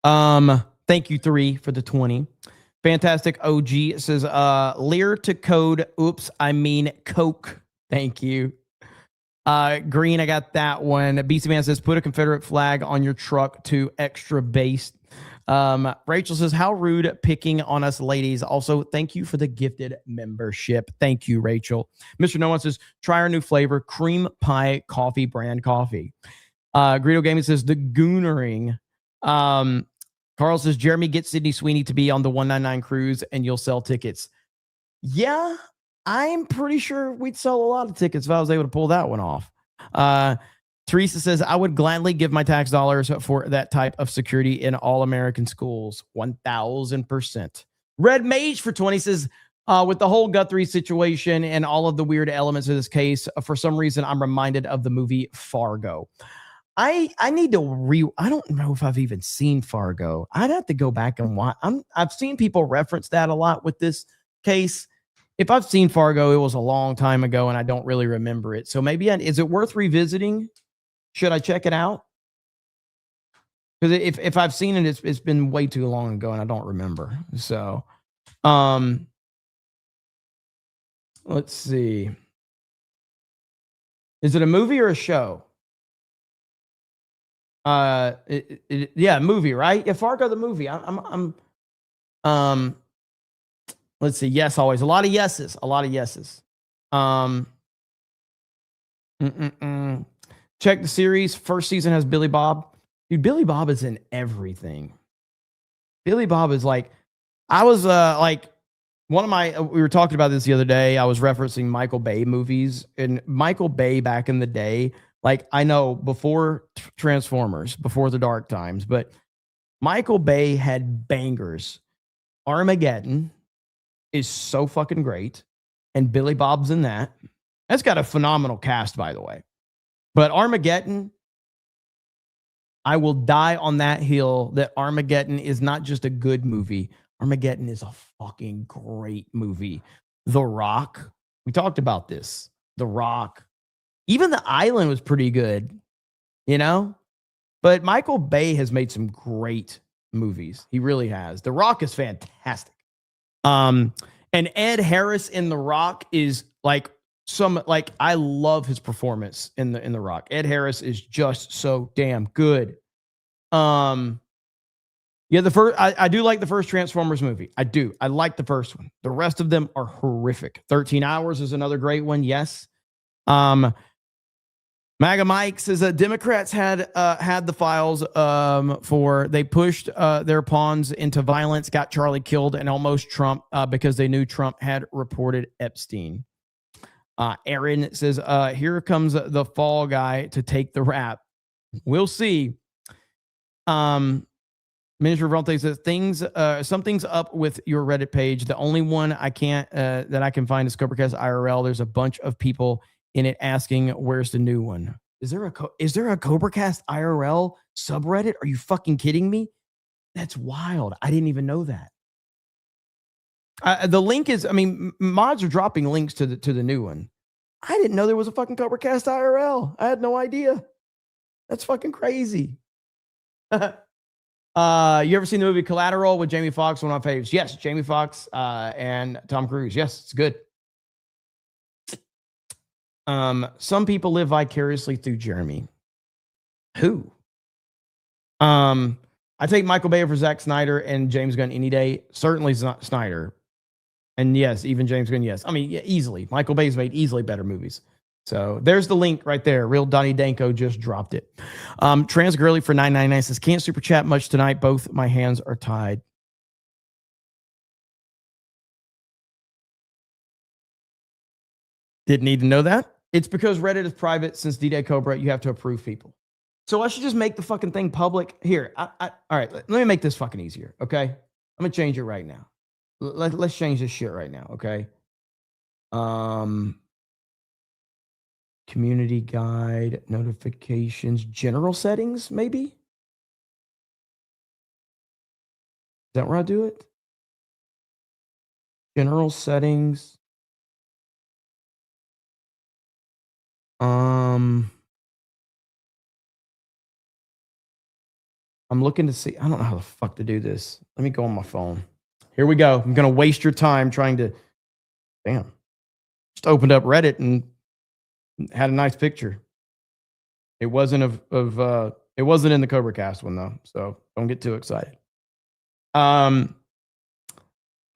Thank you, 3 for the 20. Fantastic OG says, Lear to code. Oops, I mean Coke. Thank you. Green, I got that one. BC Man says, put a Confederate flag on your truck to extra base. Rachel says, how rude picking on us ladies. Also, thank you for the gifted membership. Thank you, Rachel. Mr. No One says, try our new flavor, cream pie coffee brand coffee. Greedo Gaming says, the Goonering. Carl says, Jeremy, get Sydney Sweeney to be on the 199 cruise and you'll sell tickets. Yeah, I'm pretty sure we'd sell a lot of tickets if I was able to pull that one off. Teresa says, I would gladly give my tax dollars for that type of security in all American schools. 1,000%. Red Mage for 20 says, with the whole Guthrie situation and all of the weird elements of this case, for some reason, I'm reminded of the movie Fargo. I need to I don't know if I've even seen Fargo. I'd have to go back and watch. I've seen people reference that a lot with this case. If I've seen Fargo, it was a long time ago and I don't really remember it. So maybe, is it worth revisiting? Should I check it out? Because if I've seen it, it's been way too long ago and I don't remember. So, let's see. Is it a movie or a show? Yeah, movie, right? Yeah, Fargo the movie. Let's see. Yes, always. A lot of yeses. A lot of yeses. Check the series. First season has Billy Bob. Dude, Billy Bob is in everything. Billy Bob is like, I was like, one of my, we were talking about this the other day. I was referencing Michael Bay movies, and Michael Bay back in the day, like, I know before Transformers, before the dark times, but Michael Bay had bangers. Armageddon is so fucking great, and Billy Bob's in that. That's got a phenomenal cast, by the way. But Armageddon, I will die on that hill that Armageddon is not just a good movie. Armageddon is a fucking great movie. The Rock, we talked about this. The Rock. Even The Island was pretty good, you know? But Michael Bay has made some great movies. He really has. The Rock is fantastic. And Ed Harris in The Rock is like I love his performance in The Rock. Ed Harris is just so damn good. Yeah, I do like the first Transformers movie. I do. I like the first one. The rest of them are horrific. 13 Hours is another great one. Yes. MAGA Mike says that Democrats had the files they pushed their pawns into violence, got Charlie killed, and almost Trump because they knew Trump had reported Epstein. Aaron says, here comes the fall guy to take the rap. We'll see. Minister Volta says something's up with your Reddit page. The only one I can't that I can find is CobraCast IRL. There's a bunch of people in it asking, where's the new one? Is there a CobraCast IRL subreddit? Are you fucking kidding me? That's wild. I didn't even know that. The link is, mods are dropping links to the new one. I didn't know there was a fucking CobraCast IRL. I had no idea. That's fucking crazy. You ever seen the movie Collateral with Jamie Foxx? One of my faves. Yes, Jamie Foxx and Tom Cruise. Yes, it's good. Some people live vicariously through Jeremy. Who? I take Michael Bay over Zack Snyder and James Gunn any day. Certainly Snyder. And yes, even James Gunn, yes. Yeah, easily. Michael Bay's made easily better movies. So there's the link right there. Real Donnie Danko just dropped it. Trans Girly for $9.99 says, can't super chat much tonight. Both my hands are tied. Didn't need to know that. It's because Reddit is private. Since D-Day Cobra, you have to approve people. So I should just make the fucking thing public. Here, all right, let me make this fucking easier, okay? I'm gonna change it right now. Let's change this shit right now, okay? Community guide, notifications, general settings, maybe? Is that where I do it? General settings. I'm looking to see. I don't know how the fuck to do this. Let me go on my phone. Here we go. I'm gonna waste your time trying to. Damn. Just opened up Reddit and had a nice picture. It wasn't it wasn't in the CobraCast one though, so don't get too excited.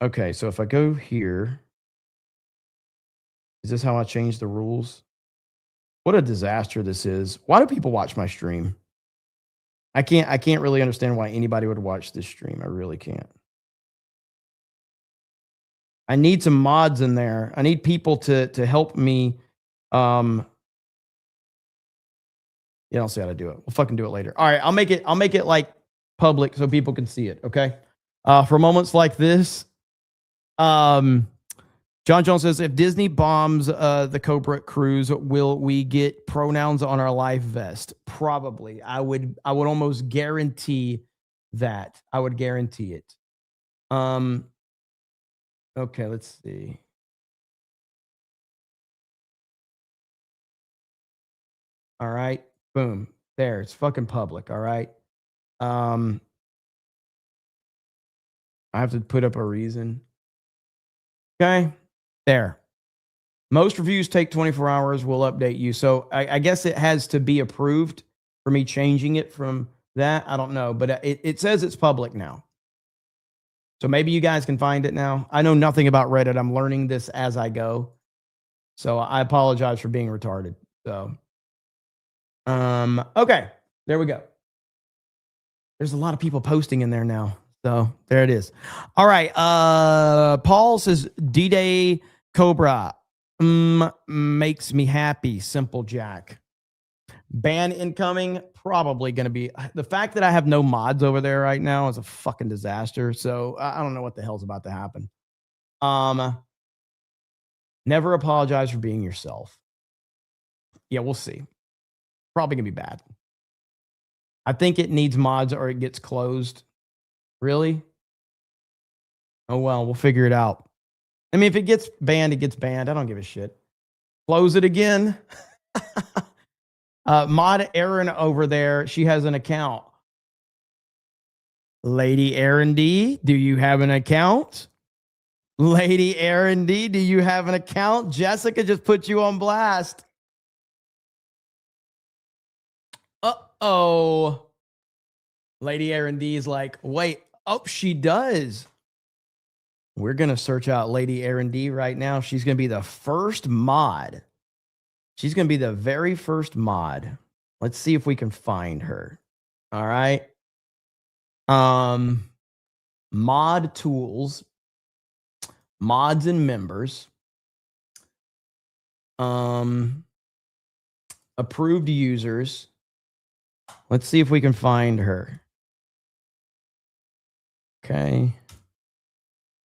Okay, so if I go here, is this how I change the rules? What a disaster this is. Why do people watch my stream? I can't really understand why anybody would watch this stream. I really can't. I need some mods in there. I need people to help me. Yeah, I don't see how to do it. We'll fucking do it later. All right, I'll make it like public so people can see it. Okay. For moments like this, John Jones says, if Disney bombs the Cobra cruise, will we get pronouns on our life vest? Probably. I would almost guarantee that. I would guarantee it. Okay, let's see. All right. Boom. There. It's fucking public. All right. I have to put up a reason. Okay. There. Most reviews take 24 hours. We'll update you. So I guess it has to be approved for me changing it from that. I don't know, but it says it's public now. So maybe you guys can find it now. I know nothing about Reddit. I'm learning this as I go. So I apologize for being retarded. So, okay, there we go. There's a lot of people posting in there now. So there it is. All right. Paul says D-Day Cobra makes me happy. Simple Jack. Ban incoming. Probably going to be the fact that I have no mods over there right now is a fucking disaster. So I don't know what the hell's about to happen. Never apologize for being yourself. Yeah, we'll see. Probably going to be bad. I think it needs mods or it gets closed. Really? Oh, well, we'll figure it out. I mean, if it gets banned, it gets banned. I don't give a shit. Close it again. Mod Erin over there, she has an account. Lady Erin D, do you have an account? Lady Erin D, do you have an account? Jessica just put you on blast. Uh-oh. Lady Erin D is like, wait. Oh, she does. We're going to search out Lady Erin D right now. She's going to be the first mod. She's going to be the very first mod. Let's see if we can find her. All right. Mod tools, mods and members, approved users. Let's see if we can find her. Okay.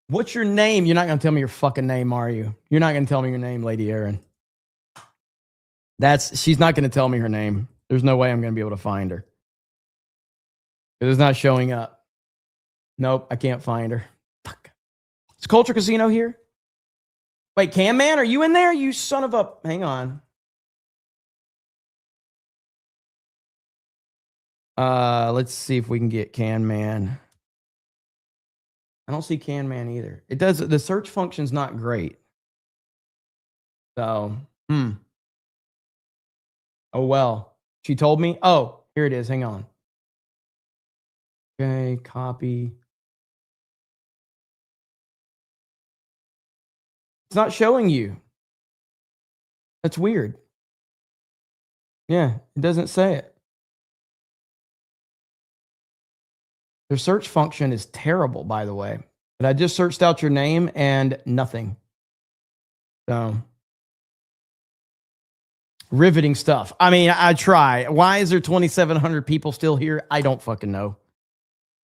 What's your name? You're not going to tell me your fucking name, are you? You're not going to tell me your name, Lady Erin. She's not going to tell me her name. There's no way I'm going to be able to find her. It is not showing up. Nope, I can't find her. Fuck. Is Culture Casino here? Wait, Cam Man, are you in there? You son of a... Hang on. Let's see if we can get Can Man. I don't see Can Man either. It does. The search function's not great. So, oh, well. She told me. Oh, here it is. Hang on. Okay, copy. It's not showing you. That's weird. Yeah, it doesn't say it. Their search function is terrible, by the way. But I just searched out your name and nothing. So, riveting stuff. I mean, I try. Why is there 2,700 people still here? I don't fucking know.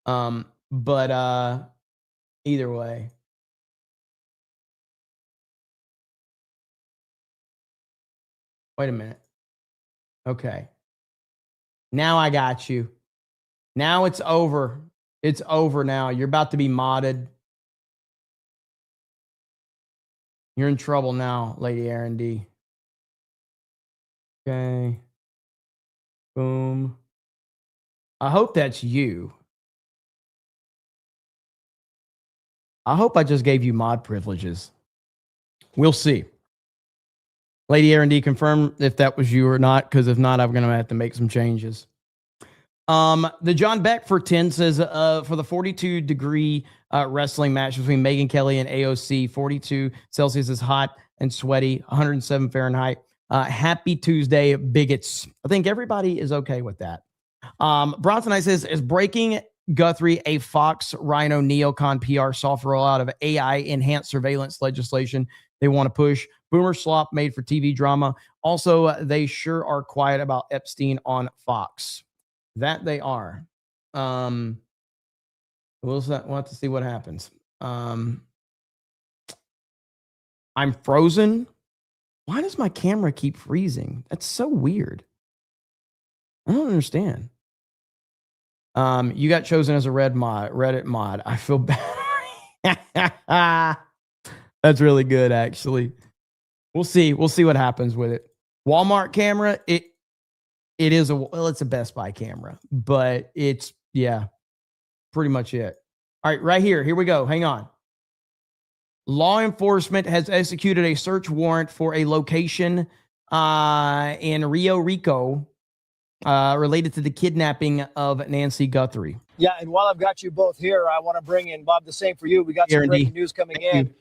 But either way. Wait a minute. Okay. Now I got you. Now it's over. It's over now. You're about to be modded. You're in trouble now, Lady Aaron D. Okay. Boom. I hope that's you. I hope I just gave you mod privileges. We'll see. Lady Aaron D, confirm if that was you or not, because if not, I'm going to have to make some changes. The John Beck for 10 says for the 42-degree wrestling match between Megan Kelly and AOC, 42 Celsius is hot and sweaty, 107 Fahrenheit. Happy Tuesday, bigots. I think everybody is okay with that. Bronson I says, is breaking Guthrie a Fox Rhino neocon PR soft rollout of AI enhanced surveillance legislation they want to push? Boomer slop made for TV drama. Also, they sure are quiet about Epstein on Fox. That they are. We'll have to see what happens. I'm frozen. Why does my camera keep freezing? That's so weird. I don't understand. You got chosen as a Reddit mod. I feel bad. That's really good, actually. We'll see. We'll see what happens with it. Walmart camera. It's a Best Buy camera, but it's pretty much it. All right, right here. Here we go. Hang on. Law enforcement has executed a search warrant for a location in Rio Rico related to the kidnapping of Nancy Guthrie.
Yeah, and while I've got you both here, I want to bring in, Bob, the same for you. We got some breaking news coming in.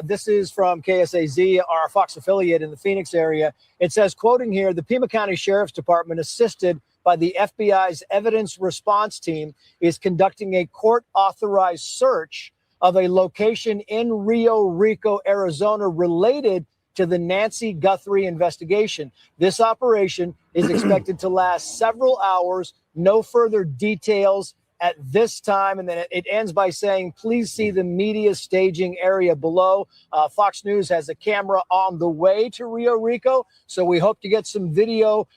This is from KSAZ, our Fox affiliate in the Phoenix area. It says, quoting here, the Pima County Sheriff's Department, assisted by the FBI's evidence response team, is conducting a court-authorized search of a location in Rio Rico, Arizona, related to the Nancy Guthrie investigation. This operation is expected to last several hours. No further details at this time. And then it ends by saying, please see the media staging area below. Fox News has a camera on the way to Rio Rico, so we hope to get some video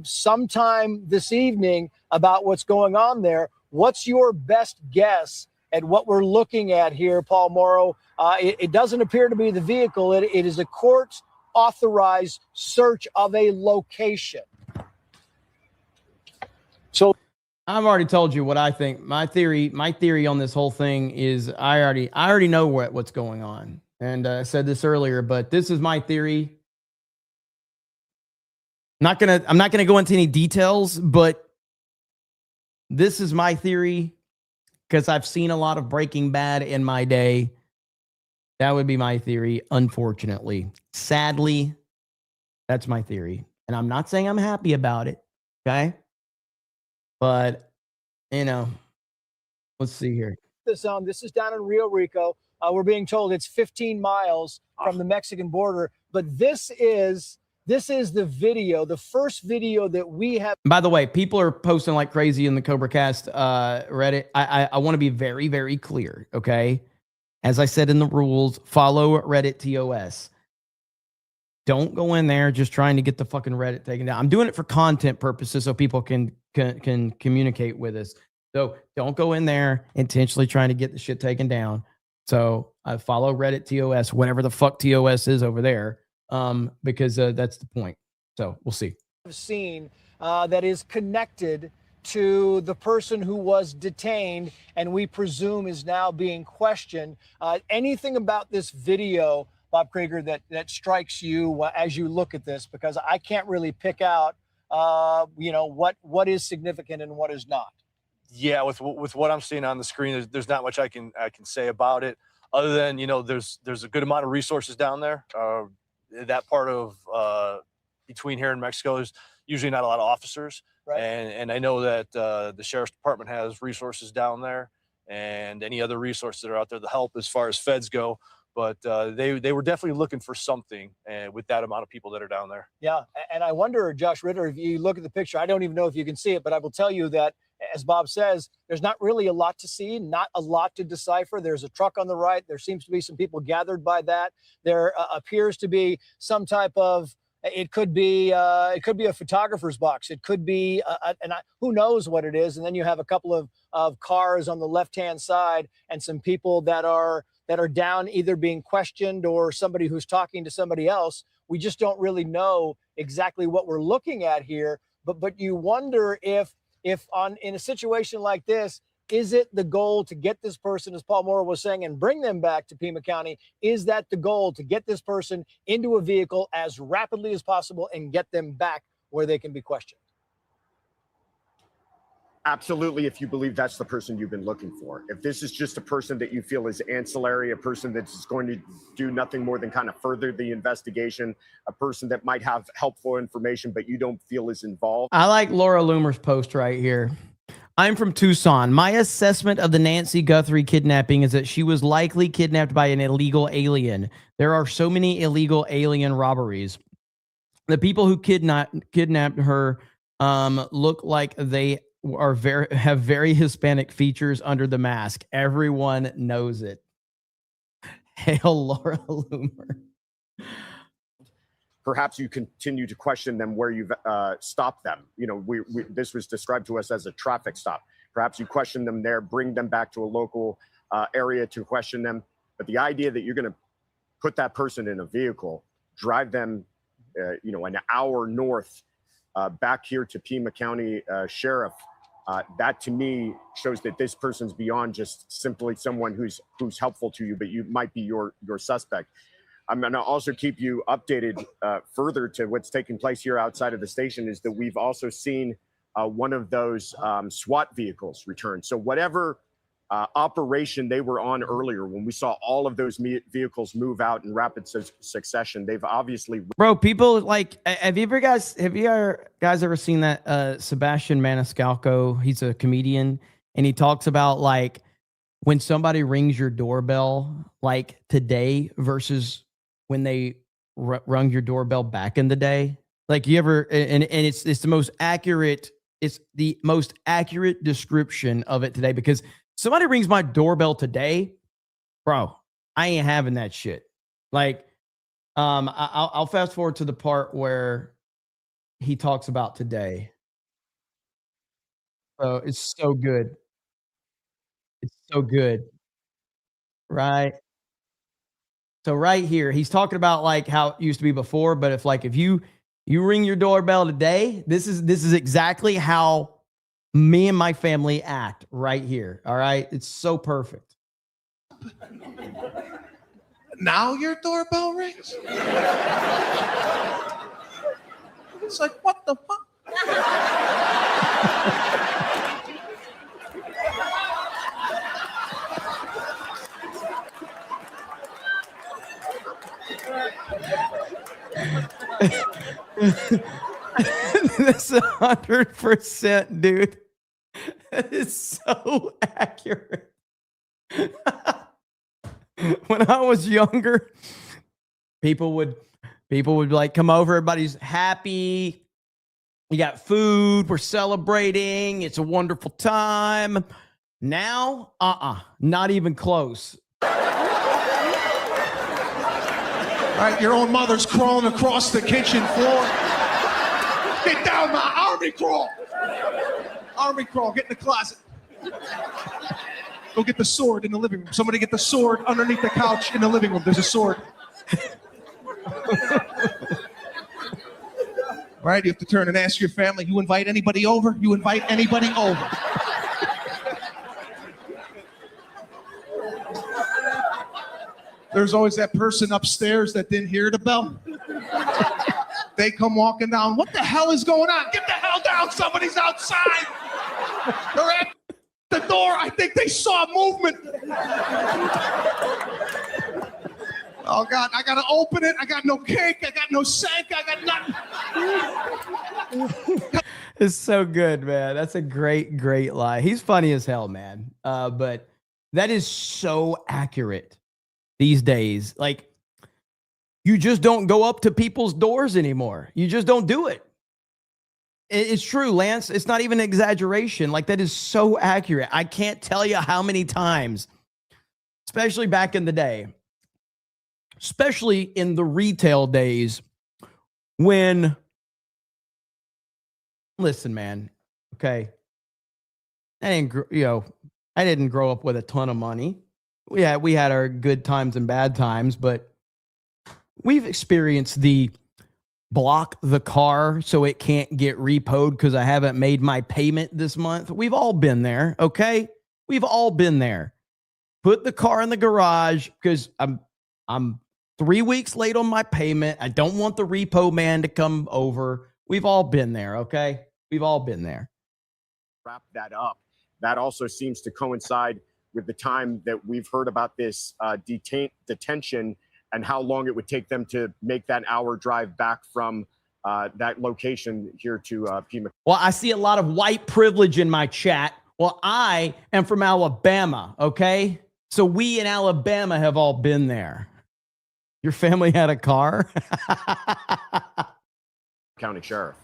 sometime this evening about what's going on there. What's your best guess at what we're looking at here, Paul Morrow? It doesn't appear to be the vehicle. It is a court-authorized search of a location. So
I've already told you what I think. My theory on this whole thing is I already know what's going on. And I said this earlier, but this is my theory. I'm not gonna go into any details, but this is my theory because I've seen a lot of Breaking Bad in my day. That would be my theory, unfortunately. Sadly, that's my theory. And I'm not saying I'm happy about it, okay? But, let's see here.
This is down in Rio Rico. We're being told it's 15 miles from the Mexican border. But this is the video, the first video that we have.
By the way, people are posting like crazy in the CobraCast Reddit. I want to be very, very clear, okay? As I said in the rules, follow Reddit TOS. Don't go in there just trying to get the fucking Reddit taken down. I'm doing it for content purposes so people can communicate with us. So don't go in there intentionally trying to get the shit taken down. So I follow Reddit TOS, whatever the fuck TOS is over there, because that's the point. So we'll see.
Seen that is connected to the person who was detained and we presume is now being questioned. Anything about this video, Bob Krieger, that strikes you as you look at this? Because I can't really pick out, what is significant and what is not.
Yeah, with what I'm seeing on the screen, there's not much I can say about it, other than there's a good amount of resources down there. That part of between here and Mexico, there's usually not a lot of officers, right. And I know that the sheriff's department has resources down there, and any other resources that are out there to help as far as feds go. but they were definitely looking for something, and with that amount of people that are down there.
Yeah, and I wonder, Josh Ritter, if you look at the picture, I don't even know if you can see it, but I will tell you that, as Bob says, there's not really a lot to see, not a lot to decipher. There's a truck on the right. There seems to be some people gathered by that. There appears to be some type of, it could be a photographer's box. It could be, who knows what it is. And then you have a couple of cars on the left-hand side and some people that are down, either being questioned or somebody who's talking to somebody else. We just don't really know exactly what we're looking at here. But you wonder if in a situation like this, is it the goal to get this person, as Paul Moore was saying, and bring them back to Pima County? Is that the goal, to get this person into a vehicle as rapidly as possible and get them back where they can be questioned?
Absolutely, if you believe that's the person you've been looking for. If this is just a person that you feel is ancillary, a person that's going to do nothing more than kind of further the investigation, a person that might have helpful information but you don't feel is involved.
I like Laura Loomer's post right here. I'm from Tucson. My assessment of the Nancy Guthrie kidnapping is that she was likely kidnapped by an illegal alien. There are so many illegal alien robberies. The people who kidnapped her look like they have very Hispanic features under the mask. Everyone knows it. Hail Laura Loomer.
Perhaps you continue to question them where you've stopped them. You know, this was described to us as a traffic stop. Perhaps you question them there, bring them back to a local area to question them. But the idea that you're going to put that person in a vehicle, drive them, an hour north back here to Pima County Sheriff, that to me shows that this person's beyond just simply someone who's helpful to you, but you might be your suspect. I'm going to also keep you updated further to what's taking place here outside of the station, is that we've also seen one of those SWAT vehicles return. So whatever operation they were on earlier, when we saw all of those vehicles move out in rapid succession, they've obviously...
Bro, people like, have you guys ever seen that Sebastian Maniscalco? He's a comedian, and he talks about like when somebody rings your doorbell, like today versus when they rung your doorbell back in the day. Like, you ever, and it's the most accurate description of it today, because somebody rings my doorbell today, bro, I ain't having that shit. Like, I'll fast forward to the part where he talks about today. Oh, it's so good. It's so good. Right. So right here, he's talking about like how it used to be before, but if you ring your doorbell today, this is exactly how me and my family act right here. All right. It's so perfect.
Now your doorbell rings? It's like, what the fuck?
That's 100%, dude. That is so accurate. When I was younger, people would like come over, everybody's happy. You got food, we're celebrating, it's a wonderful time. Now, not even close.
All right, your own mother's crawling across the kitchen floor. Get down, my army crawl. Army crawl, get in the closet. Go get the sword in the living room. Somebody get the sword underneath the couch in the living room. There's a sword. Right, you have to turn and ask your family, you invite anybody over? You invite anybody over? There's always that person upstairs that didn't hear the bell. They come walking down. What the hell is going on? Get the hell down. Somebody's outside. They're at the door. I think they saw movement. Oh, God. I got to open it. I got no cake. I got no sink. I got nothing.
It's so good, man. That's a great lie. He's funny as hell, man. But that is so accurate. these days. Like, you just don't go up to people's doors anymore. You just don't do it. It's true, Lance. It's not even an exaggeration. Like, that is so accurate. I can't tell you how many times, especially back in the day, especially in the retail days, when, listen, man, okay, I didn't grow up with a ton of money. We had our good times and bad times, but we've experienced the block the car so it can't get repoed because I haven't made my payment this month. We've all been there, okay? We've all been there. Put the car in the garage because I'm 3 weeks late on my payment. I don't want the repo man to come over. We've all been there, okay? We've all been there.
Wrap that up. That also seems to coincide with the time that we've heard about this detention and how long it would take them to make that hour drive back from that location here to Pima.
Well, I see a lot of white privilege in my chat. Well, I am from Alabama, okay? So we in Alabama have all been there. Your family had a car?
County Sheriff.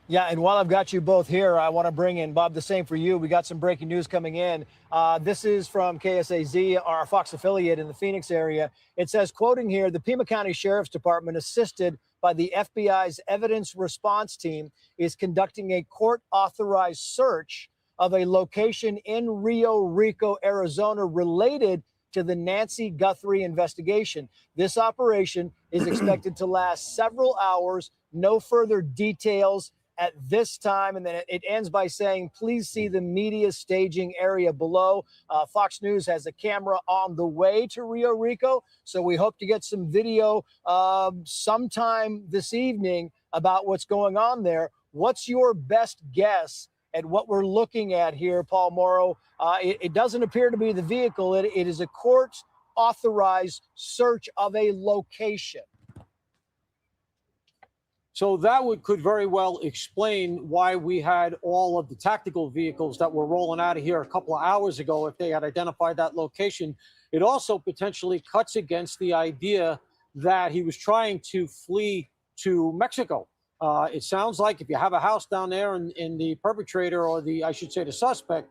Yeah, and while I've got you both here, I want to bring in, Bob, the same for you. We got some breaking news coming in. This is from KSAZ, our Fox affiliate in the Phoenix area. It says, quoting here, the Pima County Sheriff's Department, assisted by the FBI's evidence response team, is conducting a court-authorized search of a location in Rio Rico, Arizona, related to the Nancy Guthrie investigation. This operation is expected to last several hours. No further details at this time. And then it ends by saying, please see the media staging area below. Fox News has a camera on the way to Rio Rico. So we hope to get some video sometime this evening about what's going on there. What's your best guess at what we're looking at here, Paul Morrow? It doesn't appear to be the vehicle. It is a court-authorized search of a location.
So that could very well explain why we had all of the tactical vehicles that were rolling out of here a couple of hours ago if they had identified that location. It also potentially cuts against the idea that he was trying to flee to Mexico. It sounds like if you have a house down there and the perpetrator, or I should say the suspect,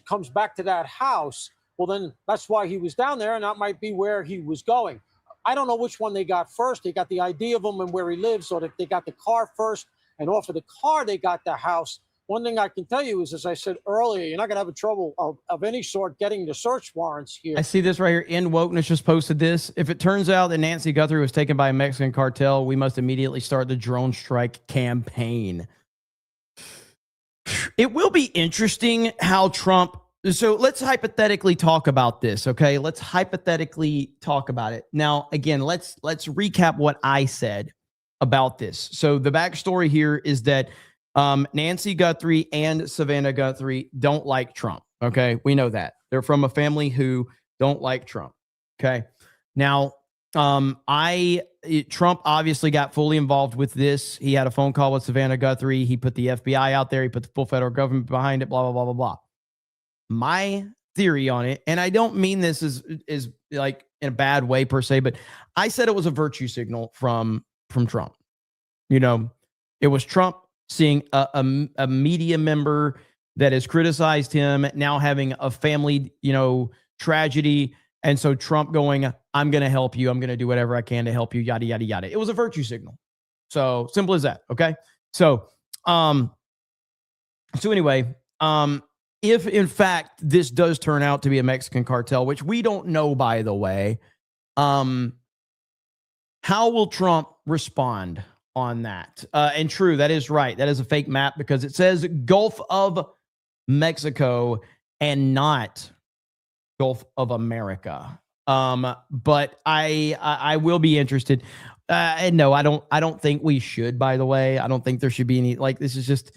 comes back to that house, well, then that's why he was down there, and that might be where he was going. I don't know which one they got first. They got the ID of him and where he lives, or if they got the car first, and off of the car they got the house. One thing I can tell you is, as I said earlier, you're not going to have a trouble of any sort getting the search warrants here.
I see this right here. In Wokeness just posted this. If it turns out that Nancy Guthrie was taken by a Mexican cartel, we must immediately start the drone strike campaign. It will be interesting how Trump... So let's hypothetically talk about this, okay? Let's hypothetically talk about it. Now, again, let's recap what I said about this. So the backstory here is that Nancy Guthrie and Savannah Guthrie don't like Trump, okay? We know that. They're from a family who don't like Trump, okay? Now, Trump obviously got fully involved with this. He had a phone call with Savannah Guthrie. He put the FBI out there. He put the full federal government behind it, blah, blah, blah, blah, blah. My theory on it, and I don't mean this is like in a bad way per se, but I said it was a virtue signal from Trump. You know, it was Trump seeing a media member that has criticized him now having a family, tragedy. And so Trump going, I'm going to help you. I'm going to do whatever I can to help you, yada, yada, yada. It was a virtue signal. So simple as that. Okay. So anyway, if in fact this does turn out to be a Mexican cartel, which we don't know, by the way, how will Trump respond on that? And true, that is right. That is a fake map because it says Gulf of Mexico and not Gulf of America. But I will be interested. And no, I don't think we should, by the way. I don't think there should be any, like, this is just,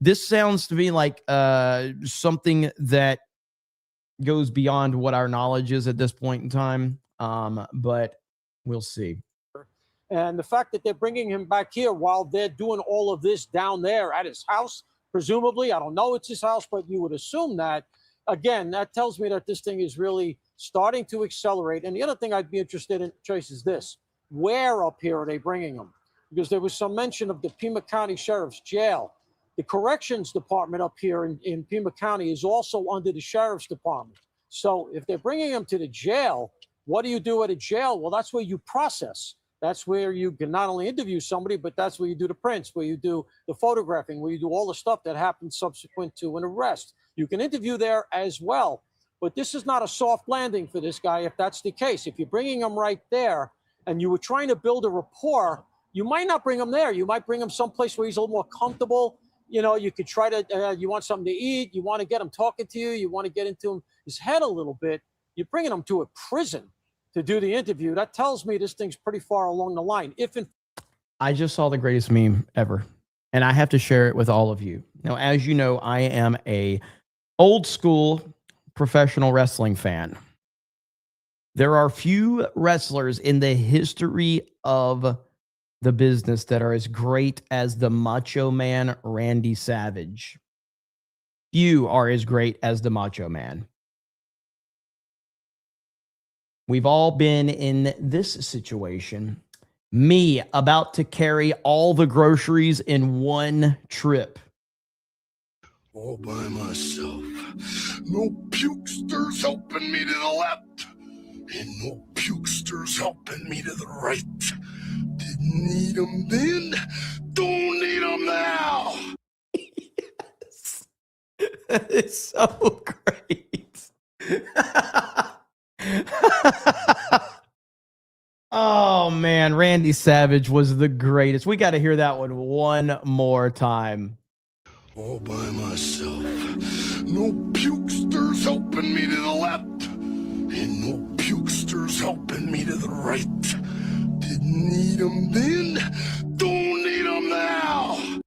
this sounds to me like something that goes beyond what our knowledge is at this point in time. But we'll see.
And the fact that they're bringing him back here while they're doing all of this down there at his house, presumably, I don't know it's his house, but you would assume that. Again, that tells me that this thing is really starting to accelerate. And the other thing I'd be interested in, Trace, is this. Where up here are they bringing them? Because there was some mention of the Pima County Sheriff's Jail. The Corrections Department up here in Pima County is also under the Sheriff's Department. So if they're bringing them to the jail, what do you do at a jail? Well, that's where you process. That's where you can not only interview somebody, but that's where you do the prints, where you do the photographing, where you do all the stuff that happens subsequent to an arrest. You can interview there as well. But this is not a soft landing for this guy if that's the case. If you're bringing him right there and you were trying to build a rapport, you might not bring him there. You might bring him someplace where he's a little more comfortable. You know, you could try to, you want something to eat, you want to get him talking to you, you want to get into his head a little bit. You're bringing him to a prison to do the interview. That tells me this thing's pretty far along the line.
I just saw the greatest meme ever, and I have to share it with all of you. Now, as you know, I am a old school professional wrestling fan. There are few wrestlers in the history of the business that are as great as the Macho Man Randy Savage. Few are as great as the Macho Man. We've all been in this situation. Me about to carry all the groceries in one trip.
All by myself. No pukesters helping me to the left, and no pukesters helping me to the right. Didn't need them then, don't need them now.
Yes. That is so great. Oh, man. Randy Savage was the greatest. We got to hear that one more time.
All by myself. No pukesters helping me to the left, and no pukesters helping me to the right. Didn't need them then, don't need them now.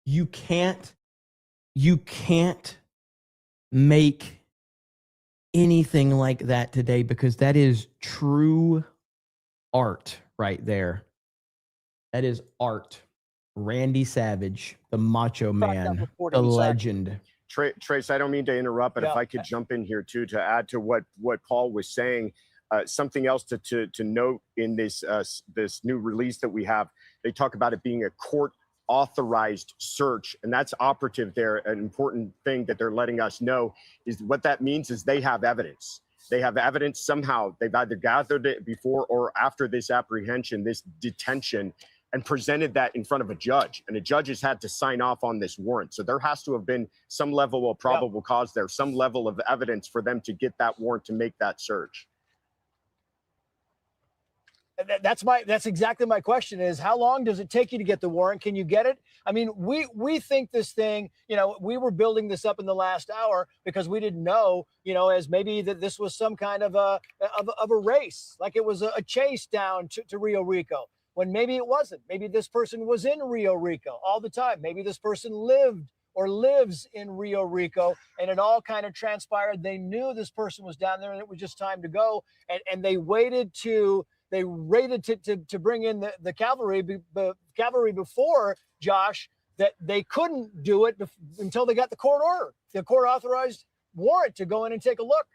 You can't make anything like that today, because that is true art right there. That is art. Randy Savage, the Macho Man, the legend.
Trace, I don't mean to interrupt, but if I could jump in here too to add to what Paul was saying, something else to note in this this new release that we have. They talk about it being a court authorized search, and that's operative there. An important thing that they're letting us know is what that means is they have evidence. They have evidence somehow. They've either gathered it before or after this apprehension, this detention, and presented that in front of a judge. And a judge has had to sign off on this warrant. So there has to have been some level of probable cause there, some level of evidence for them to get that warrant to make that search.
That's exactly my question is, how long does it take you to get the warrant? Can you get it? I mean, we think this thing, you know, we were building this up in the last hour because we didn't know, you know, as maybe that this was some kind of a race, like it was a chase down to Rio Rico, when maybe it wasn't. Maybe this person was in Rio Rico all the time. Maybe this person lived or lives in Rio Rico, and it all kind of transpired. They knew this person was down there and it was just time to go. And they waited to bring in the cavalry before, Josh, that they couldn't do it until they got the court order, the court authorized warrant to go in and take a look.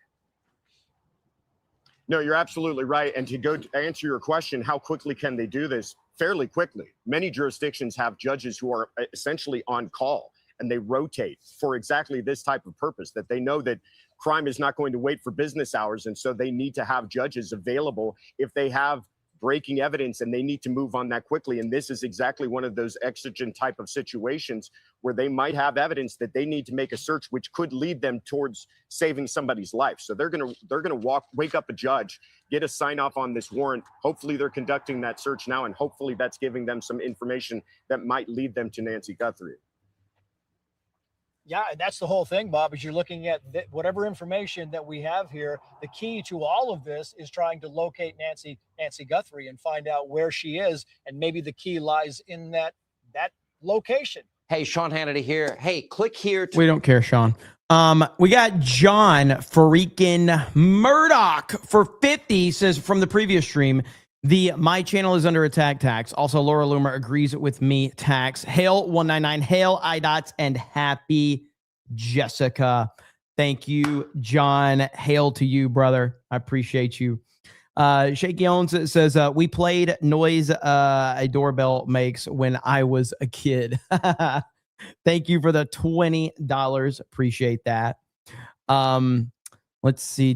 No, you're absolutely right. And to answer your question, how quickly can they do this? Fairly quickly. Many jurisdictions have judges who are essentially on call, and they rotate for exactly this type of purpose, that they know that crime is not going to wait for business hours. And so they need to have judges available if they have breaking evidence and they need to move on that quickly. And this is exactly one of those exigent type of situations where they might have evidence that they need to make a search, which could lead them towards saving somebody's life. So they're going to wake up a judge, get a sign off on this warrant. Hopefully they're conducting that search now, and hopefully that's giving them some information that might lead them to Nancy Guthrie.
Yeah, that's the whole thing, Bob, is you're looking at whatever information that we have here. The key to all of this is trying to locate Nancy Guthrie and find out where she is. And maybe the key lies in that location.
Hey, Sean Hannity here. Hey, click here.
We don't care, Sean. We got John freaking Murdoch for 50, says from the previous stream, my channel is under attack tax. Also, Laura Loomer agrees with me. Tax. Hail 199. Hail iDots and happy Jessica. Thank you, John. Hail to you, brother. I appreciate you. Shaky Owens says, we played noise a doorbell makes when I was a kid. Thank you for the $20. Appreciate that. Let's see.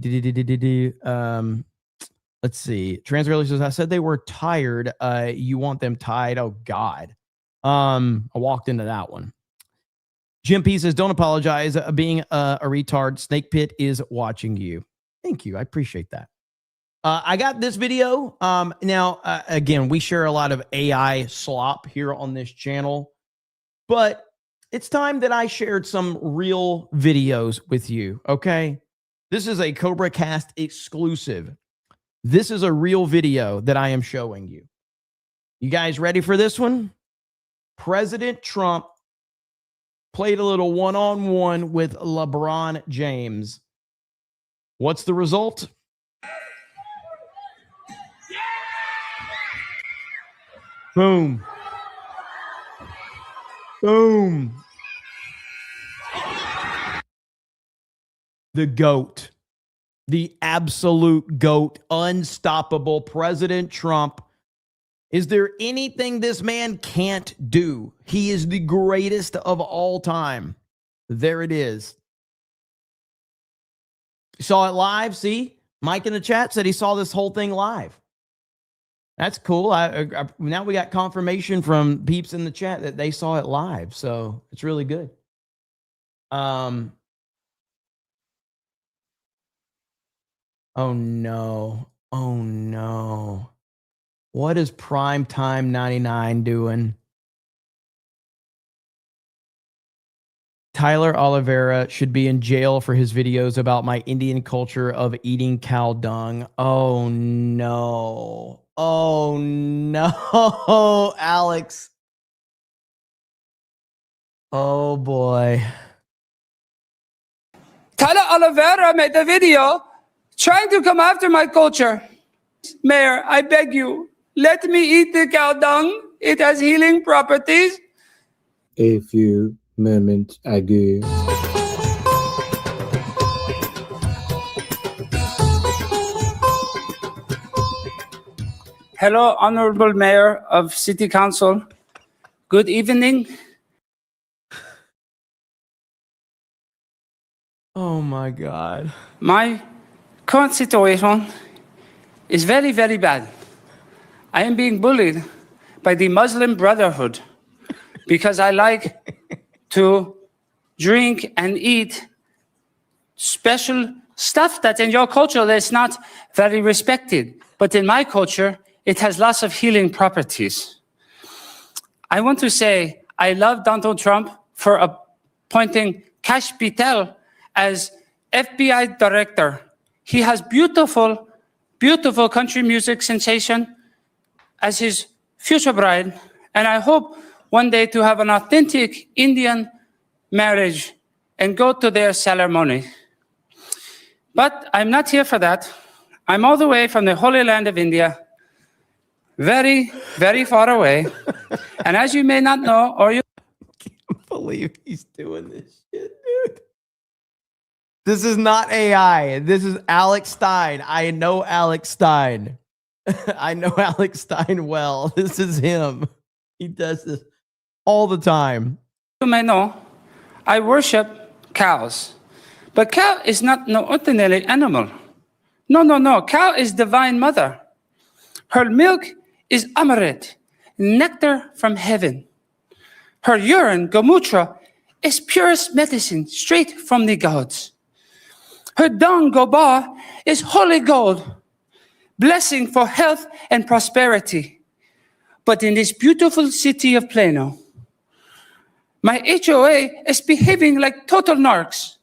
Let's see. Transfer says, I said they were tired. You want them tied? Oh, God. I walked into that one. Jim P says, don't apologize. Being a retard, Snake Pit is watching you. Thank you. I appreciate that. I got this video. Now, again, we share a lot of AI slop here on this channel, but it's time that I shared some real videos with you, okay? This is a CobraCast exclusive. This is a real video that I am showing you. You guys ready for this one? President Trump played a little one-on-one with LeBron James. What's the result? Boom. Boom. The GOAT. The absolute GOAT. Unstoppable President Trump. Is there anything this man can't do? He is the greatest of all time. There it is. You saw it live? See? Mike in the chat said he saw this whole thing live. That's cool. Now we got confirmation from peeps in the chat that they saw it live. So it's really good. Oh no. Oh no. What is Primetime 99 doing? Tyler Oliveira should be in jail for his videos about my Indian culture of eating cow dung. Oh no. Oh no, Alex. Oh boy.
Tyler Oliveira made a video trying to come after my culture. Mayor, I beg you, let me eat the cow dung. It has healing properties.
A few moments ago.
Hello, Honorable Mayor of City Council. Good evening.
Oh my God.
My current situation is very, very bad. I am being bullied by the Muslim Brotherhood because I like to drink and eat special stuff that in your culture is not very respected. But in my culture, it has lots of healing properties. I want to say I love Donald Trump for appointing Kash Patel as FBI director. He has beautiful, beautiful country music sensation as his future bride. And I hope one day to have an authentic Indian marriage and go to their ceremony. But I'm not here for that. I'm all the way from the Holy Land of India, very, very far away. And as you may not know, or you
can't believe he's doing this shit, dude. This is not AI. This is Alex Stein. I know Alex Stein. I know Alex Stein well. This is him. He does this all the time.
You may know, I worship cows. But cow is not no ordinary animal. No. Cow is divine mother. Her milk is Amrit, nectar from heaven. Her urine, Gomutra, is purest medicine straight from the gods. Her dung, Goba, is holy gold, blessing for health and prosperity. But in this beautiful city of Plano, my HOA is behaving like total narcs,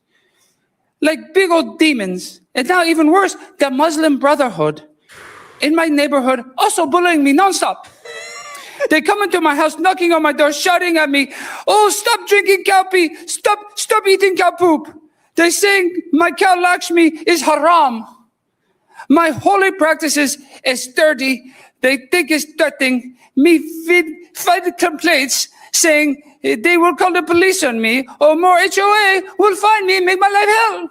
like big old demons, and now even worse, the Muslim Brotherhood in my neighborhood also bullying me nonstop. They come into my house, knocking on my door, shouting at me, "Oh, stop drinking cow pee! Stop eating cow poop!" They're saying my cow Lakshmi is haram. My holy practices is dirty. They think it's threatening me feed complaints, saying they will call the police on me or more HOA will find me and make my life hell.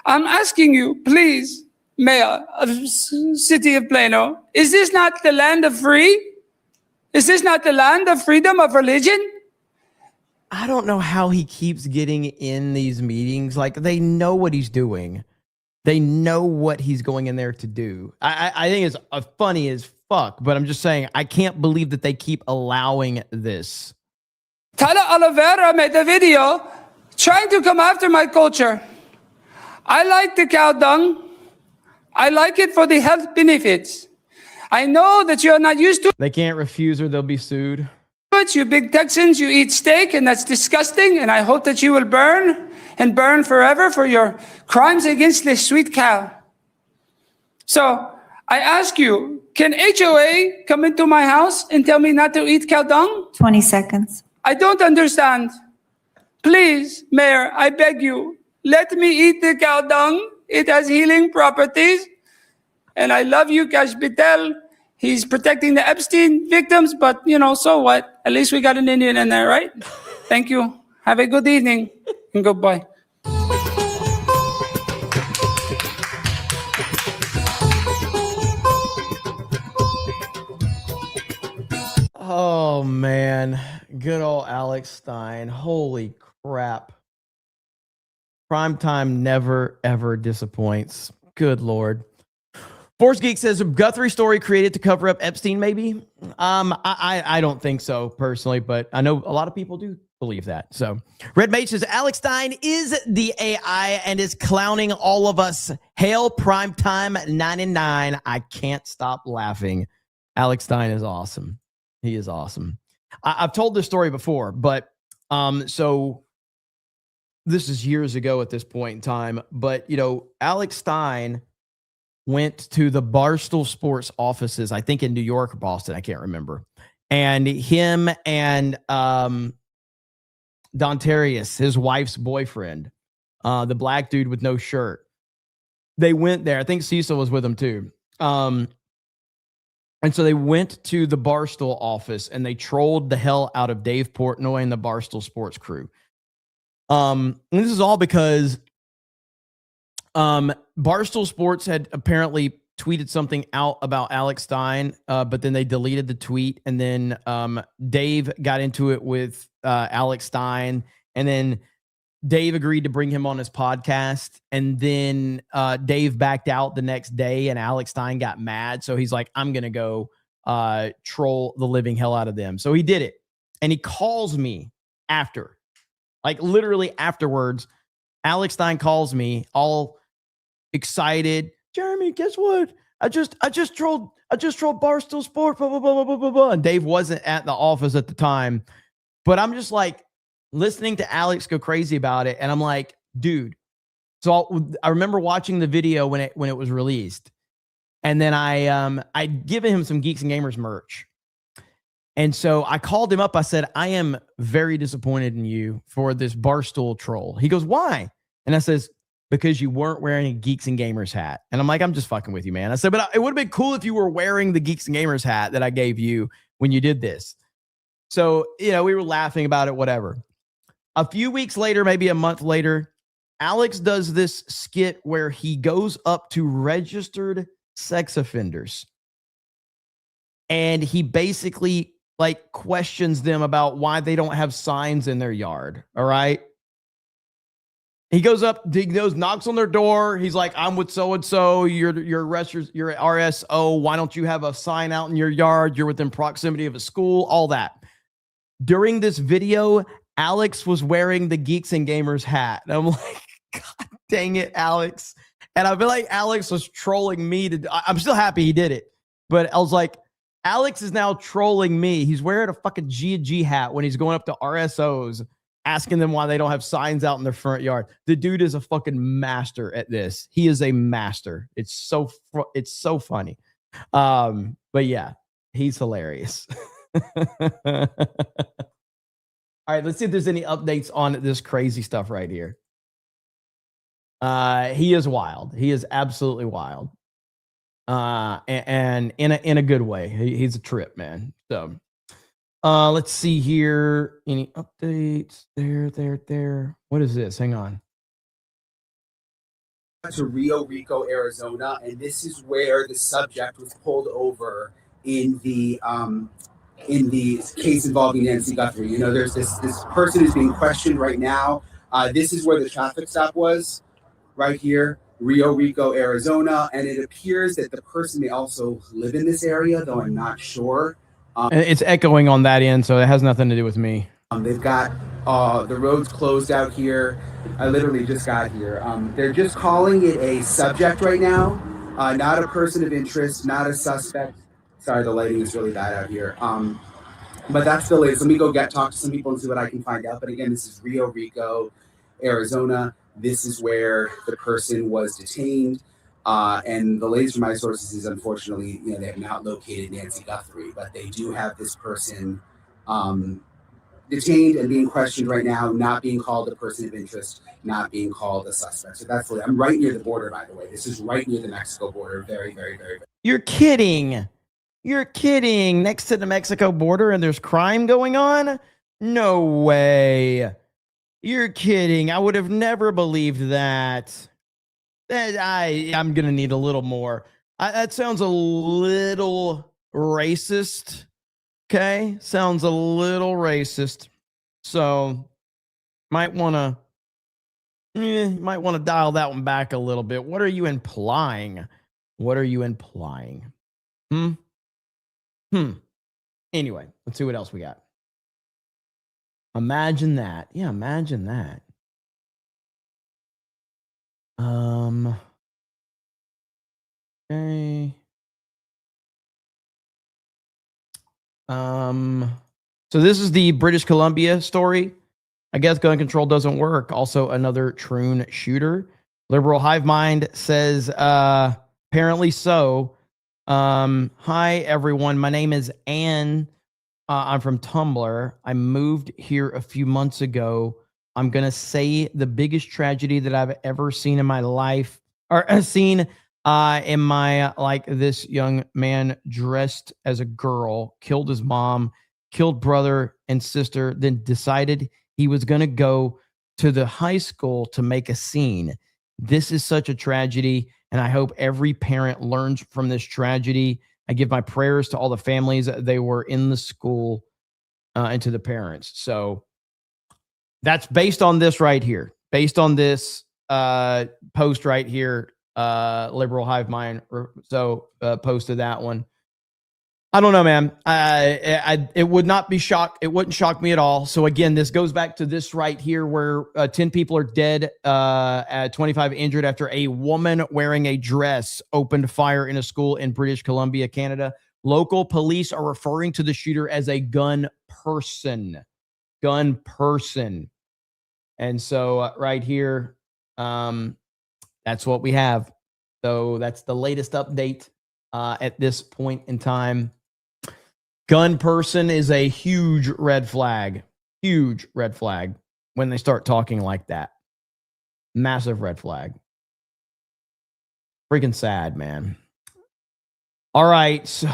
I'm asking you, please, Mayor of the City of Plano, is this not the land of free? Is this not the land of freedom of religion?
I don't know how he keeps getting in these meetings. Like, they know what he's doing. They know what he's going in there to do. I think it's funny as fuck, but I'm just saying, I can't believe that they keep allowing this.
Tyler Oliveira made a video trying to come after my culture. I like the cow dung. I like it for the health benefits. I know that you're not used to
They can't refuse or they'll be sued.
it. You big Texans, you eat steak, and that's disgusting. And I hope that you will burn and burn forever for your crimes against this sweet cow. So I ask you, can HOA come into my house and tell me not to eat cow dung?
20 seconds.
I don't understand. Please, Mayor, I beg you, let me eat the cow dung. It has healing properties. And I love you, Cash Patel. He's protecting the Epstein victims, but, so what? At least we got an Indian in there, right? Thank you. Have a good evening and goodbye.
Oh, man. Good old Alex Stein. Holy crap. Primetime never, ever disappoints. Good Lord. Force Geek says, a Guthrie story created to cover up Epstein, maybe? I don't think so, personally, but I know a lot of people do believe that. So, Red Mage says, Alex Stein is the AI and is clowning all of us. Hail Primetime 99. I can't stop laughing. Alex Stein is awesome. He is awesome. I've told this story before, but so this is years ago at this point in time. But, Alex Stein went to the Barstool Sports offices, I think in New York or Boston, I can't remember. And him and Dontarius, his wife's boyfriend, the black dude with no shirt, they went there. I think Cecil was with him too. And so they went to the Barstool office and they trolled the hell out of Dave Portnoy and the Barstool Sports crew. And this is all because Barstool Sports had apparently tweeted something out about Alex Stein, but then they deleted the tweet. And then Dave got into it with Alex Stein. And then Dave agreed to bring him on his podcast. And then Dave backed out the next day and Alex Stein got mad. So he's like, I'm going to go troll the living hell out of them. So he did it. And he calls me after, like literally afterwards. Alex Stein calls me all excited. Jeremy, guess what? I just trolled Barstool Sports, blah, blah, blah, blah, blah, blah. And Dave wasn't at the office at the time. But I'm just like listening to Alex go crazy about it. And I'm like, dude. So I remember watching the video when it was released. And then I'd given him some Geeks and Gamers merch. And so I called him up. I said, I am very disappointed in you for this Barstool troll. He goes, why? And I says, because you weren't wearing a Geeks and Gamers hat. And I'm like, I'm just fucking with you, man. I said, but it would have been cool if you were wearing the Geeks and Gamers hat that I gave you when you did this. So, we were laughing about it, whatever. A few weeks later, maybe a month later, Alex does this skit where he goes up to registered sex offenders. And he basically questions them about why they don't have signs in their yard. All right. He goes up, knocks on their door. He's like, I'm with so-and-so. You're RSO. Why don't you have a sign out in your yard? You're within proximity of a school, all that. During this video, Alex was wearing the Geeks and Gamers hat. And I'm like, God dang it, Alex. And I feel like Alex was trolling me. I'm still happy he did it. But I was like, Alex is now trolling me. He's wearing a fucking G hat when he's going up to RSOs, asking them why they don't have signs out in their front yard. The dude is a fucking master at this. He is a master. It's so funny. But yeah, he's hilarious. All right, let's see if there's any updates on this crazy stuff right here. He is wild. He is absolutely wild. And in a good way. He's a trip, man. So Let's see here. Any updates? There. What is this? Hang on.
To Rio Rico, Arizona, and this is where the subject was pulled over in the case involving Nancy Guthrie. You know, there's this person who's being questioned right now. This is where the traffic stop was, right here, Rio Rico, Arizona, and it appears that the person may also live in this area, though I'm not sure.
It's echoing on that end, so it has nothing to do with me.
They've got the roads closed out here. I literally just got here. They're just calling it a subject right now, not a person of interest, not a suspect. Sorry, the lighting is really bad out here. But that's the latest. Let me go talk to some people and see what I can find out. But again, this is Rio Rico, Arizona. This is where the person was detained. And the latest from my sources is, unfortunately, they have not located Nancy Guthrie, but they do have this person detained and being questioned right now, not being called a person of interest, not being called a suspect. So that's what I'm right near the border, by the way. This is right near the Mexico border. Very, very, very, very.
You're kidding. You're kidding. Next to the Mexico border and there's crime going on? No way. You're kidding. I would have never believed that. I'm going to need a little more. That sounds a little racist. Okay? Sounds a little racist. So, might want to dial that one back a little bit. What are you implying? What are you implying? Anyway, let's see what else we got. Imagine that. Yeah, imagine that. Okay. So this is the British Columbia story. I guess gun control doesn't work. Also, another Troon shooter. Liberal Hive Mind says, apparently so. Hi, everyone. My name is Ann. I'm from Tumblr. I moved here a few months ago. I'm going to say the biggest tragedy that I've ever seen in my life, or seen in my life. This young man dressed as a girl, killed his mom, killed brother and sister, then decided he was going to go to the high school to make a scene. This is such a tragedy, and I hope every parent learns from this tragedy. I give my prayers to all the families that they were in the school and to the parents. So that's based on this right here. Based on this post right here, Liberal Hive Mind posted that one. I don't know, man. It would not be shocked. It wouldn't shock me at all. So again, this goes back to this right here where 10 people are dead, 25 injured after a woman wearing a dress opened fire in a school in British Columbia, Canada. Local police are referring to the shooter as a gun person. Gun person. And so right here, that's what we have. So that's the latest update at this point in time. Gun person is a huge red flag. Huge red flag when they start talking like that. Massive red flag. Freaking sad, man. All right. So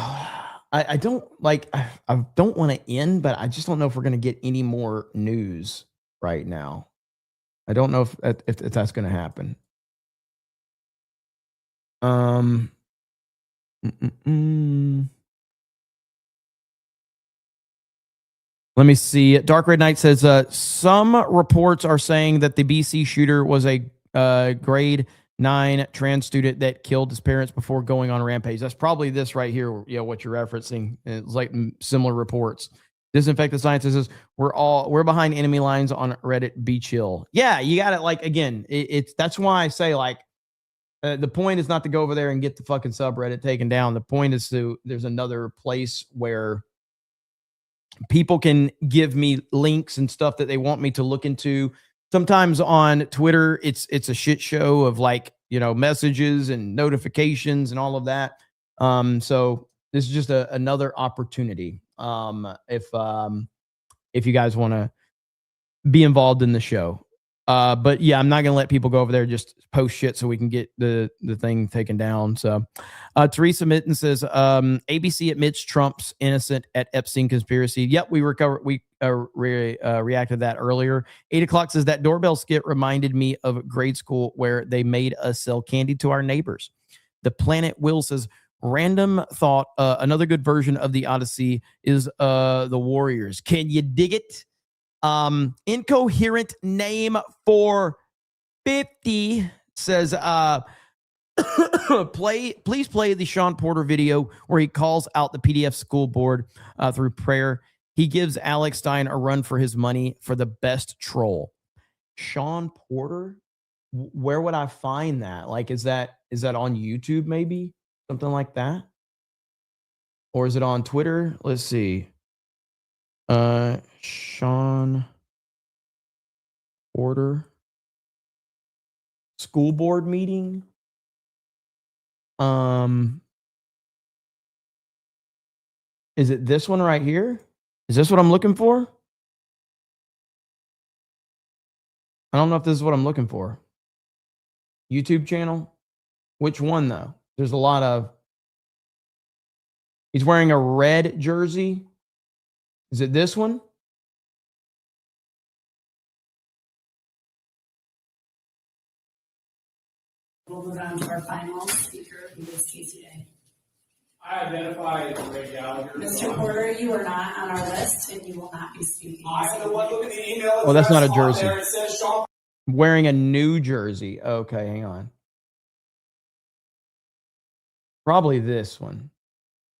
I don't want to end, but I just don't know if we're going to get any more news right now. I don't know if that's going to happen. Let me see. Dark Red Knight says some reports are saying that the BC shooter was a grade 9 trans student that killed his parents before going on a rampage. That's probably this right here. What you're referencing. It's like similar reports. Disinfected Scientist says we're behind enemy lines on Reddit. Be chill. Yeah, you got it. Like again, it's that's why I say like the point is not to go over there and get the fucking subreddit taken down. The point is there's another place where people can give me links and stuff that they want me to look into. Sometimes on Twitter, it's a shit show of like, messages and notifications and all of that. So this is just another opportunity. If you guys want to be involved in the show. But yeah, I'm not gonna let people go over there and just post shit so we can get the thing taken down. So Teresa Mitten says ABC admits Trump's innocent at Epstein conspiracy. Yep, we reacted to that earlier. 8 o'clock says that doorbell skit reminded me of grade school where they made us sell candy to our neighbors. The Planet Will says random thought. Another good version of the Odyssey is the Warriors. Can you dig it? Incoherent name for 50 says please play the Sean Porter video where he calls out the PDF school board through prayer. He gives Alex Stein a run for his money for the best troll. Sean Porter, where would I find that? Like, is that on YouTube, maybe something like that, or is it on Twitter? Let's see. Sean Porter school board meeting. Is it this one right here? Is this what I'm looking for? I don't know if this is what I'm looking for. YouTube channel? Which one though? There's a lot of. He's wearing a red jersey. Is it this one?
We'll move on to our final speaker who is today.
I identify as Ray Gallagher.
Mr. Porter, you are not on our list and you will not be speaking.
I am the one looking at the email.
Oh, that's not a jersey.
There. It says Sean.
Wearing a new jersey. Okay, hang on. Probably this one.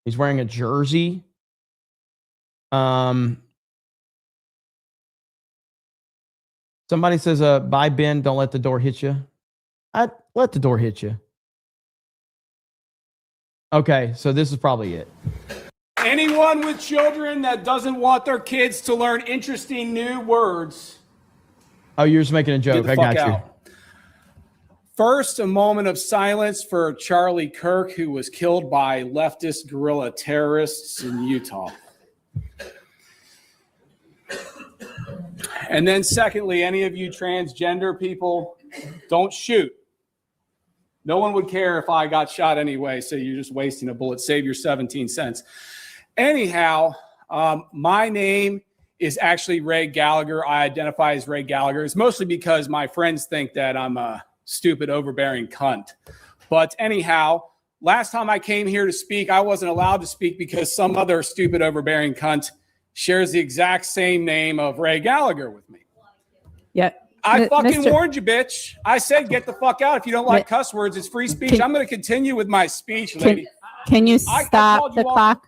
He's wearing a jersey. Somebody says, bye, Ben. Don't let the door hit you. I'd let the door hit you. Okay, so this is probably it.
Anyone with children that doesn't want their kids to learn interesting new words.
Oh, you're just making a joke. I got you.
First, a moment of silence for Charlie Kirk, who was killed by leftist guerrilla terrorists in Utah. And then secondly, any of you transgender people, don't shoot. No one would care if I got shot anyway, so you're just wasting a bullet. Save your 17 cents. Anyhow, my name is actually Ray Gallagher. I identify as Ray Gallagher. It's mostly because my friends think that I'm a stupid, overbearing cunt. But anyhow, last time I came here to speak, I wasn't allowed to speak because some other stupid, overbearing cunt shares the exact same name of Ray Gallagher with me.
Yeah.
I fucking warned you, bitch. I said get the fuck out if you don't like cuss words. It's free speech. I'm going to continue with my speech, lady.
Can you stop the clock?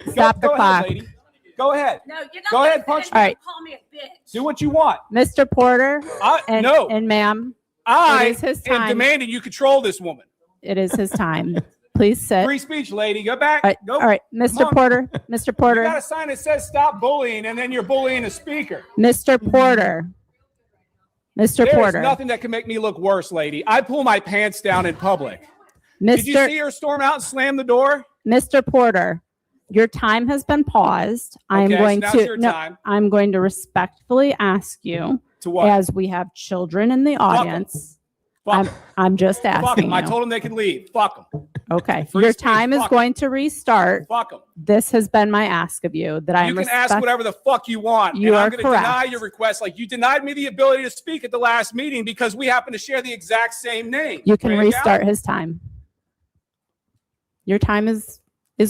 Stop the clock.
Ahead, lady. Go ahead.
No, you're not.
Go ahead, punch me.
All right.
Call me a bitch.
Do what you want.
Mr. Porter
no.
and ma'am,
I
it is his
am
time.
demanding you control this woman.
It is his time. Please sit.
Free speech, lady. Go back.
All right, Mr. Porter. Mr. Porter.
You got a sign that says stop bullying, and then you're bullying a speaker.
Mr. Porter. Mr. Porter.
There's nothing that can make me look worse, lady. I pull my pants down in public.
Mr.
Did you see her storm out and slam the door?
Mr. Porter, your time has been paused. I'm going
so now
to
it's your time.
I'm going to respectfully ask you,
to what?
as we have children in the audience. I'm just
Fuck
asking
them.
you.
I told them they could leave. Fuck them.
Okay.
Free
Your
speech.
time is
Fuck 'em.
going to restart.
Fuck them.
This has been my ask of you that I am
You can ask whatever the fuck you want.
You
and
are
I'm going to
correct.
deny your request like you denied me the ability to speak at the last meeting because we happen to share the exact same name.
You can
Ray
restart
Gallagher.
his time. Your time is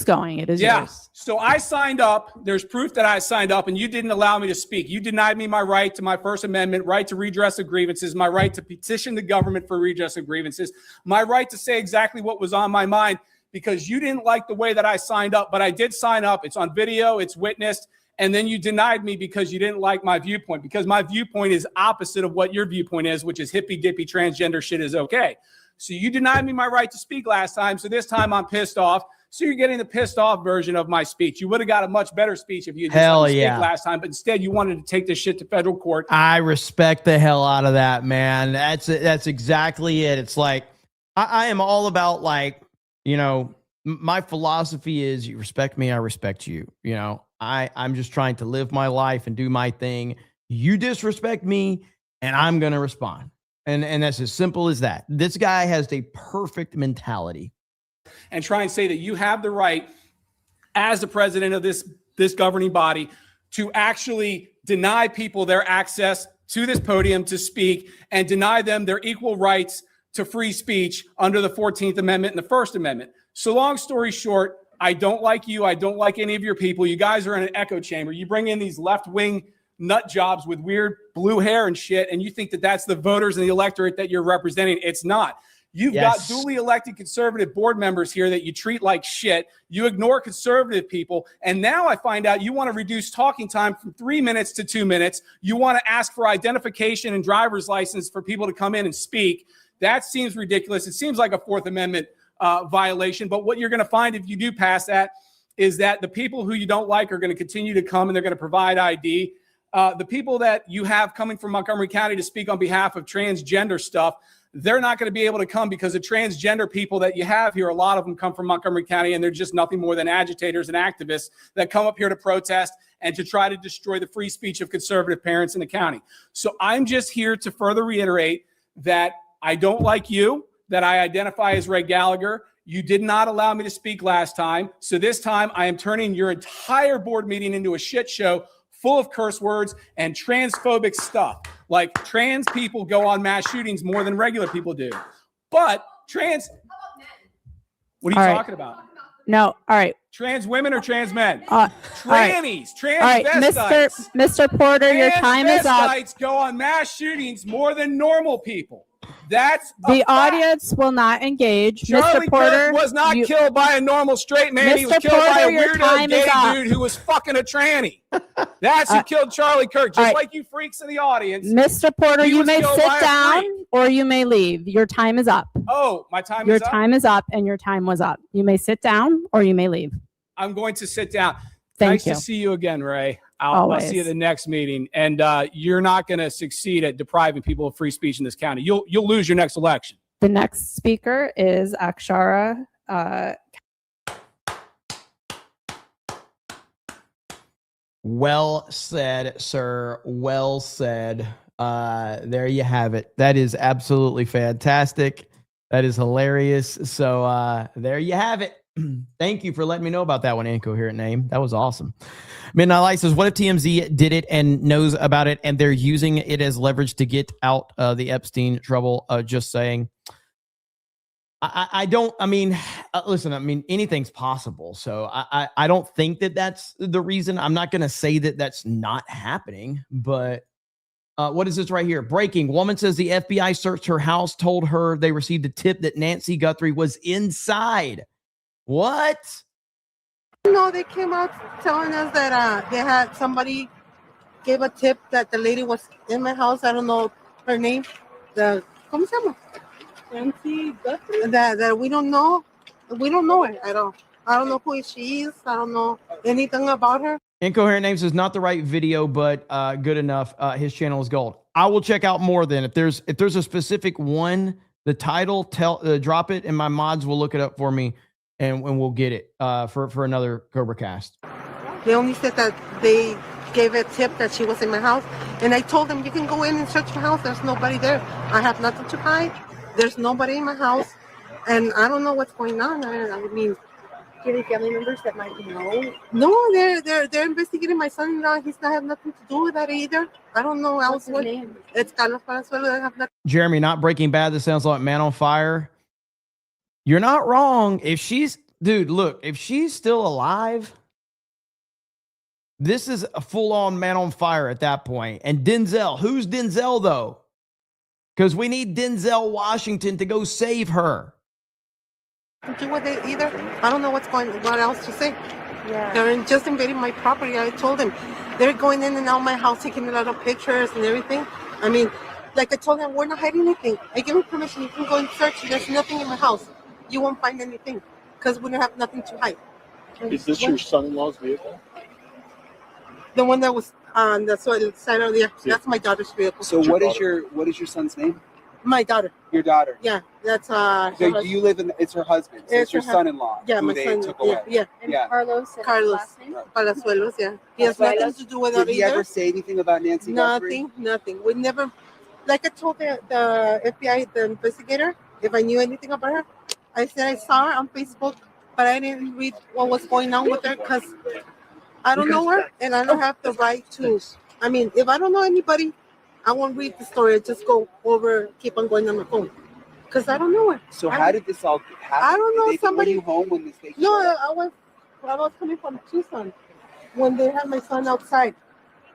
going. It is
Yeah.
yours.
So I signed up. There's proof that I signed up, and you didn't allow me to speak. You denied me my right to my First Amendment, right to redress of grievances, my right to petition the government for redress of grievances, my right to say exactly what was on my mind because you didn't like the way that I signed up. But I did sign up. It's on video. It's witnessed. And then you denied me because you didn't like my viewpoint, because my viewpoint is opposite of what your viewpoint is, which is hippy-dippy transgender shit is okay. So you denied me my right to speak last time. So this time I'm pissed off. So you're getting the pissed off version of my speech. You would have got a much better speech if you just let me speak last time, but instead you wanted to take this shit to federal court.
I respect the hell out of that, man. That's exactly it. It's like I am all about, like, you know, my philosophy is you respect me, I respect you. You know, I'm just trying to live my life and do my thing. You disrespect me, and I'm going to respond. And that's as simple as that. This guy has a perfect mentality.
And try and say that you have the right as the president of this governing body to actually deny people their access to this podium to speak and deny them their equal rights to free speech under the 14th Amendment and the First Amendment. So long story short, I don't like you. I don't like any of your people. You guys are in an echo chamber. You bring in these left-wing nut jobs with weird blue hair and shit, and you think that that's the voters and the electorate that you're representing. It's not. You've got duly elected conservative board members here that you treat like shit. You ignore conservative people. And now I find out you want to reduce talking time from 3 minutes to 2 minutes. You want to ask for identification and driver's license for people to come in and speak. That seems ridiculous. It seems like a Fourth Amendment violation. But what you're going to find if you do pass that is that the people who you don't like are going to continue to come and they're going to provide ID. The people that you have coming from Montgomery County to speak on behalf of transgender stuff, they're not going to be able to come because the transgender people that you have here, a lot of them come from Montgomery County, and they're just nothing more than agitators and activists that come up here to protest and to try to destroy the free speech of conservative parents in the county. So I'm just here to further reiterate that I don't like you, that I identify as Ray Gallagher. You did not allow me to speak last time. So this time I am turning your entire board meeting into a shit show full of curse words and transphobic stuff. Like trans people go on mass shootings more than regular people do. But what are you talking about?
No, all right.
Trans women or trans men?
Trannies,
transvestites.
All right, Mr. Porter, your time is up.
Transvestites go on mass shootings more than normal people. That's
the audience will not engage.
Charlie
Mr. Porter
Kirk was not killed by a normal straight man. He was killed by a weirdo gay dude who was fucking a tranny. That's who killed Charlie Kirk, just like you freaks in the audience.
Mr. Porter, you may sit down or you may leave. Your time is up.
Oh, my time
Your
is up?
time is up and your time was up. You may sit down or you may leave.
I'm going to sit down.
Thank
nice
you.
to see you again, Ray. I'll see you at the next meeting. And you're not going to succeed at depriving people of free speech in this county. You'll lose your next election.
The next speaker is Akshara.
Well said, sir. Well said. There you have it. That is absolutely fantastic. That is hilarious. So there you have it. Thank you for letting me know about that one, Incoherent Name. That was awesome. Midnight Light says, what if TMZ did it and knows about it and they're using it as leverage to get out the Epstein trouble? Just saying. Listen, anything's possible. So I don't think that that's the reason. I'm not going to say that that's not happening, but what is this right here? Breaking. Woman says the FBI searched her house, told her they received a tip that Nancy Guthrie was inside. What?
No, they came out telling us that they had somebody gave a tip that the lady was in my house. I don't know her name. ¿Cómo se llama? Nancy Guthrie. That we don't know. We don't know her at all. I don't know who she is. I don't know anything about her.
Incoherent Name says not the right video, but good enough. His channel is gold. I will check out more then. If there's a specific one, the title, drop it, and my mods will look it up for me. And we'll get it for another CobraCast.
They only said that they gave a tip that she was in my house. And I told them, you can go in and search my house. There's nobody there. I have nothing to hide. There's nobody in my house. And I don't know what's going on. I mean, any family members that might know? No, they're investigating my son-in-law. He's not have nothing to do with that either. I don't know else. What's his name? It's Carlos Palazuelo. I have nothing.
Jeremy, not Breaking Bad. This sounds like Man on Fire. You're not wrong. If she's still alive, this is a full-on Man on Fire at that point. And Denzel, who's Denzel though? Because we need Denzel Washington to go save her.
Do with it either. I don't know what else to say. Yeah. They're just invading my property. I told them they're going in and out of my house, taking a lot of pictures and everything. I mean, like I told them, we're not hiding anything. I give them permission. You can go and search. There's nothing in my house. You won't find anything because we don't have nothing to hide.
Is this your son-in-law's vehicle?
The one that was on the side of the. That's my daughter's vehicle.
So what is your son's name?
My daughter.
Your daughter.
Yeah, that's
So do you live in? It's her husband. So it's your son-in-law.
Yeah,
who
my
they
son.
took away.
Yeah.
And Carlos.
Palazuelos. Yeah. He has nothing to do with that
Did he
either.
ever say anything about Nancy Guthrie?
Nothing. We never. like I told the FBI, the investigator, if I knew anything about her. I said I saw her on Facebook, but I didn't read what was going on with her because I don't know her and I don't have the right to. I mean, if I don't know anybody, I won't read the story. I just go over, keep on going on my phone because I don't know her.
So how did this all happen?
I don't know.
Were
Somebody.
you home when this thing?
No, I was coming from Tucson when they had my son outside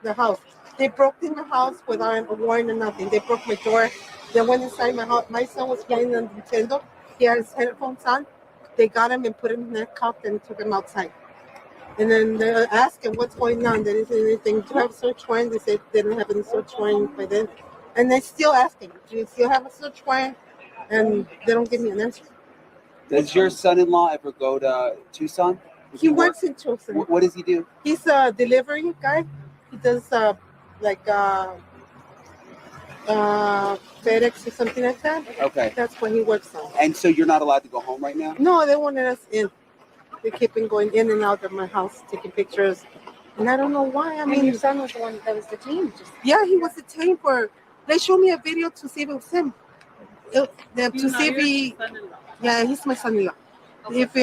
the house. They broke in the house without a warrant or nothing. They broke my door. They went inside my house. My son was playing on Nintendo. He had his headphones on. They got him and put him in their cup and took him outside. And then they asked him what's going on. They didn't say anything. Do you have a search warrant? They said they didn't have any search warrant by then. And they still asking, do you still have a search warrant? And they don't give me an answer.
Does your son-in-law ever go to Tucson?
He works in Tucson.
What does he do?
He's a delivery guy. He does FedEx or something like that.
Okay.
That's what he works on.
And so you're not allowed to go home right now?
No, they wanted us in. They keep on going in and out of my house, taking pictures. And I don't know why. I mean,
your son was the one that was detained.
Yeah, he was detained for. They showed me a video to see if it was him. To see if he. Yeah, he's my son-in-law. Okay. If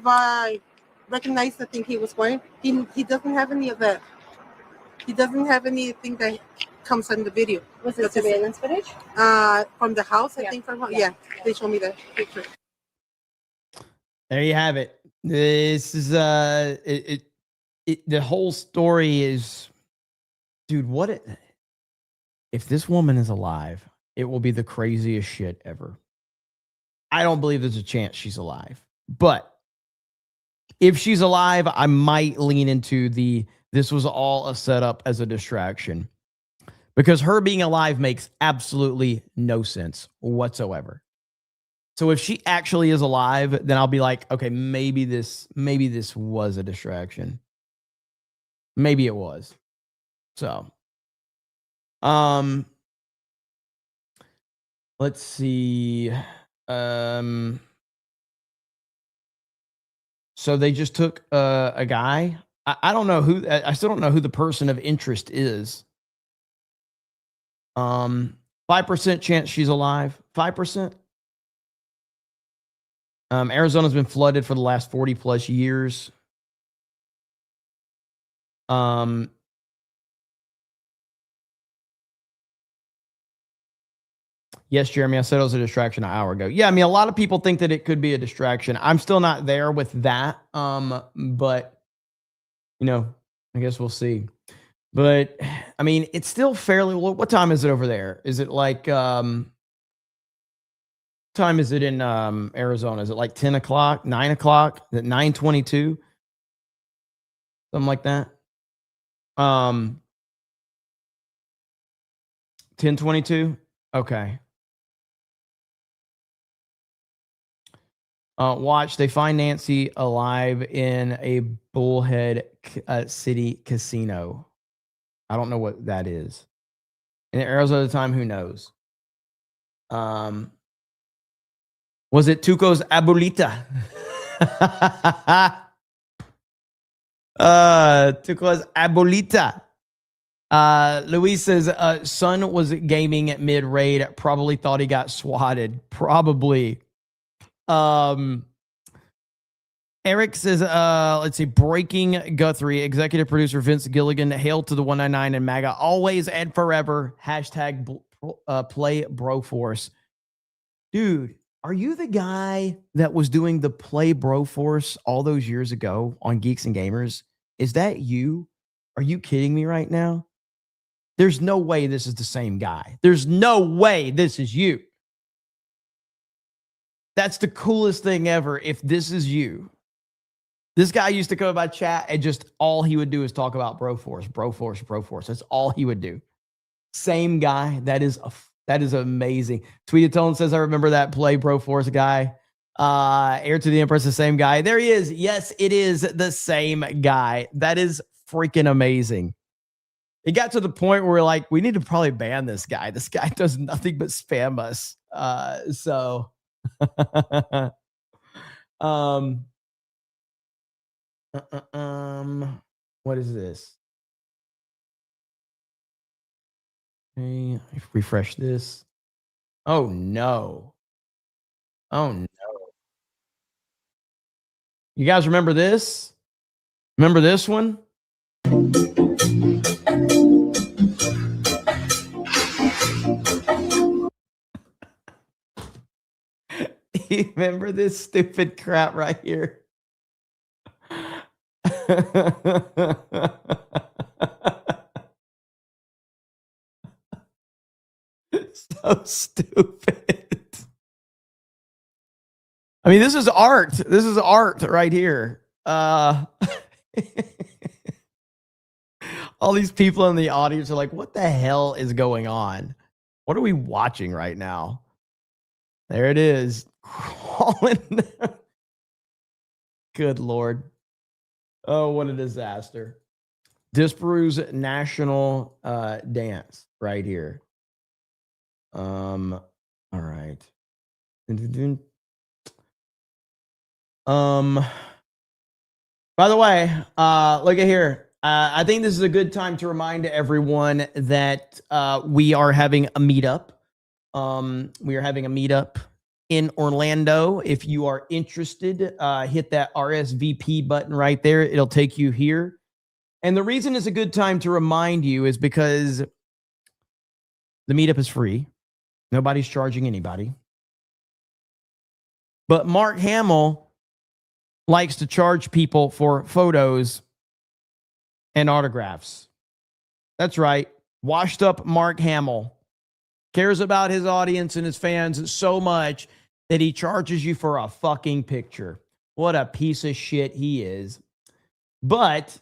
I recognize the thing he was wearing, he doesn't have any of that. He doesn't have anything that comes on the video.
Was it surveillance footage?
From the house, I think. Yeah, they showed me the picture.
There you have it. This is the whole story is, dude, if this woman is alive, it will be the craziest shit ever. I don't believe there's a chance she's alive, but if she's alive, I might lean into this was all a setup as a distraction, because her being alive makes absolutely no sense whatsoever. So if she actually is alive, then I'll be like, okay, maybe this was a distraction. Maybe it was. So, let's see. So they just took a guy. I don't know who. I still don't know who the person of interest is. 5% chance she's alive. 5%. Arizona's been flooded for the last 40 plus years. Yes, Jeremy, I said it was a distraction an hour ago. Yeah, I mean, a lot of people think that it could be a distraction. I'm still not there with that. But I guess we'll see. But I mean, it's still fairly. What time is it over there? Is it like time is it in Arizona? Is it like 10 o'clock, 9 o'clock? Is it 9:22? Something like that. 10:22. Okay. Watch. They find Nancy alive in a Bullhead City casino. I don't know what that is. In Arizona at the time, who knows? Was it Tuco's abuelita? Tuco's abuelita. Luis says, son was gaming at mid-raid. Probably thought he got swatted. Probably. Eric says, let's see, Breaking Guthrie, executive producer Vince Gilligan, hail to the 199 and MAGA, always and forever, hashtag play Broforce. Dude, are you the guy that was doing the play Broforce all those years ago on Geeks and Gamers? Is that you? Are you kidding me right now? There's no way this is the same guy. There's no way this is you. That's the coolest thing ever if this is you. This guy used to come to my chat and just all he would do is talk about Broforce, Broforce, Broforce. That's all he would do. Same guy. That is amazing. Tweeted Tone says, I remember that play Broforce guy. Heir to the Empress, the same guy. There he is. Yes, it is the same guy. That is freaking amazing. It got to the point where we're like, we need to probably ban this guy. This guy does nothing but spam us. What is this? Okay, see. Refresh this. Oh no. Oh no. You guys remember this? Remember this one? You remember this stupid crap right here? So stupid. I mean, this is art. This is art right here. All these people in the audience are like, what the hell is going on? What are we watching right now? There it is. Crawling. Good Lord. Oh, what a disaster. Disparu's national dance right here. All right. By the way, look at here. I think this is a good time to remind everyone that we are having a meetup. We are having a meetup in Orlando. If you are interested, hit that RSVP button right there. It'll take you here. And the reason it's a good time to remind you is because the meetup is free. Nobody's charging anybody. But Mark Hamill likes to charge people for photos and autographs. That's right. Washed up Mark Hamill cares about his audience and his fans so much that he charges you for a fucking picture. What a piece of shit he is. But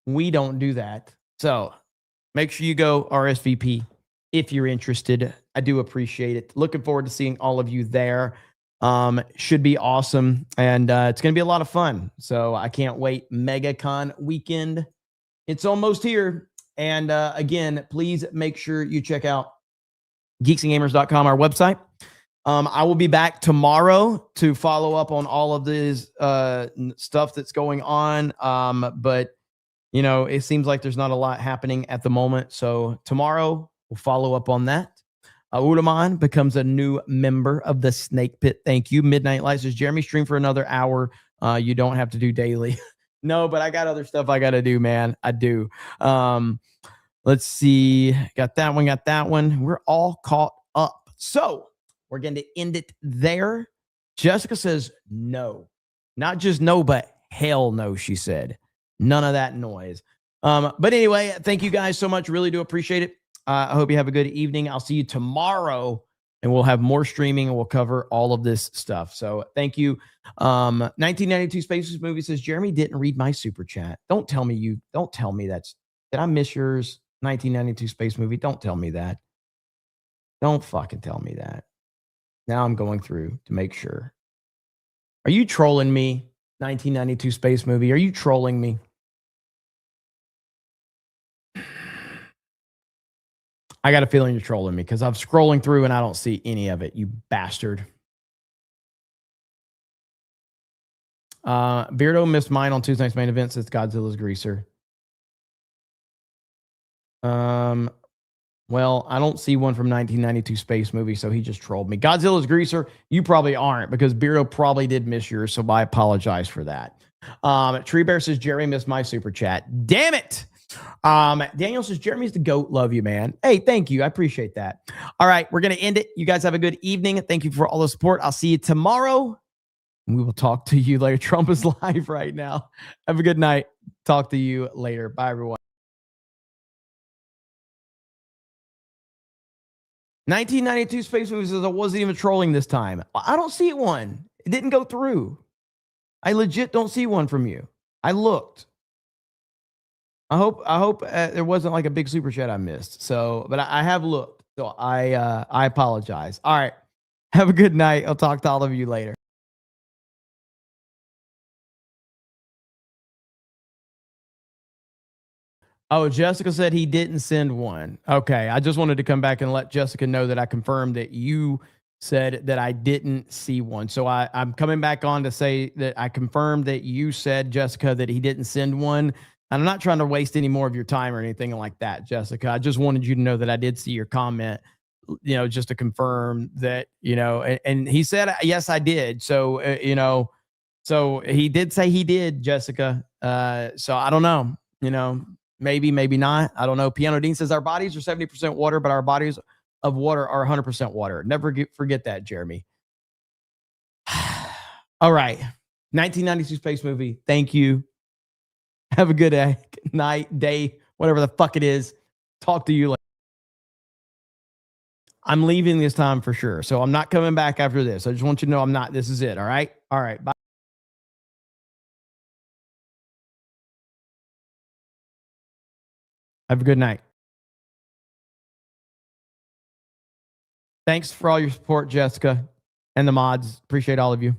we don't do that. So make sure you go RSVP if you're interested. I do appreciate it. Looking forward to seeing all of you there. Should be awesome. And it's going to be a lot of fun. So I can't wait. MegaCon weekend. It's almost here. And again, please make sure you check out geeksandgamers.com, our website. I will be back tomorrow to follow up on all of this stuff that's going on. But, you know, it seems like there's not a lot happening at the moment. So tomorrow we'll follow up on that. Ulaman becomes a new member of the Snake Pit. Thank you. Midnight Lights says, Jeremy, stream for another hour. You don't have to do daily. No, but I got other stuff I got to do, man. I do. Let's see. Got that one. We're all caught up. So we're going to end it there. Jessica says no. Not just no, but hell no, she said. None of that noise. But anyway, thank you guys so much. Really do appreciate it. I hope you have a good evening. I'll see you tomorrow, and we'll have more streaming, and we'll cover all of this stuff. So thank you. 1992 Spaces Movie says, Jeremy didn't read my super chat. Don't tell me did I miss yours? 1992 Space Movie. Don't tell me that. Don't fucking tell me that. Now I'm going through to make sure. Are you trolling me? 1992 Space Movie. Are you trolling me? I got a feeling you're trolling me because I'm scrolling through and I don't see any of it, you bastard. Beardo missed mine on Tuesday night's main event since Godzilla's greaser. Well, I don't see one from 1992 Space Movie, so he just trolled me. Godzilla's greaser, you probably aren't because Beardo probably did miss yours, so I apologize for that. Tree Bear says, Jerry missed my super chat. Damn it! Daniel says, Jeremy's the GOAT. Love you, man. Hey, thank you. I appreciate that. All right, we're going to end it. You guys have a good evening. Thank you for all the support. I'll see you tomorrow. We will talk to you later. Trump is live right now. Have a good night. Talk to you later. Bye, everyone. 1992 Space Movie says I wasn't even trolling this time. I don't see one. It didn't go through. I legit don't see one from you. I looked. I hope there wasn't like a big super chat I missed. So, but I have looked. So I apologize. All right. Have a good night. I'll talk to all of you later. Oh, Jessica said he didn't send one. Okay. I just wanted to come back and let Jessica know that I confirmed that you said that I didn't see one. So I'm coming back on to say that I confirmed that you said, Jessica, that he didn't send one. I'm not trying to waste any more of your time or anything like that, Jessica. I just wanted you to know that I did see your comment, just to confirm that, and he said, yes, I did. So, so he did say he did, Jessica. So I don't know, maybe, maybe not. I don't know. Piano Dean says our bodies are 70% water, but our bodies of water are 100% water. Never forget that, Jeremy. All right. 1992 space movie. Thank you. Have a good day, night, day, whatever the fuck it is. Talk to you later. I'm leaving this time for sure. So I'm not coming back after this. I just want you to know I'm not. This is it. All right. All right. Bye. Have a good night. Thanks for all your support, Jessica, and the mods. Appreciate all of you.